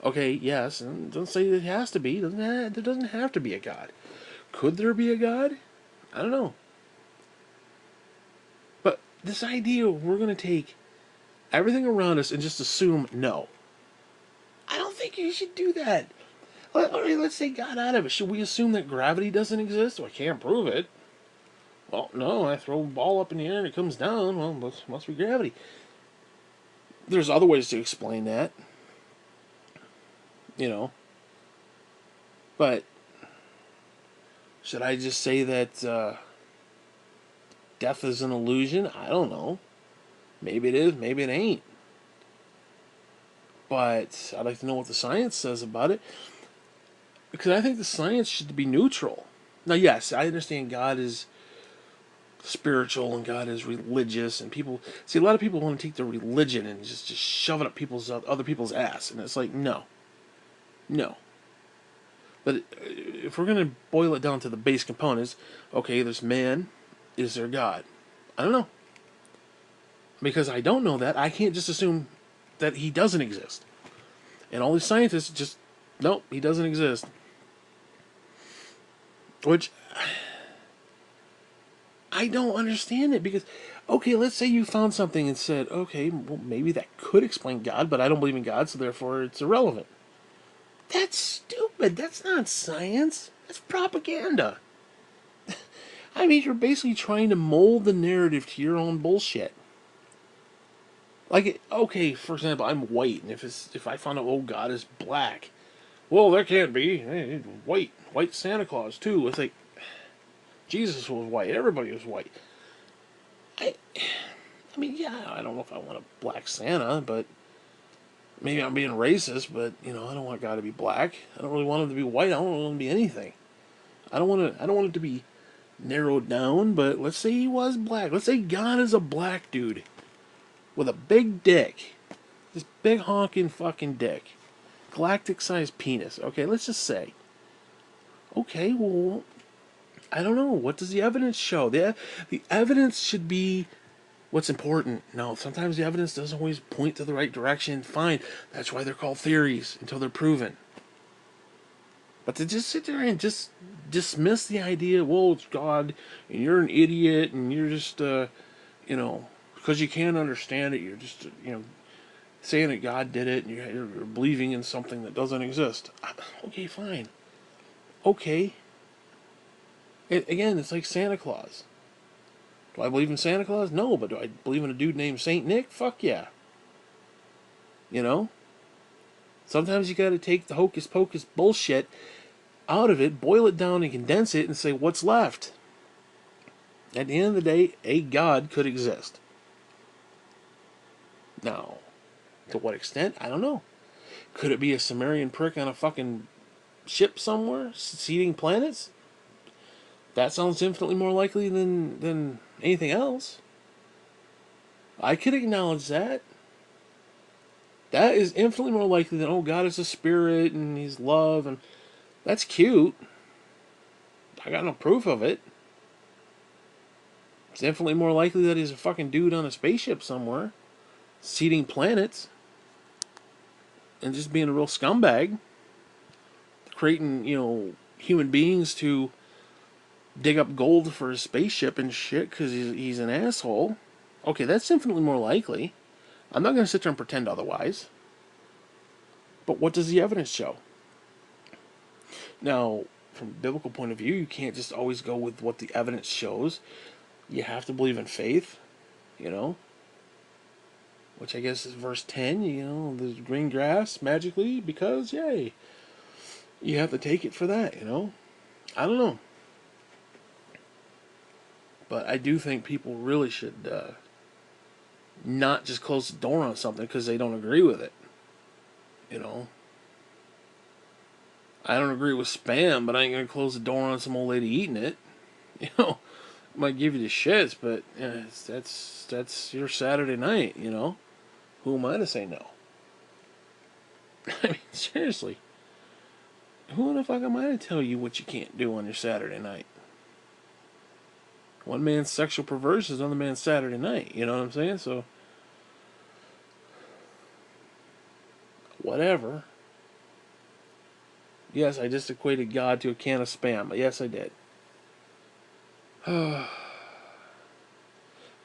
Okay, yes, and don't say it has to be. There doesn't have to be a God. Could there be a God? I don't know. But this idea we're going to take everything around us and just assume no. I don't think you should do that. Let's say God out of it. Should we assume that gravity doesn't exist? Well, I can't prove it. Well, no, I throw a ball up in the air and it comes down. Well, it must be gravity. There's other ways to explain that. But should I just say that death is an illusion? I don't know. Maybe it is, maybe it ain't. But I'd like to know what the science says about it. Because I think the science should be neutral. Now, yes, I understand God is spiritual and God is religious, and people see a lot of people want to take their religion and just shove it up other people's ass, and it's like no. But if we're gonna boil it down to the base components, okay, there's man, is there God? I don't know, because I don't know that. I can't just assume that he doesn't exist, and all these scientists just nope, he doesn't exist. Which I don't understand it because, okay, let's say you found something and said, okay, well, maybe that could explain God, but I don't believe in God, so therefore it's irrelevant. That's stupid. That's not science. That's propaganda. I mean, you're basically trying to mold the narrative to your own bullshit. Like, okay, for example, I'm white, and if I found out, oh, God is black, well, there can't be. Hey, white Santa Claus too. It's like Jesus was white. Everybody was white. I mean, yeah, I don't know if I want a black Santa, but Maybe I'm being racist, but I don't want God to be black. I don't really want him to be white. I don't want him to be anything. I don't want it to be narrowed down. But let's say he was black. Let's say God is a black dude with a big dick, this big honking fucking dick, galactic-sized penis. Okay, let's just say. Okay, well, I don't know. What does the evidence show? The evidence should be what's important. No, sometimes the evidence doesn't always point to the right direction. Fine. That's why they're called theories until they're proven. But to just sit there and just dismiss the idea, well, it's God, and you're an idiot, and you're just, because you can't understand it, you're just, saying that God did it, and you're believing in something that doesn't exist. Okay, fine. Okay. Again, it's like Santa Claus. Do I believe in Santa Claus? No, but do I believe in a dude named Saint Nick? Fuck yeah. You know? Sometimes you gotta take the hocus pocus bullshit out of it, boil it down and condense it and say what's left. At the end of the day, a God could exist. Now, to what extent? I don't know. Could it be a Sumerian prick on a fucking ship somewhere, seeding planets? That sounds infinitely more likely than anything else. I could acknowledge that. That is infinitely more likely than, oh, God is a spirit and he's love, and that's cute. I got no proof of it. It's infinitely more likely that he's a fucking dude on a spaceship somewhere, seeding planets, and just being a real scumbag, creating, human beings to dig up gold for his spaceship and shit because he's an asshole. Okay, that's infinitely more likely. I'm not going to sit there and pretend otherwise. But what does the evidence show? Now, from a biblical point of view, you can't just always go with what the evidence shows. You have to believe in faith, which I guess is verse 10, there's green grass magically because, yay. You have to take it for that, I don't know. But I do think people really should not just close the door on something because they don't agree with it. I don't agree with spam, but I ain't gonna close the door on some old lady eating it. I might give you the shits, but that's your Saturday night. Who am I to say no? I mean, seriously, who the fuck am I to tell you what you can't do on your Saturday night? One man's sexual perversion is another man's Saturday night. You know what I'm saying? So, whatever. Yes, I just equated God to a can of spam. Yes, I did. But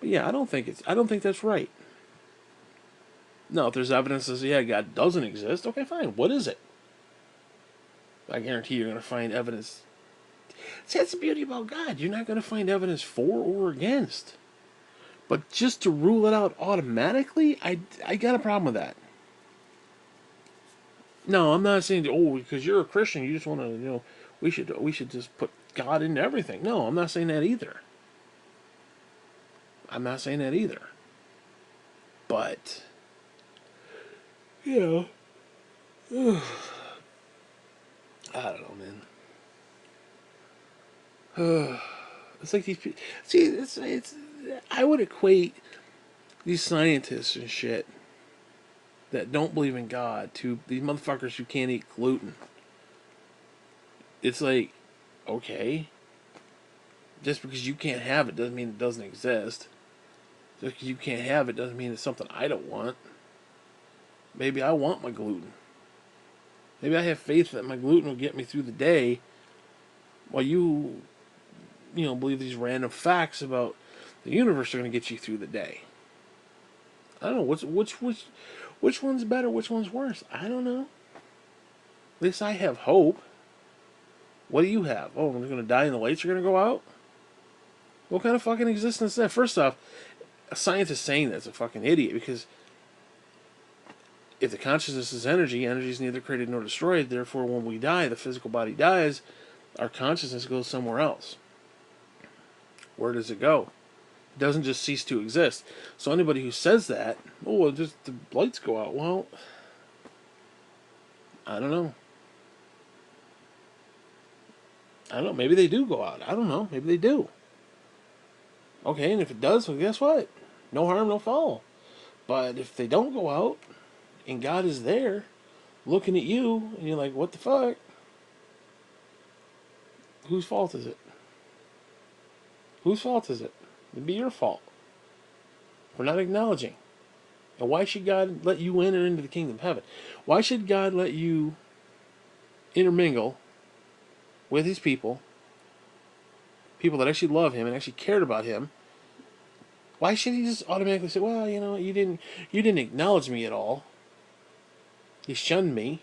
yeah, I don't think that's right. No, if there's evidence that says, yeah, God doesn't exist, okay, fine. What is it? I guarantee you're going to find evidence. See, that's the beauty about God. You're not going to find evidence for or against. But just to rule it out automatically, I got a problem with that. No, I'm not saying, oh, because you're a Christian, you just want to, we should just put God into everything. No, I'm not saying that either. I'm not saying that either. But, you know, I don't know, man. It's like these people. See, it's. I would equate these scientists and shit that don't believe in God to these motherfuckers who can't eat gluten. It's like, okay, just because you can't have it doesn't mean it doesn't exist. Just because you can't have it doesn't mean it's something I don't want. Maybe I want my gluten. Maybe I have faith that my gluten will get me through the day, while you believe these random facts about the universe are going to get you through the day. I don't know which one's better, which one's worse. I don't know. At least I have hope. What do you have? Oh, we're going to die and the lights are going to go out? What kind of fucking existence is that? First off, a scientist saying that's a fucking idiot, because if the consciousness is energy, energy is neither created nor destroyed. Therefore, when we die, the physical body dies, our consciousness goes somewhere else. Where does it go? It doesn't just cease to exist. So anybody who says that, oh, just the lights go out. Well, I don't know. I don't know. Maybe they do go out. I don't know. Maybe they do. Okay, and if it does, well, guess what? No harm, no foul. But if they don't go out and God is there looking at you and you're like, what the fuck? Whose fault is it? Whose fault is it? It'd be your fault for not acknowledging. And why should God let you enter into the kingdom of heaven? Why should God let you intermingle with his people, people that actually love him and actually cared about him? Why should he just automatically say, well, you know, you didn't acknowledge me at all. You shunned me.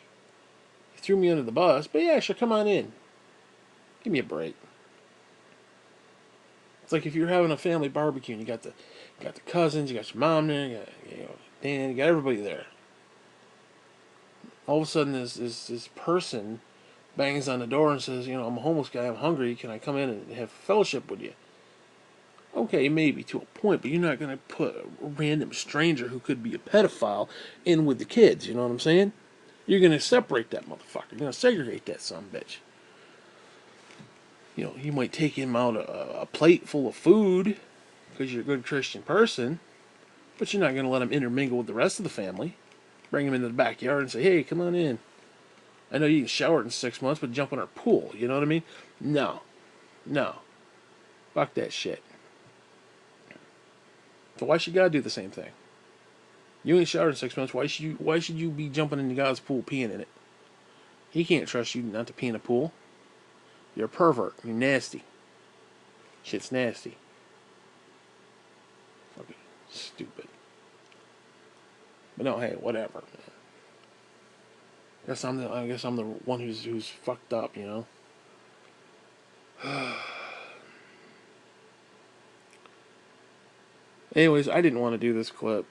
You threw me under the bus. But yeah, sure, come on in. Give me a break. It's like if you're having a family barbecue and you got the cousins, you got your mom there, you got Dan, you got everybody there. All of a sudden, this person bangs on the door and says, I'm a homeless guy, I'm hungry, can I come in and have fellowship with you? Okay, maybe to a point, but you're not going to put a random stranger who could be a pedophile in with the kids, you know what I'm saying? You're going to separate that motherfucker. You're going to segregate that son of a bitch. You might take him out a plate full of food because you're a good Christian person, but you're not going to let him intermingle with the rest of the family. Bring him into the backyard and say, hey, come on in. I know you can shower in 6 months, but jump in our pool. You know what I mean? No. No. Fuck that shit. So why should God do the same thing? You ain't showered in 6 months. Why should you be jumping into God's pool, peeing in it? He can't trust you not to pee in a pool. You're a pervert. You're nasty. Shit's nasty. Fucking stupid. But no, hey, whatever. I guess I'm the one who's fucked up, Anyways, I didn't want to do this clip.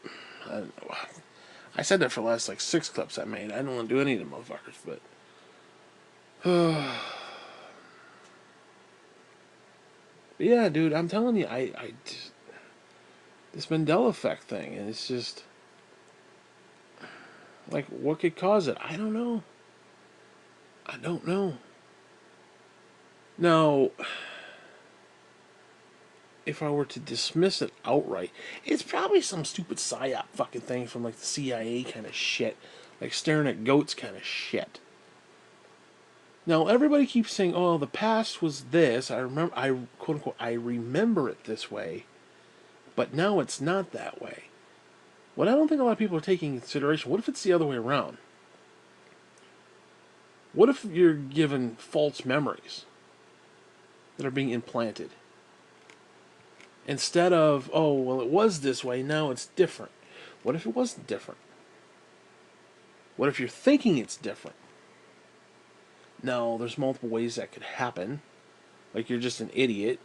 I said that for the last like 6 clips I made. I didn't want to do any of them motherfuckers, but but yeah, dude, I'm telling you, I this Mandela effect thing, and it's just like, what could cause it? I don't know. I don't know. Now, if I were to dismiss it outright, it's probably some stupid psyop fucking thing from like the CIA kind of shit, like staring at goats kind of shit. Now, everybody keeps saying, "Oh, the past was this." I quote unquote, I remember it this way, but now it's not that way. What I don't think a lot of people are taking into consideration, what if it's the other way around? What if you're given false memories that are being implanted? Instead of, oh, well, it was this way, now it's different. What if it wasn't different? What if you're thinking it's different? No, there's multiple ways that could happen. Like you're just an idiot.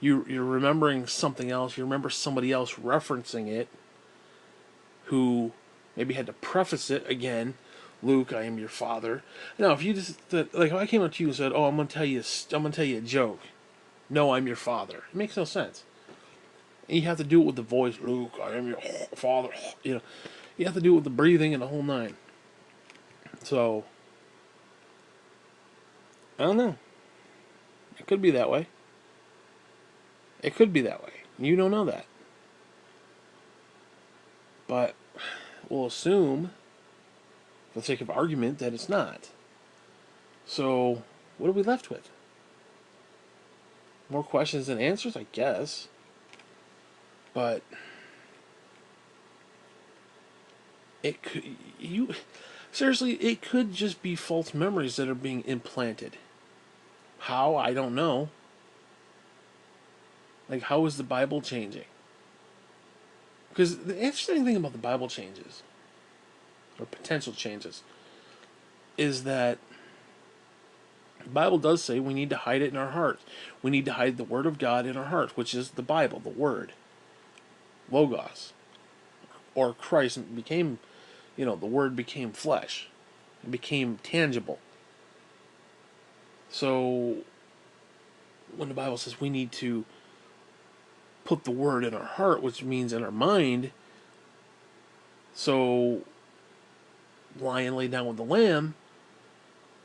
You're remembering something else. You remember somebody else referencing it who maybe had to preface it again. Luke, I am your father. Now, if you just like, if I came up to you and said, "Oh, I'm gonna tell you a joke." No, I'm your father. It makes no sense. And you have to do it with the voice. Luke, I am your father. You have to do it with the breathing and the whole nine. So, I don't know. It could be that way. It could be that way. You don't know that. But we'll assume, for the sake of argument, that it's not. So, what are we left with? More questions than answers, I guess. But it could seriously, it could just be false memories that are being implanted. How? I don't know. Like, how is the Bible changing? Because the interesting thing about the Bible changes, or potential changes, is that the Bible does say we need to hide it in our hearts. We need to hide the Word of God in our hearts, which is the Bible, the Word. Logos. Or Christ became, the Word became flesh. It became tangible. So, when the Bible says we need to put the Word in our heart, which means in our mind, so lion lay down with the lamb.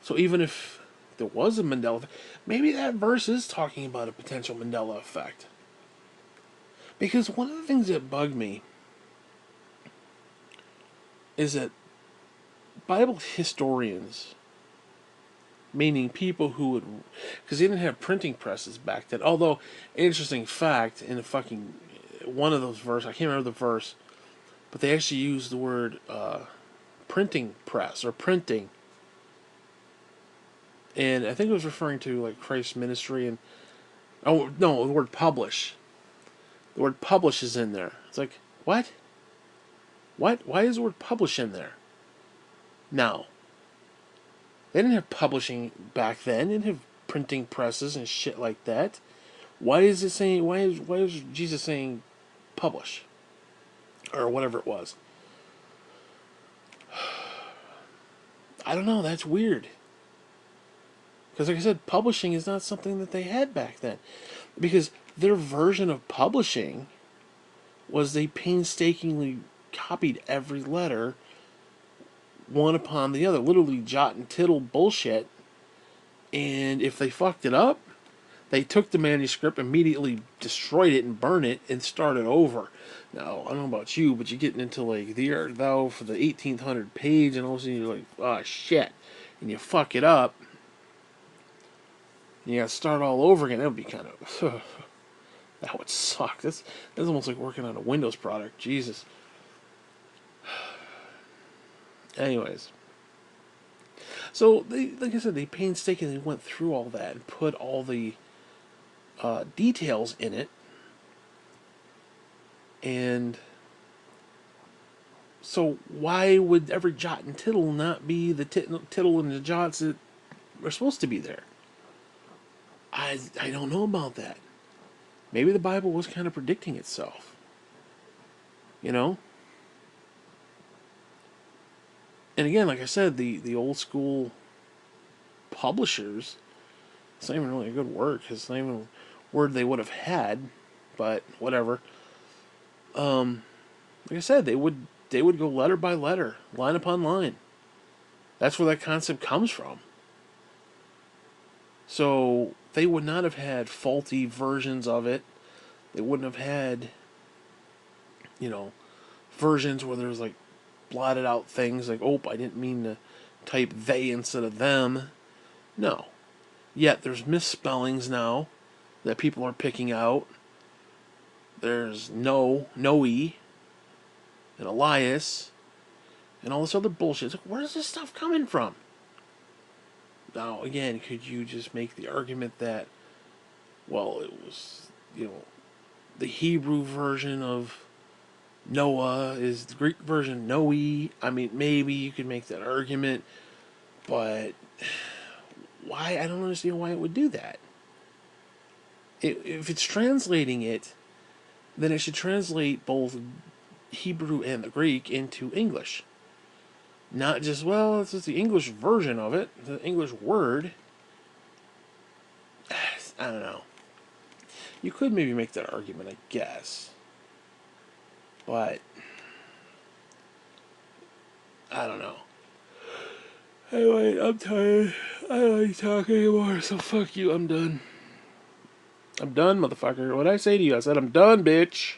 So even if there was a Mandela effect, maybe that verse is talking about a potential Mandela effect. Because one of the things that bugged me is that Bible historians, meaning people who would, because they didn't have printing presses back then. Although, interesting fact, in a fucking one of those verses, I can't remember the verse, but they actually used the word printing press or printing, and I think it was referring to like Christ's ministry and oh no, the word publish. The word publish is in there. It's like what? What? Why is the word publish in there? Now, they didn't have publishing back then. They didn't have printing presses and shit like that. Why is it saying? Why is Jesus saying publish or whatever it was? I don't know. That's weird. Because, like I said, publishing is not something that they had back then. Because their version of publishing was they painstakingly copied every letter one upon the other, literally jot and tittle bullshit. And if they fucked it up, they took the manuscript, immediately destroyed it and burned it, and started over. Now, I don't know about you, but you're getting into like the art thou for the 1800 page, and all of a sudden you're like, oh shit, and you fuck it up, and you gotta start all over again. That would be kind of that would suck. That's almost like working on a Windows product. Jesus. Anyways, so they, like I said, they painstakingly went through all that and put all the details in it, and so why would every jot and tittle not be the tittle and the jots that are supposed to be there? I don't know about that. Maybe the Bible was kind of predicting itself. You know? And again, like I said, the old school publishers, it's not even really a good word, because it's not even a word they would have had, but whatever. Like I said, they would go letter by letter, line upon line. That's where that concept comes from. So they would not have had faulty versions of it. They wouldn't have had, you know, versions where there's like blotted out things like, oh, I didn't mean to type they instead of them. No. Yet there's misspellings now that people are picking out. There's Noe, and Elias, and all this other bullshit. It's like, where's this stuff coming from? Now, again, could you just make the argument that, well, it was, the Hebrew version of Noah is the Greek version Noe? I mean, maybe you could make that argument, but why? I don't understand why it would do that. If it's translating it, then it should translate both Hebrew and the Greek into English. Not just, well, it's just the English version of it, the English word. I don't know. You could maybe make that argument, I guess. But, I don't know. Anyway, I'm tired. I don't like talking anymore, so fuck you, I'm done. I'm done, motherfucker. What'd I say to you? I said I'm done, bitch.